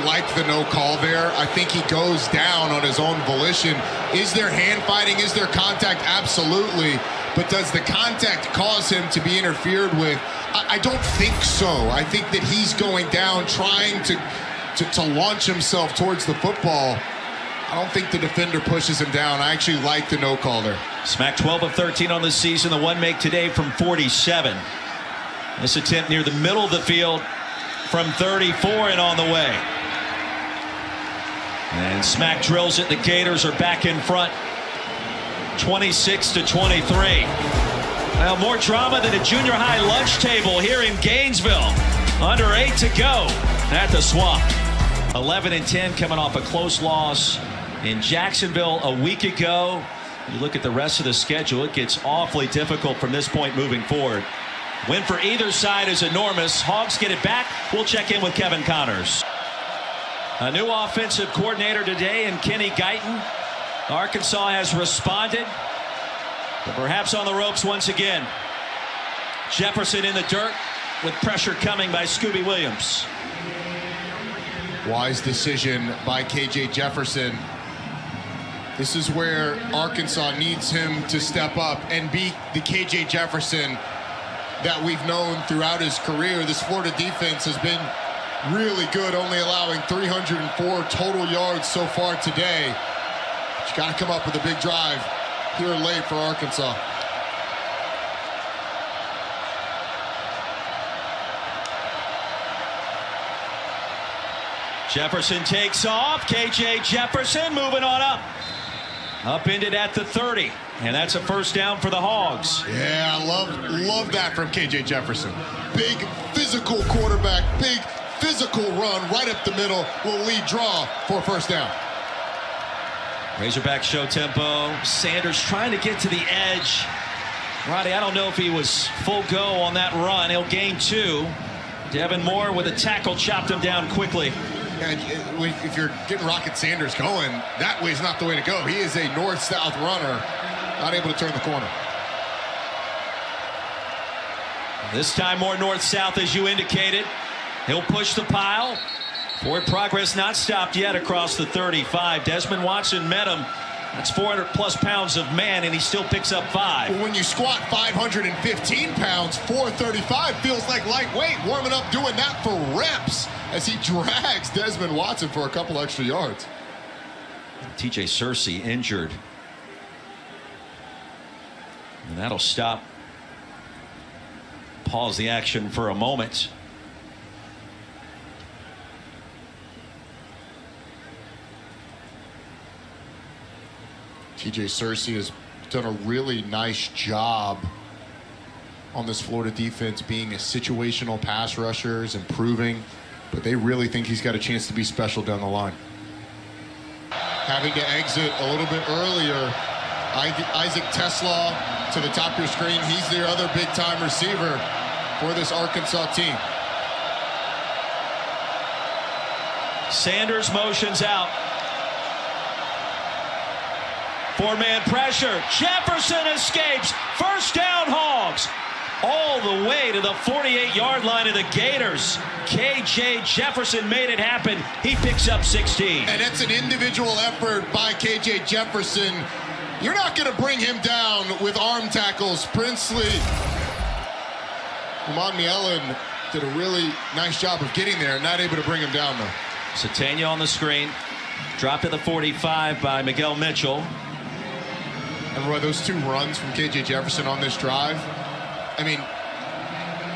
like the no call there. I think he goes down on his own volition. Is there hand fighting? Is there contact? Absolutely. But does the contact cause him to be interfered with? I don't think so. I think that he's going down trying to launch himself towards the football. I don't think the defender pushes him down. I actually like the no call there. Smack 12 of 13 on the season. The one make today from 47. This attempt near the middle of the field from 34 and on the way. And Smack drills it. The Gators are back in front. 26-23. Well, more drama than a junior high lunch table here in Gainesville. Under 8 to go at the Swamp. 11 and 10 coming off a close loss in Jacksonville a week ago. You look at the rest of the schedule, it gets awfully difficult from this point moving forward. Win for either side is enormous. Hogs get it back. We'll check in with Kevin Connors. A new offensive coordinator today in Kenny Guyton. Arkansas has responded, but perhaps on the ropes once again. Jefferson in the dirt with pressure coming by Scooby Williams. Wise decision by KJ Jefferson. This is where Arkansas needs him to step up and be the KJ Jefferson that we've known throughout his career. This Florida defense has been really good, only allowing 304 total yards so far today. But you got to come up with a big drive here late for Arkansas. Jefferson takes off. KJ Jefferson moving on up. Upended at the 30. And that's a 1st down for the Hogs. Yeah, I love that from KJ Jefferson. Big physical quarterback, big physical run right up the middle will lead draw for a 1st down. Razorbacks show tempo. Sanders trying to get to the edge. Roddy, I don't know if he was full go on that run. He'll gain 2. Devin Moore with a tackle chopped him down quickly. And if you're getting Rocket Sanders going, that way's not the way to go. He is a north-south runner, not able to turn the corner. This time more north-south, as you indicated. He'll push the pile. Forward progress not stopped yet across the 35. Desmond Watson met him. That's 400-plus pounds of man, and he still picks up 5. Well, when you squat 515 pounds, 435 feels like lightweight. Warming up doing that for reps as he drags Desmond Watson for a couple extra yards. TJ Searcy injured. And that'll stop. Pause the action for a moment. TJ Searcy has done a really nice job on this Florida defense, being a situational pass rusher, is improving, but they really think he's got a chance to be special down the line. Having to exit a little bit earlier, Isaac Teslaw to the top of your screen. He's their other big-time receiver for this Arkansas team. Sanders motions out. Four-man pressure. Jefferson escapes. First down, Hogs. All the way to the 48-yard line of the Gators. KJ Jefferson made it happen. He picks up 16. And it's an individual effort by KJ Jefferson. You're not going to bring him down with arm tackles. Princely. Ellen did a really nice job of getting there, not able to bring him down, though. Satania on the screen. Dropped at the 45 by Miguel Mitchell. And Roy, those two runs from KJ Jefferson on this drive, I mean,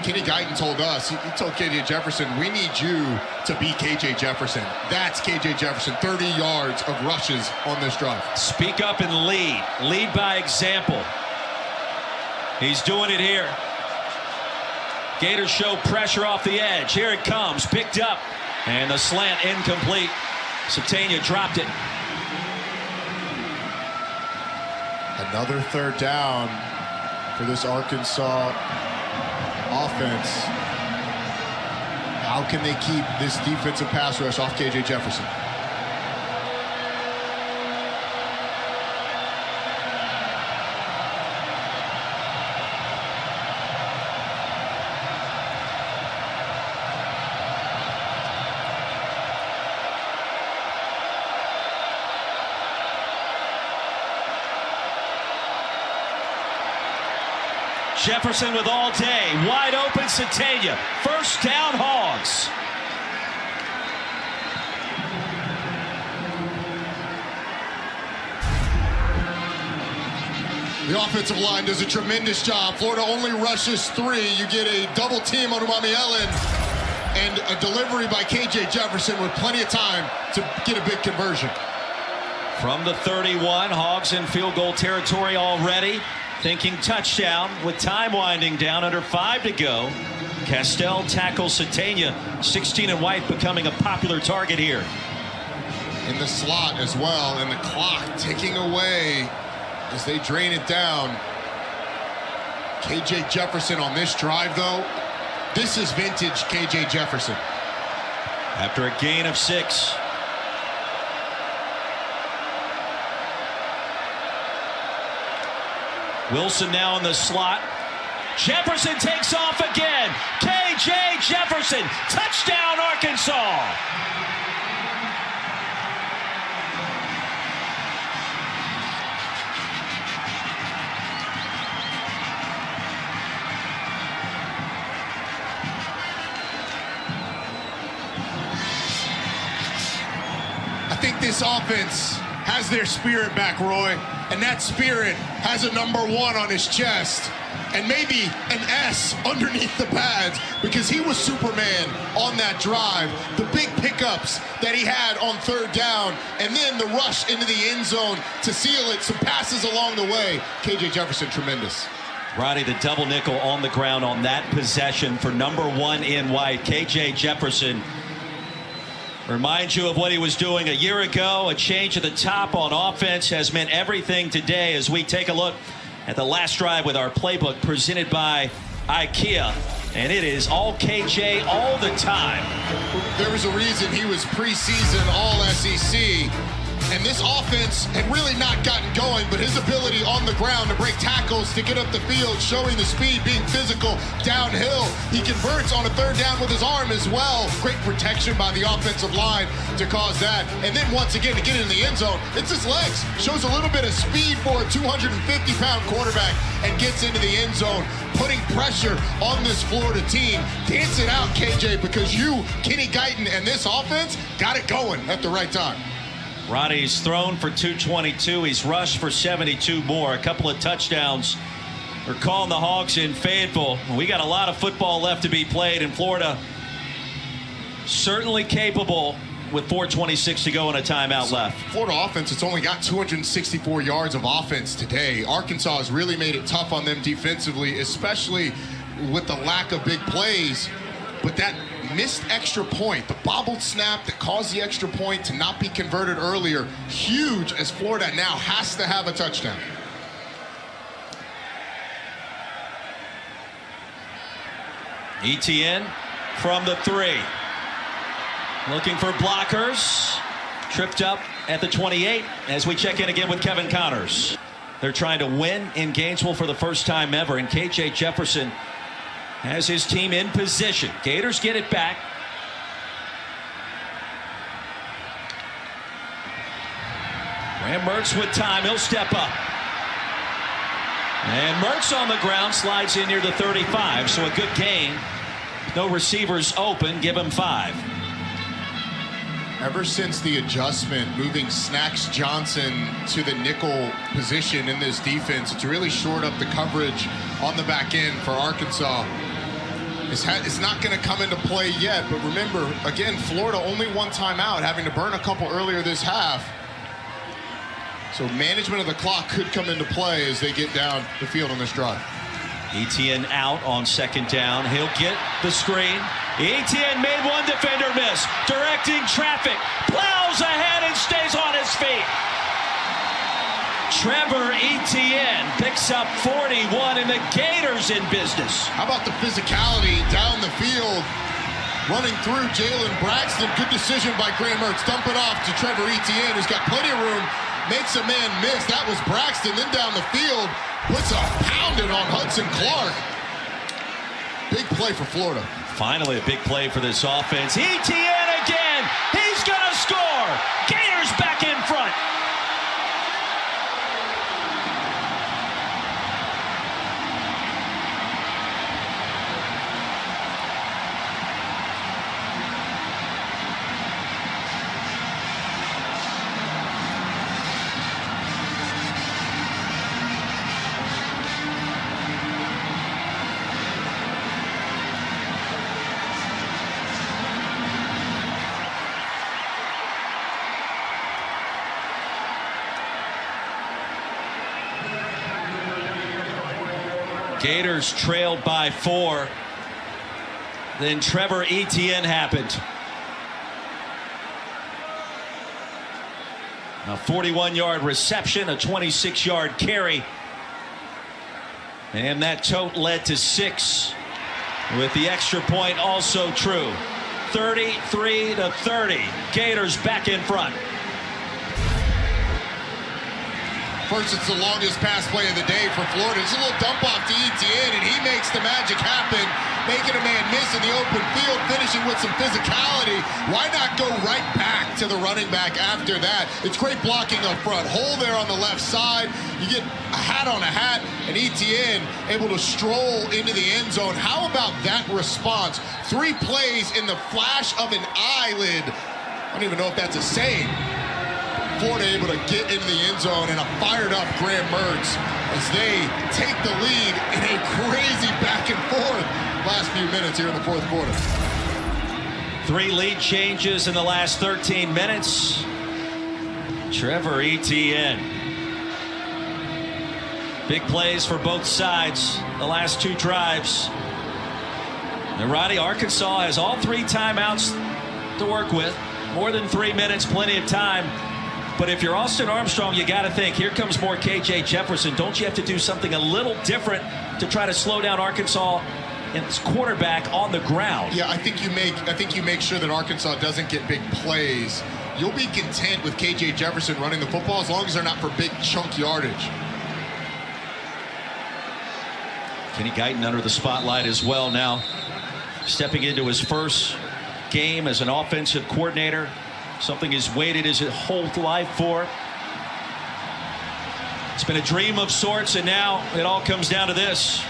Kenny Guyton told us, he told KJ Jefferson, we need you to be KJ Jefferson. That's KJ Jefferson, 30 yards of rushes on this drive. Speak up and lead. Lead by example. He's doing it here. Gators show pressure off the edge. Here it comes, picked up. And the slant incomplete. Satania dropped it. Another third down for this Arkansas offense. How can they keep this defensive pass rush off KJ Jefferson? Jefferson with all day. Wide open Satania. First down, Hogs. The offensive line does a tremendous job. Florida only rushes 3. You get a double team on Ellen and a delivery by KJ Jefferson with plenty of time to get a big conversion. From the 31, Hogs in field goal territory already. Thinking touchdown with time winding down, under 5 to go. Castell tackles Satania. 16 and white becoming a popular target here. In the slot as well, and the clock ticking away as they drain it down. KJ Jefferson on this drive, though. This is vintage KJ Jefferson. After a gain of 6. Wilson now in the slot. Jefferson takes off again. KJ Jefferson, touchdown Arkansas. I think this offense has their spirit back, Roy, and that spirit has a number 1 on his chest and maybe an S underneath the pads, because he was Superman on that drive. The big pickups that he had on third down, and then the rush into the end zone to seal it, some passes along the way. KJ Jefferson, tremendous. Roddy, the double nickel on the ground on that possession for number 1 in white. KJ Jefferson reminds you of what he was doing a year ago. A change at the top on offense has meant everything today as we take a look at the last drive with our playbook presented by IKEA. And it is all KJ all the time. There was a reason he was preseason all SEC. And this offense had really not gotten going, but his ability on the ground to break tackles, to get up the field, showing the speed, being physical downhill. He converts on a third down with his arm as well. Great protection by the offensive line to cause that. And then once again, to get in the end zone, it's his legs. Shows a little bit of speed for a 250-pound quarterback and gets into the end zone, putting pressure on this Florida team. Dance it out, KJ, because you, Kenny Guyton, and this offense got it going at the right time. Roddy's thrown for 222. He's rushed for 72 more. A couple of touchdowns. We're calling the Hogs in Fayetteville. We got a lot of football left to be played in Florida. Certainly capable with 4:26 to go and a timeout left. Florida offense, it's only got 264 yards of offense today. Arkansas has really made it tough on them defensively, especially with the lack of big plays. But that missed extra point, the bobbled snap that caused the extra point to not be converted earlier, huge, as Florida now has to have a touchdown. ETN from the 3. Looking for blockers. Tripped up at the 28 as we check in again with Kevin Connors. They're trying to win in Gainesville for the first time ever, and KJ Jefferson has his team in position. Gators get it back. Graham Mertz with time. He'll step up. And Mertz on the ground slides in near the 35, so a good gain. No receivers open, give him 5. Ever since the adjustment, moving Snacks Johnson to the nickel position in this defense, it's really shored up the coverage on the back end for Arkansas. It's not going to come into play yet, but remember, again, Florida only one timeout, having to burn a couple earlier this half. So management of the clock could come into play as they get down the field on this drive. ETN out on second down. He'll get the screen. ETN made one defender miss. Directing traffic. Plows ahead and stays on his feet. Trevor ETN picks up 41 and the Gators in business. How about the physicality down the field? Running through Jalen Braxton. Good decision by Graham Mertz. Dump it off to Trevor ETN, who's got plenty of room. Makes a man miss. That was Braxton. Then down the field, puts a pounding on Hudson Clark. Big play for Florida. Finally, a big play for this offense. ETN again. He's going to score. Gators back in front. Gators trailed by 4. Then Trevor ETN happened. A 41-yard reception, a 26-yard carry. And that tote led to 6. With the extra point also true. 33-30. Gators back in front. First, it's the longest pass play of the day for Florida. It's a little dump off to ETN, and he makes the magic happen, making a man miss in the open field, finishing with some physicality. Why not go right back to the running back after that? It's great blocking up front. Hole there on the left side. You get a hat on a hat, and ETN able to stroll into the end zone. How about that response? 3 plays in the flash of an eyelid. I don't even know if that's a saying. Florida able to get into the end zone, and a fired up Graham Mertz as they take the lead in a crazy back and forth last few minutes here in the fourth quarter. 3 lead changes in the last 13 minutes. Trevor ETN. Big plays for both sides the last 2 drives. And Roddy, Arkansas has all 3 timeouts to work with. More than 3 minutes, plenty of time. But if you're Austin Armstrong, you got to think, here comes more KJ Jefferson. Don't you have to do something a little different to try to slow down Arkansas and its quarterback on the ground? Yeah, I think you make sure that Arkansas doesn't get big plays. You'll be content with KJ Jefferson running the football as long as they're not for big chunk yardage. Kenny Guyton under the spotlight as well now, stepping into his first game as an offensive coordinator. Something he's waited his whole life for. It's been a dream of sorts, and now it all comes down to this.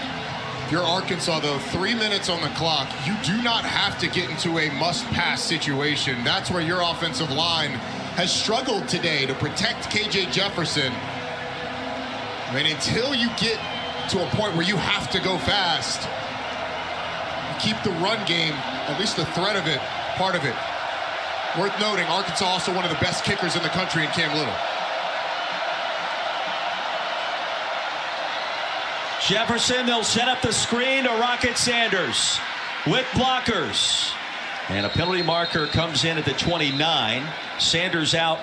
If you're Arkansas, though, 3 minutes on the clock, you do not have to get into a must-pass situation. That's where your offensive line has struggled today to protect KJ Jefferson. I mean, until you get to a point where you have to go fast, keep the run game, at least the threat of it, part of it. Worth noting, Arkansas also one of the best kickers in the country in Cam Little. Jefferson, they'll set up the screen to Rocket Sanders with blockers. And a penalty marker comes in at the 29. Sanders out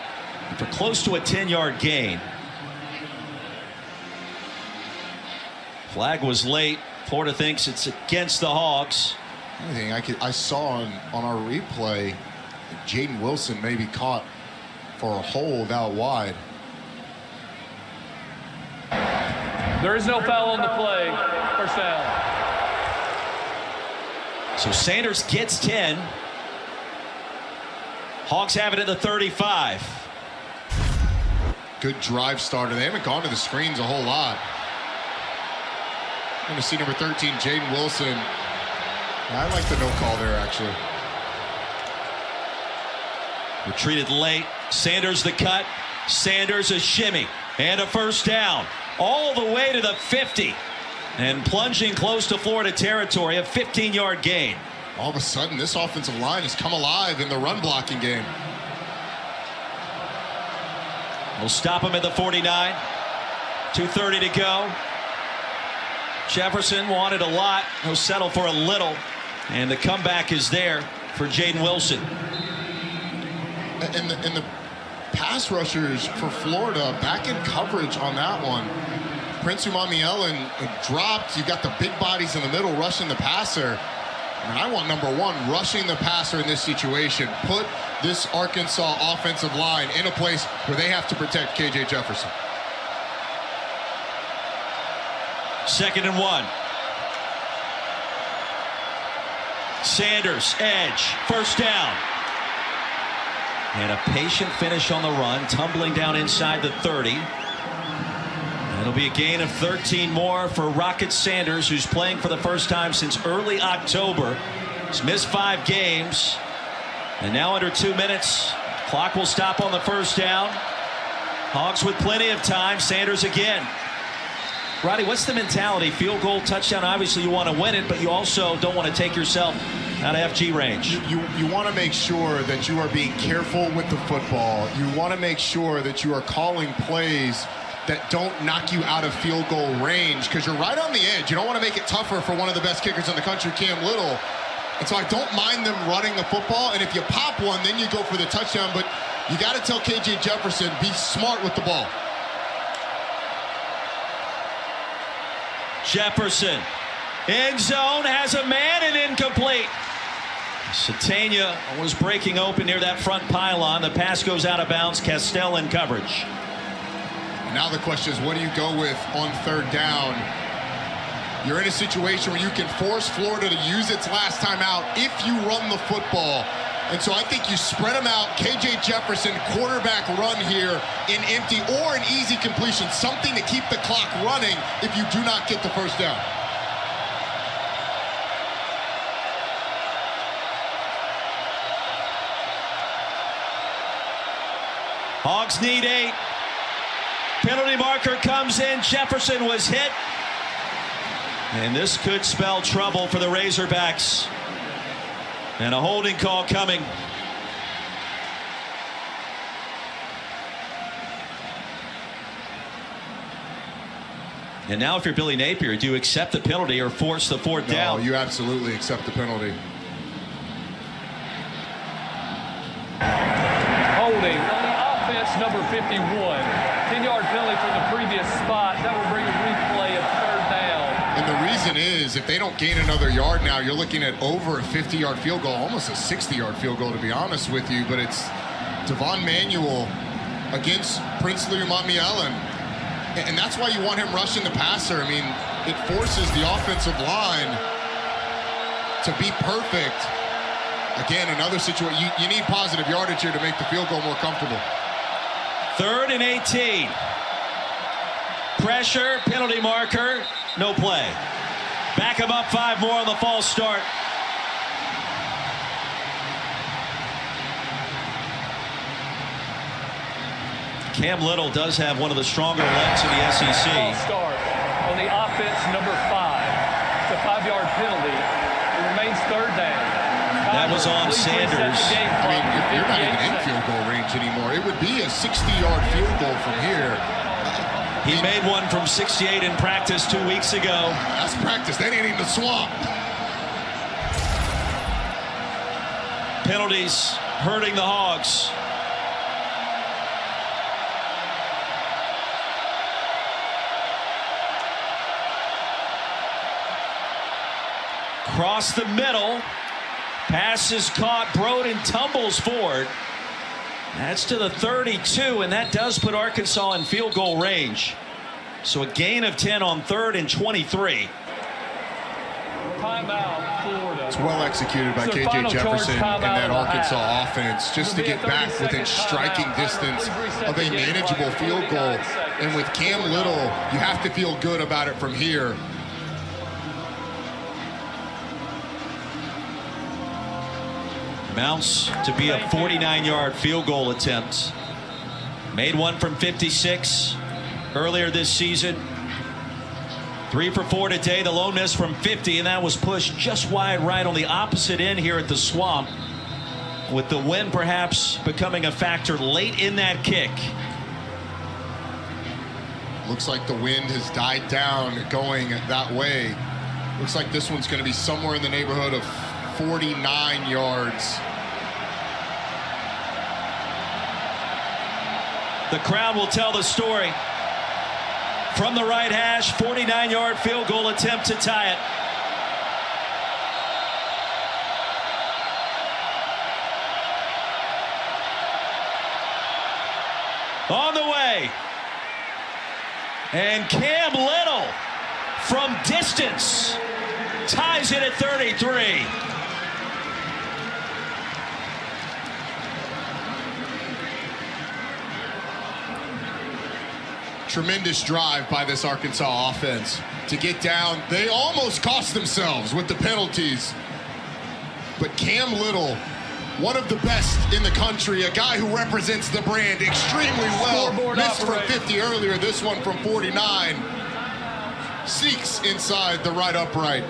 for close to a 10-yard gain. Flag was late. Florida thinks it's against the Hogs. Anything I saw on our replay, Jaden Wilson may be caught for a hold out wide. There is no foul on the play. First down. So Sanders gets 10. Hogs have it at the 35. Good drive starter. They haven't gone to the screens a whole lot. I'm going to see number 13, Jaden Wilson. I like the no call there, actually. Retreated late. Sanders the cut. Sanders a shimmy. And a first down. All the way to the 50. And plunging close to Florida territory, a 15-yard gain. All of a sudden, this offensive line has come alive in the run blocking game. We'll stop him at the 49. 2:30 to go. Jefferson wanted a lot. He'll settle for a little. And the comeback is there for Jaden Wilson. And the pass rushers for Florida back in coverage on that one. Prince Umamielen dropped. You've got the big bodies in the middle rushing the passer. I mean, I want number one rushing the passer in this situation. Put this Arkansas offensive line in a place where they have to protect KJ Jefferson. 2nd and 1. Sanders, edge, first down. And a patient finish on the run, tumbling down inside the 30. It'll be a gain of 13 more for Rocket Sanders, who's playing for the first time since early October. He's missed 5 games. And now under 2 minutes. Clock will stop on the first down. Hogs with plenty of time. Sanders again. Roddy, what's the mentality? Field goal, touchdown, obviously you want to win it, but you also don't want to take yourself out of FG range. You want to make sure that you are being careful with the football. You want to make sure that you are calling plays that don't knock you out of field goal range, because you're right on the edge. You don't want to make it tougher for one of the best kickers in the country, Cam Little. And so I don't mind them running the football. And if you pop one, then you go for the touchdown. But you got to tell KJ Jefferson, be smart with the ball. Jefferson, end zone, has a man and incomplete. Satania was breaking open near that front pylon. The pass goes out of bounds. Castell in coverage. Now the question is, what do you go with on 3rd down? You're in a situation where you can force Florida to use its last time out if you run the football. And so I think you spread them out. KJ Jefferson, quarterback run here in empty or an easy completion. Something to keep the clock running if you do not get the first down. Hogs need 8. Penalty marker comes in. Jefferson was hit. And this could spell trouble for the Razorbacks. And a holding call coming. And now if you're Billy Napier, do you accept the penalty or force the 4th down? No, you absolutely accept the penalty. Holding on the offense, number 51. 10-yard penalty from the previous spot. That will bring a replay of 3rd down. And the reason is, if they don't gain another yard now, you're looking at over a 50-yard field goal, almost a 60-yard field goal, to be honest with you. But it's Devon Manuel against Princely Umamielen. And that's why you want him rushing the passer. I mean, it forces the offensive line to be perfect. Again, another situation. You need positive yardage here to make the field goal more comfortable. 3rd and 18. Pressure, penalty marker, no play. Back him up 5 more on the false start. Cam Little does have one of the stronger legs in the SEC. False start on the offense, number 5. It's a 5-yard penalty. It remains 3rd down. That was was on Sanders. I mean, you're not even in field goal range anymore. It would be a 60-yard field goal from here. He made one from 68 in practice 2 weeks ago. That's practice. That ain't even the swamp. Penalties hurting the Hogs. Across the middle. Pass is caught. Broden tumbles forward. That's to the 32, and that does put Arkansas in field goal range. So a gain of 10 on 3rd and 23. Timeout, Florida. It's well executed by KJ Jefferson and that Arkansas offense just to get back within striking distance of a manageable field goal. And with Cam Little, you have to feel good about it from here. Mounts to be a 49-yard field goal attempt. Made one from 56 earlier this season. 3 for 4 today. The lone miss from 50, and that was pushed just wide right on the opposite end here at the Swamp, with the wind perhaps becoming a factor late in that kick. Looks like the wind has died down going that way. Looks like this one's going to be somewhere in the neighborhood of 49 yards. The crowd will tell the story. From the right hash, 49-yard field goal attempt to tie it. On the way. And Cam Little from distance ties it at 33. Tremendous drive by this Arkansas offense to get down. They almost cost themselves with the penalties. But Cam Little, one of the best in the country, a guy who represents the brand extremely well. Missed from 50 earlier, this one from 49. Seeks inside the right upright.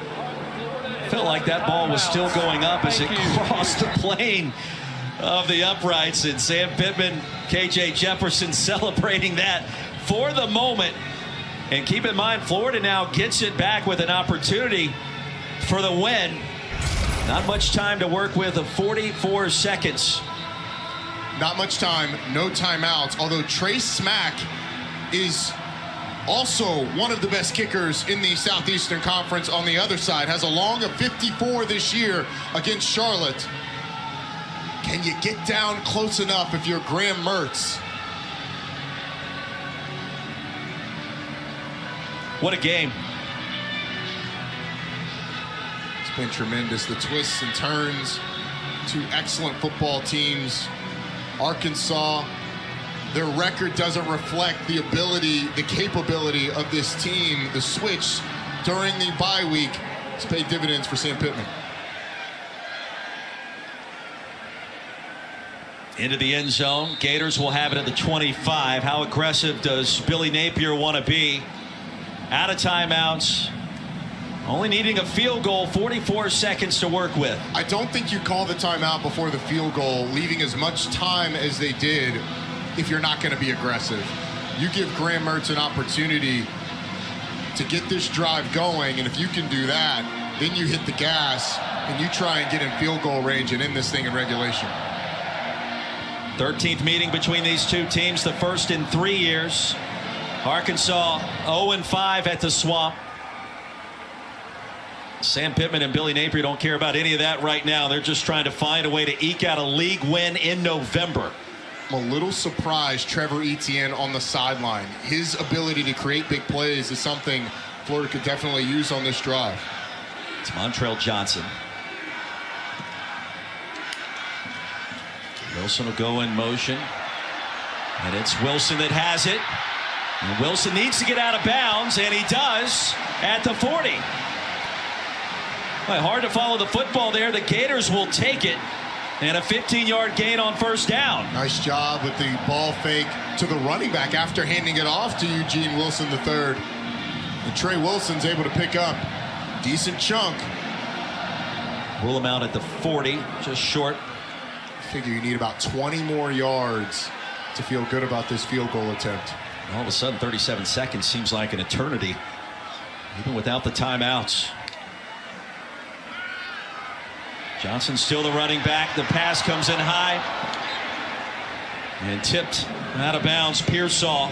Felt like that ball was still going up as it crossed the plane of the uprights, and Sam Pittman, KJ Jefferson celebrating that for the moment. And keep in mind, Florida now gets it back with an opportunity for the win. Not much time to work with, of 44 seconds. Not much time, no timeouts, although Trey Smack is also one of the best kickers in the Southeastern Conference. On the other side, has a long of 54 this year against Charlotte. Can you get down close enough if you're Graham Mertz? What a game. It's been tremendous. The twists and turns. 2 excellent football teams. Arkansas, their record doesn't reflect the ability, the capability of this team. The switch during the bye week has paid dividends for Sam Pittman. Into the end zone. Gators will have it at the 25. How aggressive does Billy Napier want to be? Out of timeouts. Only needing a field goal, 44 seconds to work with. I don't think you call the timeout before the field goal, leaving as much time as they did if you're not going to be aggressive. You give Graham Mertz an opportunity to get this drive going, and if you can do that, then you hit the gas and you try and get in field goal range and end this thing in regulation. 13th meeting between these two teams, the first in 3 years. Arkansas 0-5 at the Swamp. Sam Pittman and Billy Napier don't care about any of that right now. They're just trying to find a way to eke out a league win in November. I'm a little surprised Trevor Etienne on the sideline. His ability to create big plays is something Florida could definitely use on this drive. It's Montrell Johnson. Wilson will go in motion. And it's Wilson that has it. And Wilson needs to get out of bounds, and he does at the 40. Well, hard to follow the football there. The Gators will take it. And a 15-yard gain on first down. Nice job with the ball fake to the running back after handing it off to Eugene Wilson III. And Trey Wilson's able to pick up a decent chunk. Rule them out at the 40, just short. Figure you need about 20 more yards to feel good about this field goal attempt. All of a sudden, 37 seconds seems like an eternity, even without the timeouts. Johnson still the running back. The pass comes in high and tipped out of bounds. Pearsall.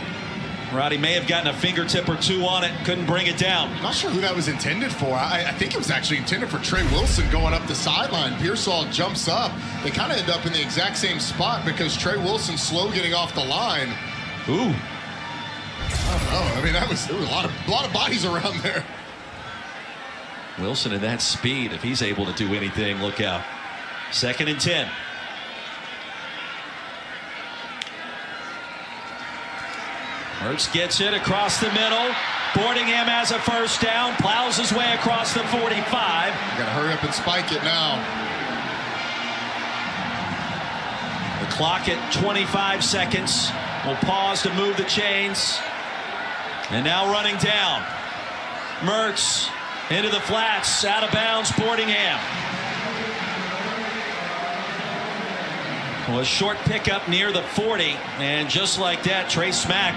Roddy may have gotten a fingertip or two on it, couldn't bring it down. I'm not sure who that was intended for. I think it was actually intended for Trey Wilson going up the sideline. Pearsall jumps up. They kind of end up in the exact same spot because Trey Wilson's slow getting off the line. Ooh. I don't know. I mean, there was a lot of bodies around there. Wilson at that speed, if he's able to do anything, look out. 2nd and 10. Mertz gets it across the middle. Boardingham has a first down, plows his way across the 45. You gotta hurry up and spike it now. The clock at 25 seconds. We'll pause to move the chains. And now running down. Mertz into the flats, out of bounds, Boardingham. Well, a short pickup near the 40, and just like that, Trey Smack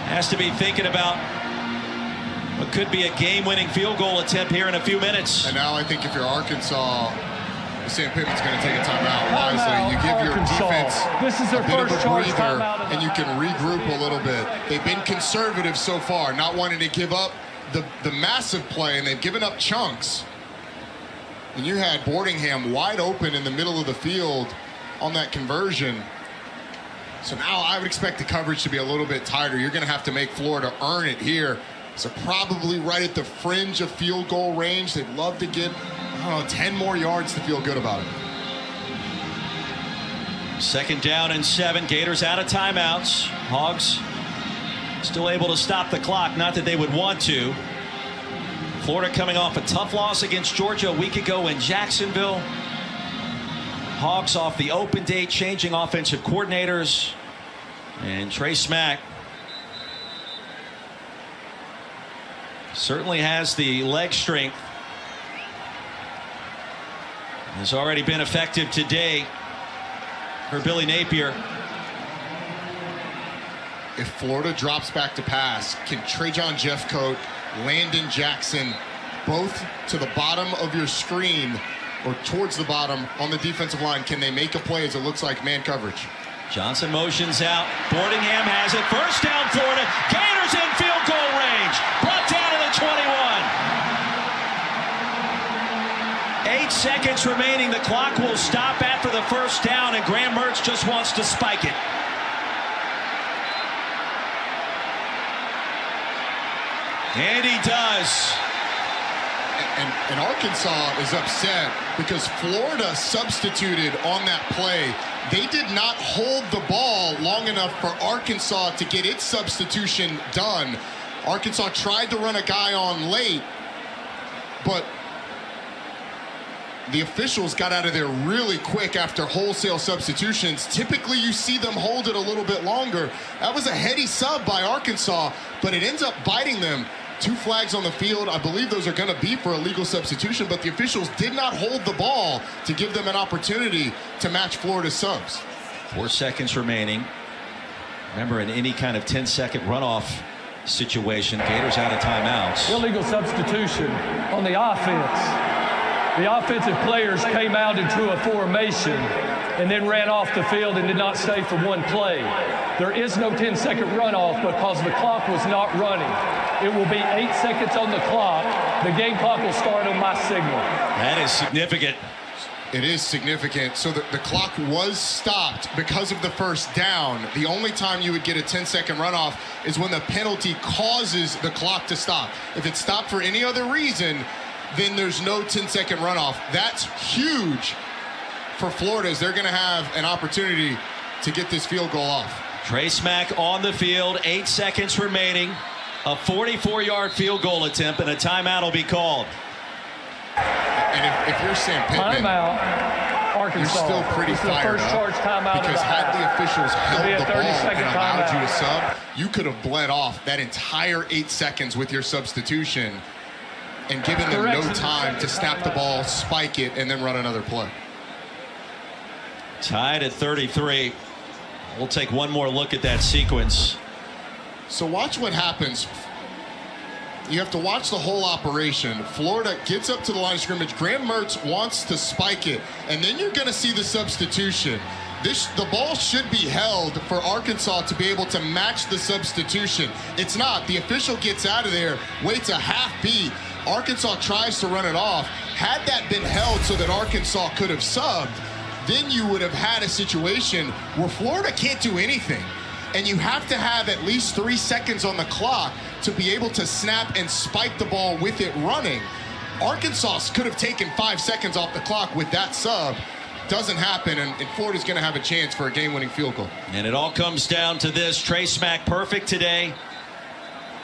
has to be thinking about what could be a game-winning field goal attempt here in a few minutes. And now I think if you're Arkansas, Sam Pittman's going to take a timeout wisely. You give your defense This is their a bit of first a charge breather, timeout of the and you can regroup a little bit. They've been conservative so far, not wanting to give up the massive play, and they've given up chunks. And you had Boardingham wide open in the middle of the field on that conversion. So now I would expect the coverage to be a little bit tighter. You're going to have to make Florida earn it here. So probably right at the fringe of field goal range. They'd love to get, I don't know, 10 more yards to feel good about it. 2nd down and 7. Gators out of timeouts. Hogs still able to stop the clock. Not that they would want to. Florida coming off a tough loss against Georgia a week ago in Jacksonville. Hogs off the open date, changing offensive coordinators. And Trey Smack certainly has the leg strength. Has already been effective today for Billy Napier. If Florida drops back to pass, can Trajan Jeffcoat, Landon Jackson, both to the bottom of your screen or towards the bottom on the defensive line, can they make a play as it looks like man coverage? Johnson motions out. Boardingham has it. First down, Florida. Gators in field goal range. Brought down to the 21. 8 seconds remaining. The clock will stop after the first down, and Graham Mertz just wants to spike it. And he does. And Arkansas is upset because Florida substituted on that play. They did not hold the ball long enough for Arkansas to get its substitution done. Arkansas tried to run a guy on late, but the officials got out of there really quick after wholesale substitutions. Typically, you see them hold it a little bit longer. That was a heady sub by Arkansas, but it ends up biting them. 2 flags on the field. I believe those are going to be for a legal substitution, but the officials did not hold the ball to give them an opportunity to match Florida's subs. 4 seconds remaining. Remember, in any kind of 10-second runoff situation, Gators out of timeouts. Illegal substitution on the offense. The offensive players came out into a formation and then ran off the field and did not stay for one play. There is no 10-second runoff because the clock was not running. It will be 8 seconds on the clock. The game clock will start on my signal. That is significant. It is significant. So the clock was stopped because of the first down. The only time you would get a 10-second runoff is when the penalty causes the clock to stop. If it's stopped for any other reason, then there's no 10-second runoff. That's huge for Florida, as they're going to have an opportunity to get this field goal off. Trey Smack on the field, 8 seconds remaining. A 44-yard field goal attempt, and a timeout will be called. And if you're Sam Pittman, Timeout, Arkansas. you're still pretty fired first up charge timeout because had the officials held the ball and allowed you to sub, you could have bled off that entire 8 seconds with your substitution. and giving them no time to snap the ball, spike it, and then run another play. Tied at 33. We'll take one more look at that sequence. So watch what happens. You have to watch the whole operation. Florida gets up to the line of scrimmage. Graham Mertz wants to spike it, and then you're going to see the substitution. The ball should be held for Arkansas to be able to match the substitution. It's not. The official gets out of there, waits a half beat. Arkansas tries to run it off. Had that been held so that Arkansas could have subbed, then you would have had a situation where Florida can't do anything. And you have to have at least 3 seconds on the clock to be able to snap and spike the ball with it running. Arkansas could have taken 5 seconds off the clock with that sub. Doesn't happen, and Florida's going to have a chance for a game-winning field goal. And it all comes down to this. Trey Smack perfect today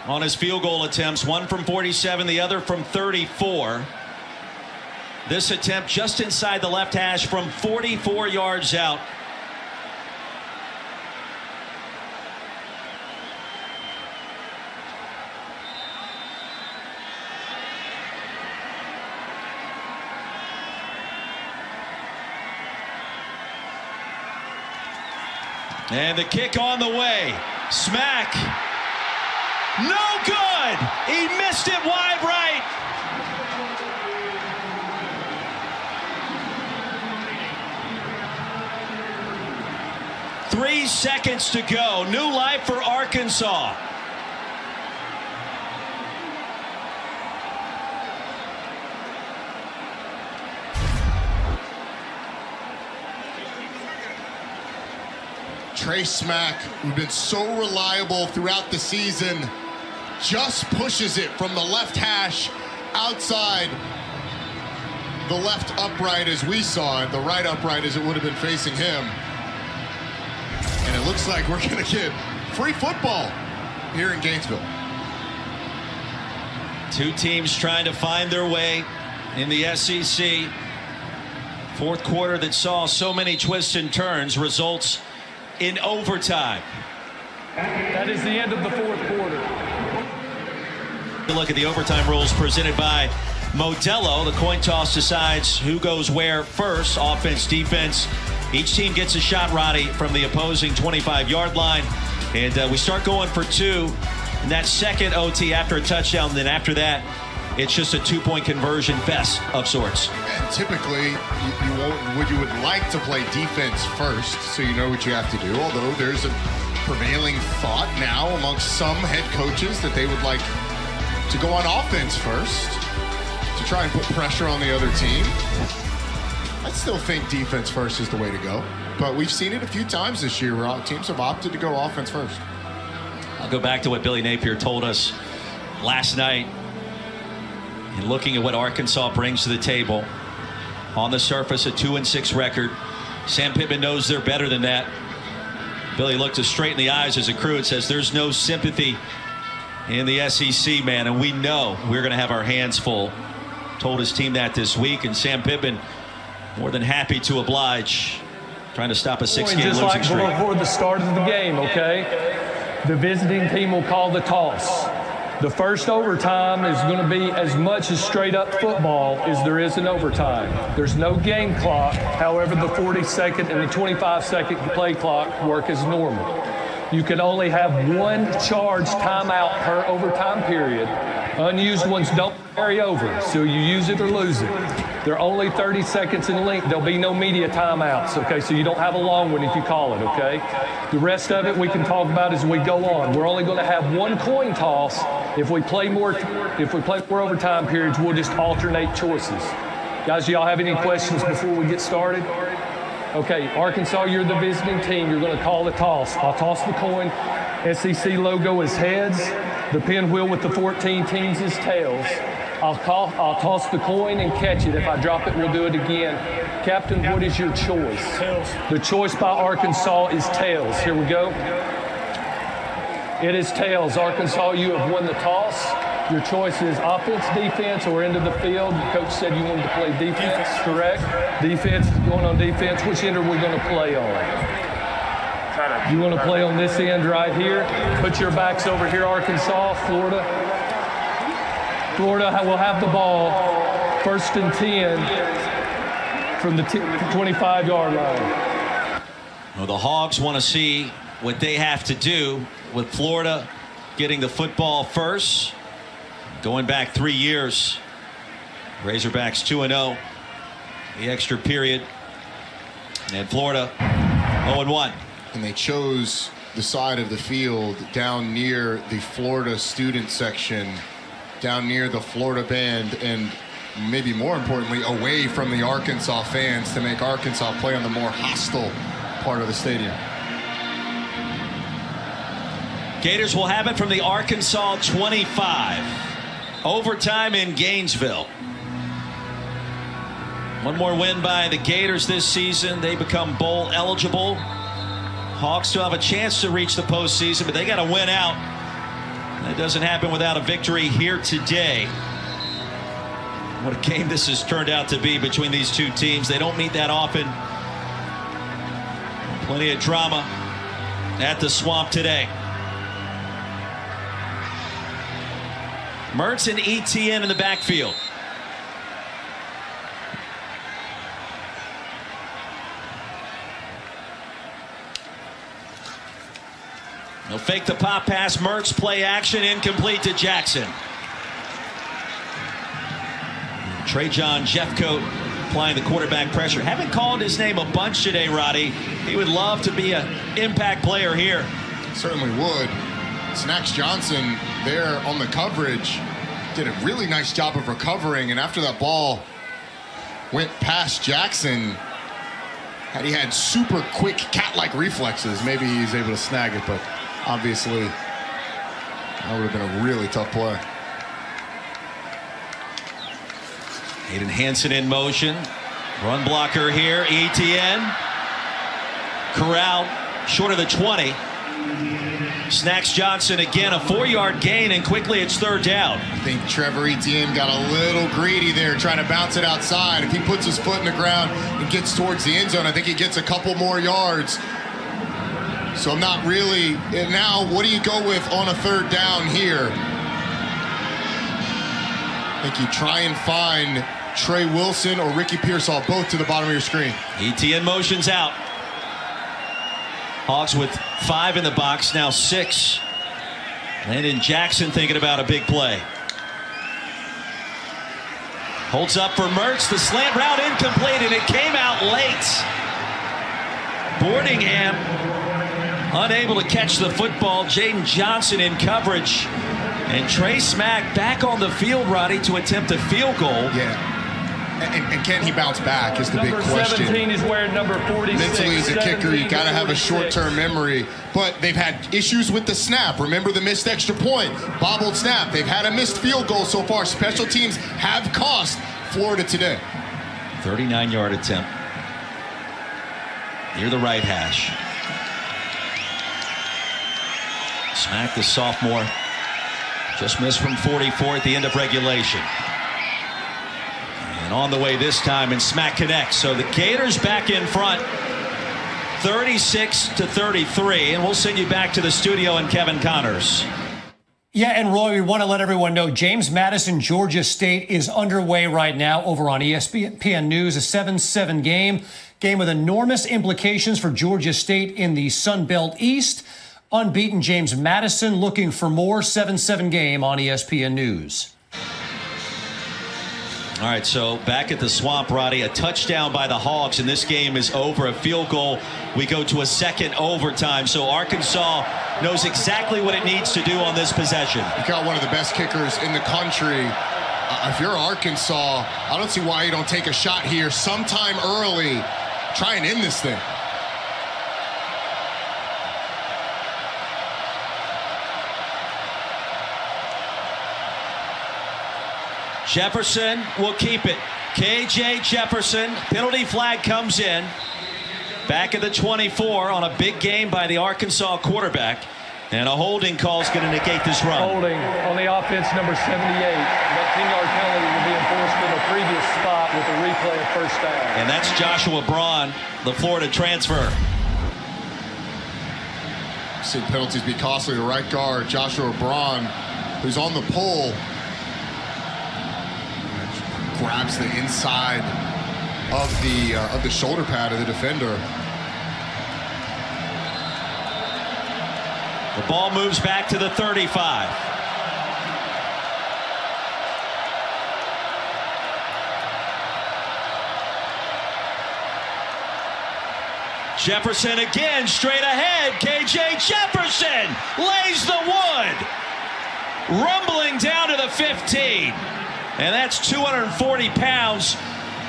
on his field goal attempts. One from 47, the other from 34. This attempt just inside the left hash from 44 yards out. And the kick on the way. Smack. No good. He missed it wide right. Three seconds to go. New life for Arkansas. Trey Smack, who's been so reliable throughout the season, just pushes it from the left hash outside the left upright as we saw it, the right upright as it would have been facing him. And it looks like we're going to get free football here in Gainesville. Two teams trying to find their way in the SEC. Fourth quarter that saw so many twists and turns results in overtime. That is the end of the fourth quarter. Look at the overtime rules presented by Modelo. The coin toss decides who goes where first, offense, defense. Each team gets a shot, Roddy, from the opposing 25-yard line. And we start going for two in that second OT after a touchdown. Then after that, it's just a two-point conversion fest of sorts. And typically, you would like to play defense first so you know what you have to do, although there's a prevailing thought now amongst some head coaches that they would like to go on offense first to try and put pressure on the other team. I still think defense first is the way to go, but we've seen it a few times this year where teams have opted to go offense first. I'll go back to what Billy Napier told us last night. And looking at what Arkansas brings to the table, on the surface, a 2-6 record. Sam Pittman knows they're better than that. Billy looked us straight in the eyes as a crew and says there's no sympathy in the SEC, man, and we know we're going to have our hands full. Told his team that this week, and Sam Pittman more than happy to oblige, trying to stop a 6-game losing streak. Just like before the start of the game, okay? The visiting team will call the toss. The first overtime is going to be as much as straight up football as there is in overtime. There's no game clock. However, the 40-second and the 25-second play clock work as normal. You can only have one charged timeout per overtime period. Unused ones don't carry over, so you use it or lose it. They're only 30 seconds in length. There'll be no media timeouts, okay? So you don't have a long one if you call it, okay? The rest of it we can talk about as we go on. We're only going to have one coin toss. If we play more overtime periods, we'll just alternate choices. Guys, do y'all have any questions before we get started? Okay, Arkansas, you're the visiting team. You're going to call the toss. I'll toss the coin. SEC logo is heads. The pinwheel with the 14 teams is tails. I'll toss the coin and catch it. If I drop it, we'll do it again. Captain, what is your choice? Tails. The choice by Arkansas is tails. Here we go. It is tails. Arkansas, you have won the toss. Your choice is offense, defense, or into the field. The coach said you wanted to play defense, correct? Defense, going on defense. Which end are we going to play on? You want to play on this end right here? Put your backs over here, Arkansas, Florida. Florida will have the ball, 1st and 10 from the 25-yard line. Well, the Hogs want to see what they have to do with Florida getting the football first. Going back 3 years, Razorbacks 2-0. The extra period. And Florida 0-1. And they chose the side of the field down near the Florida student section, down near the Florida band, and maybe more importantly, away from the Arkansas fans to make Arkansas play on the more hostile part of the stadium. Gators will have it from the Arkansas 25. Overtime in Gainesville. One more win by the Gators this season. They become bowl eligible. Hawks still have a chance to reach the postseason, but they got to win out. That doesn't happen without a victory here today. What a game this has turned out to be between these two teams. They don't meet that often. Plenty of drama at the Swamp today. Mertz and ETN in the backfield. They'll fake the pop pass. Mertz play action, incomplete to Jackson. Trajan Jeffcoat applying the quarterback pressure. Haven't called his name a bunch today, Roddy. He would love to be an impact player here. Certainly would. Snacks Johnson there on the coverage did a really nice job of recovering, and after that ball went past Jackson, had he had super quick cat-like reflexes, maybe he's able to snag it, but obviously that would have been a really tough play. Aiden Hansen in motion. Run blocker here. ETN. Corral short of the 20. Snacks Johnson again, a 4-yard gain, and quickly it's 3rd down. I think Trevor Etienne got a little greedy there trying to bounce it outside. If he puts his foot in the ground and gets towards the end zone, I think he gets a couple more yards. So I'm not really. And now, what do you go with on a 3rd down here? I think you try and find Trey Wilson or Ricky Pearsall, both to the bottom of your screen. ETN motions out. Hogs with 5 in the box, now 6. Landon Jackson thinking about a big play. Holds up for Mertz. The slant route incomplete, and it came out late. Boardingham unable to catch the football. Jaden Johnson in coverage. And Trey Smack back on the field, Roddy, to attempt a field goal. Yeah. And can he bounce back is the big question. Number 17 is wearing number 46. Mentally as a kicker, you got to have a short-term memory. But they've had issues with the snap. Remember the missed extra point, bobbled snap. They've had a missed field goal so far. Special teams have cost Florida today. 39-yard attempt near the right hash. Smack, the sophomore, just missed from 44 at the end of regulation. And on the way this time, and Smack connects. So the Gators back in front, 36-33. And we'll send you back to the studio and Kevin Connors. Yeah, and Roy, we want to let everyone know James Madison, Georgia State is underway right now over on ESPN News, a 7-7 game with enormous implications for Georgia State in the Sun Belt East. Unbeaten James Madison looking for more. 7-7 game on ESPN News. All right, so back at the Swamp, Roddy, a touchdown by the Hogs, and this game is over. A field goal, we go to a second overtime. So Arkansas knows exactly what it needs to do on this possession. You got one of the best kickers in the country. If you're Arkansas, I don't see why you don't take a shot here sometime early. Try and end this thing. Jefferson will keep it. KJ Jefferson, penalty flag comes in. Back at the 24 on a big game by the Arkansas quarterback. And a holding call is going to negate this run. Holding on the offense, number 78. That 10-yard penalty will be enforced in the previous spot with a replay of 1st down. And that's Joshua Braun, the Florida transfer. See penalties be costly. The right guard, Joshua Braun, who's on the pole. grabs the inside of the shoulder pad of the defender. The ball moves back to the 35. Jefferson again, straight ahead. KJ Jefferson lays the wood. Rumbling down to the 15. And that's 240 pounds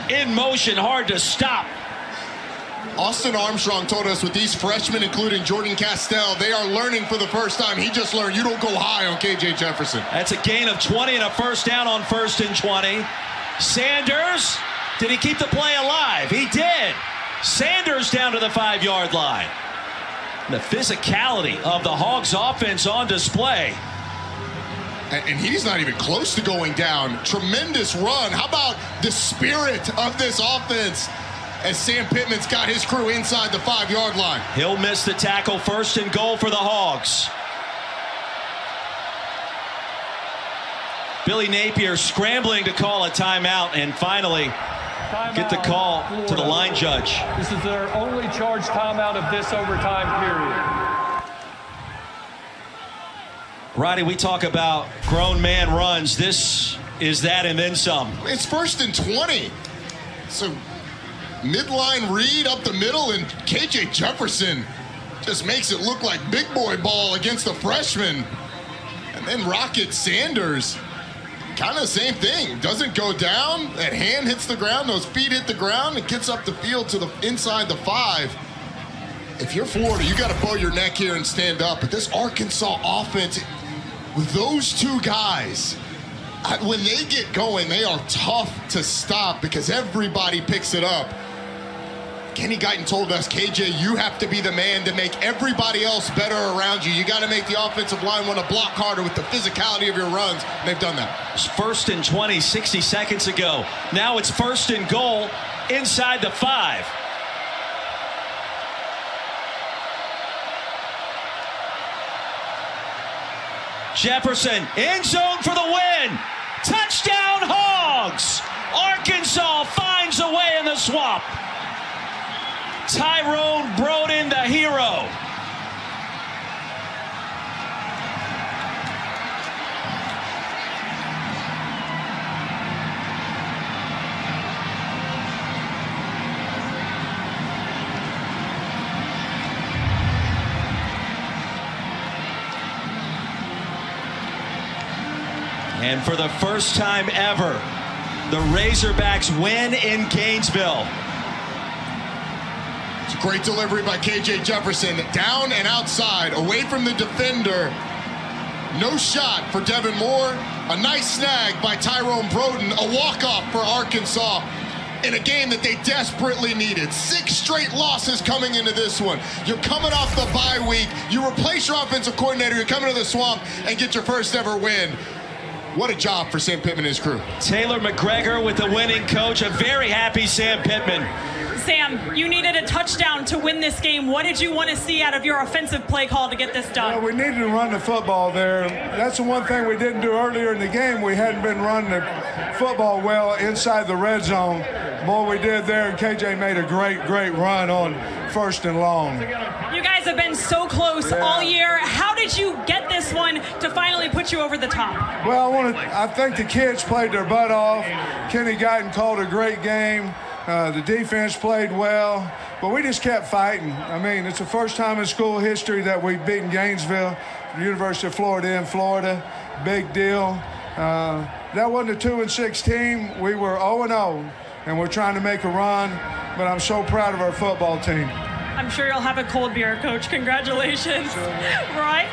in motion, hard to stop. Austin Armstrong told us with these freshmen, including Jordan Castell, they are learning for the first time. He just learned you don't go high on KJ Jefferson. That's a gain of 20 and a first down on 1st and 20. Sanders, did he keep the play alive? He did. Sanders down to the 5-yard line. The physicality of the Hogs offense on display. And he's not even close to going down. Tremendous run. How about the spirit of this offense as Sam Pittman's got his crew inside the 5-yard line. He'll miss the tackle. 1st and goal for the Hogs. Billy Napier scrambling to call a timeout and finally get the call to the line judge. This is their only charged timeout of this overtime period. Roddy, we talk about grown man runs. This is that and then some. It's 1st and 20. So midline read up the middle, and KJ Jefferson just makes it look like big boy ball against the freshman. And then Rocket Sanders, kind of the same thing. Doesn't go down. That hand hits the ground. Those feet hit the ground. It gets up the field to the inside the 5. If you're Florida, you got to bow your neck here and stand up. But this Arkansas offense, with those two guys, when they get going, they are tough to stop because everybody picks it up. Kenny Guyton told us, KJ, you have to be the man to make everybody else better around you. You got to make the offensive line want to block harder with the physicality of your runs. And they've done that. It's 1st and 20, 60 seconds ago. Now it's 1st and goal inside the 5. Jefferson, end zone for the win. Touchdown Hogs. Arkansas finds a way in the swamp. Tyrone Broden, the hero. And for the first time ever, the Razorbacks win in Gainesville. It's a great delivery by KJ Jefferson. Down and outside, away from the defender. No shot for Devin Moore. A nice snag by Tyrone Broden. A walk-off for Arkansas in a game that they desperately needed. 6 straight losses coming into this one. You're coming off the bye week. You replace your offensive coordinator. You're coming to the swamp and get your first ever win. What a job for Sam Pittman and his crew. Taylor McGregor with the winning coach. A very happy Sam Pittman. Sam, you needed a touchdown to win this game. What did you want to see out of your offensive play call to get this done? Well, we needed to run the football there. That's the one thing we didn't do earlier in the game. We hadn't been running the football well inside the red zone. Boy, we did there, and KJ made a great run on 1st and long. You guys have been so close all year. How did you get this one to finally put you over the top? Well, I think the kids played their butt off. Kenny Guyton called a great game. The defense played well, but we just kept fighting. I mean, it's the first time in school history that we've beaten Gainesville, the University of Florida in Florida. Big deal. That wasn't a 2-6 team. We were 0-0, and we're trying to make a run, but I'm so proud of our football team. I'm sure you'll have a cold beer, Coach. Congratulations. Right?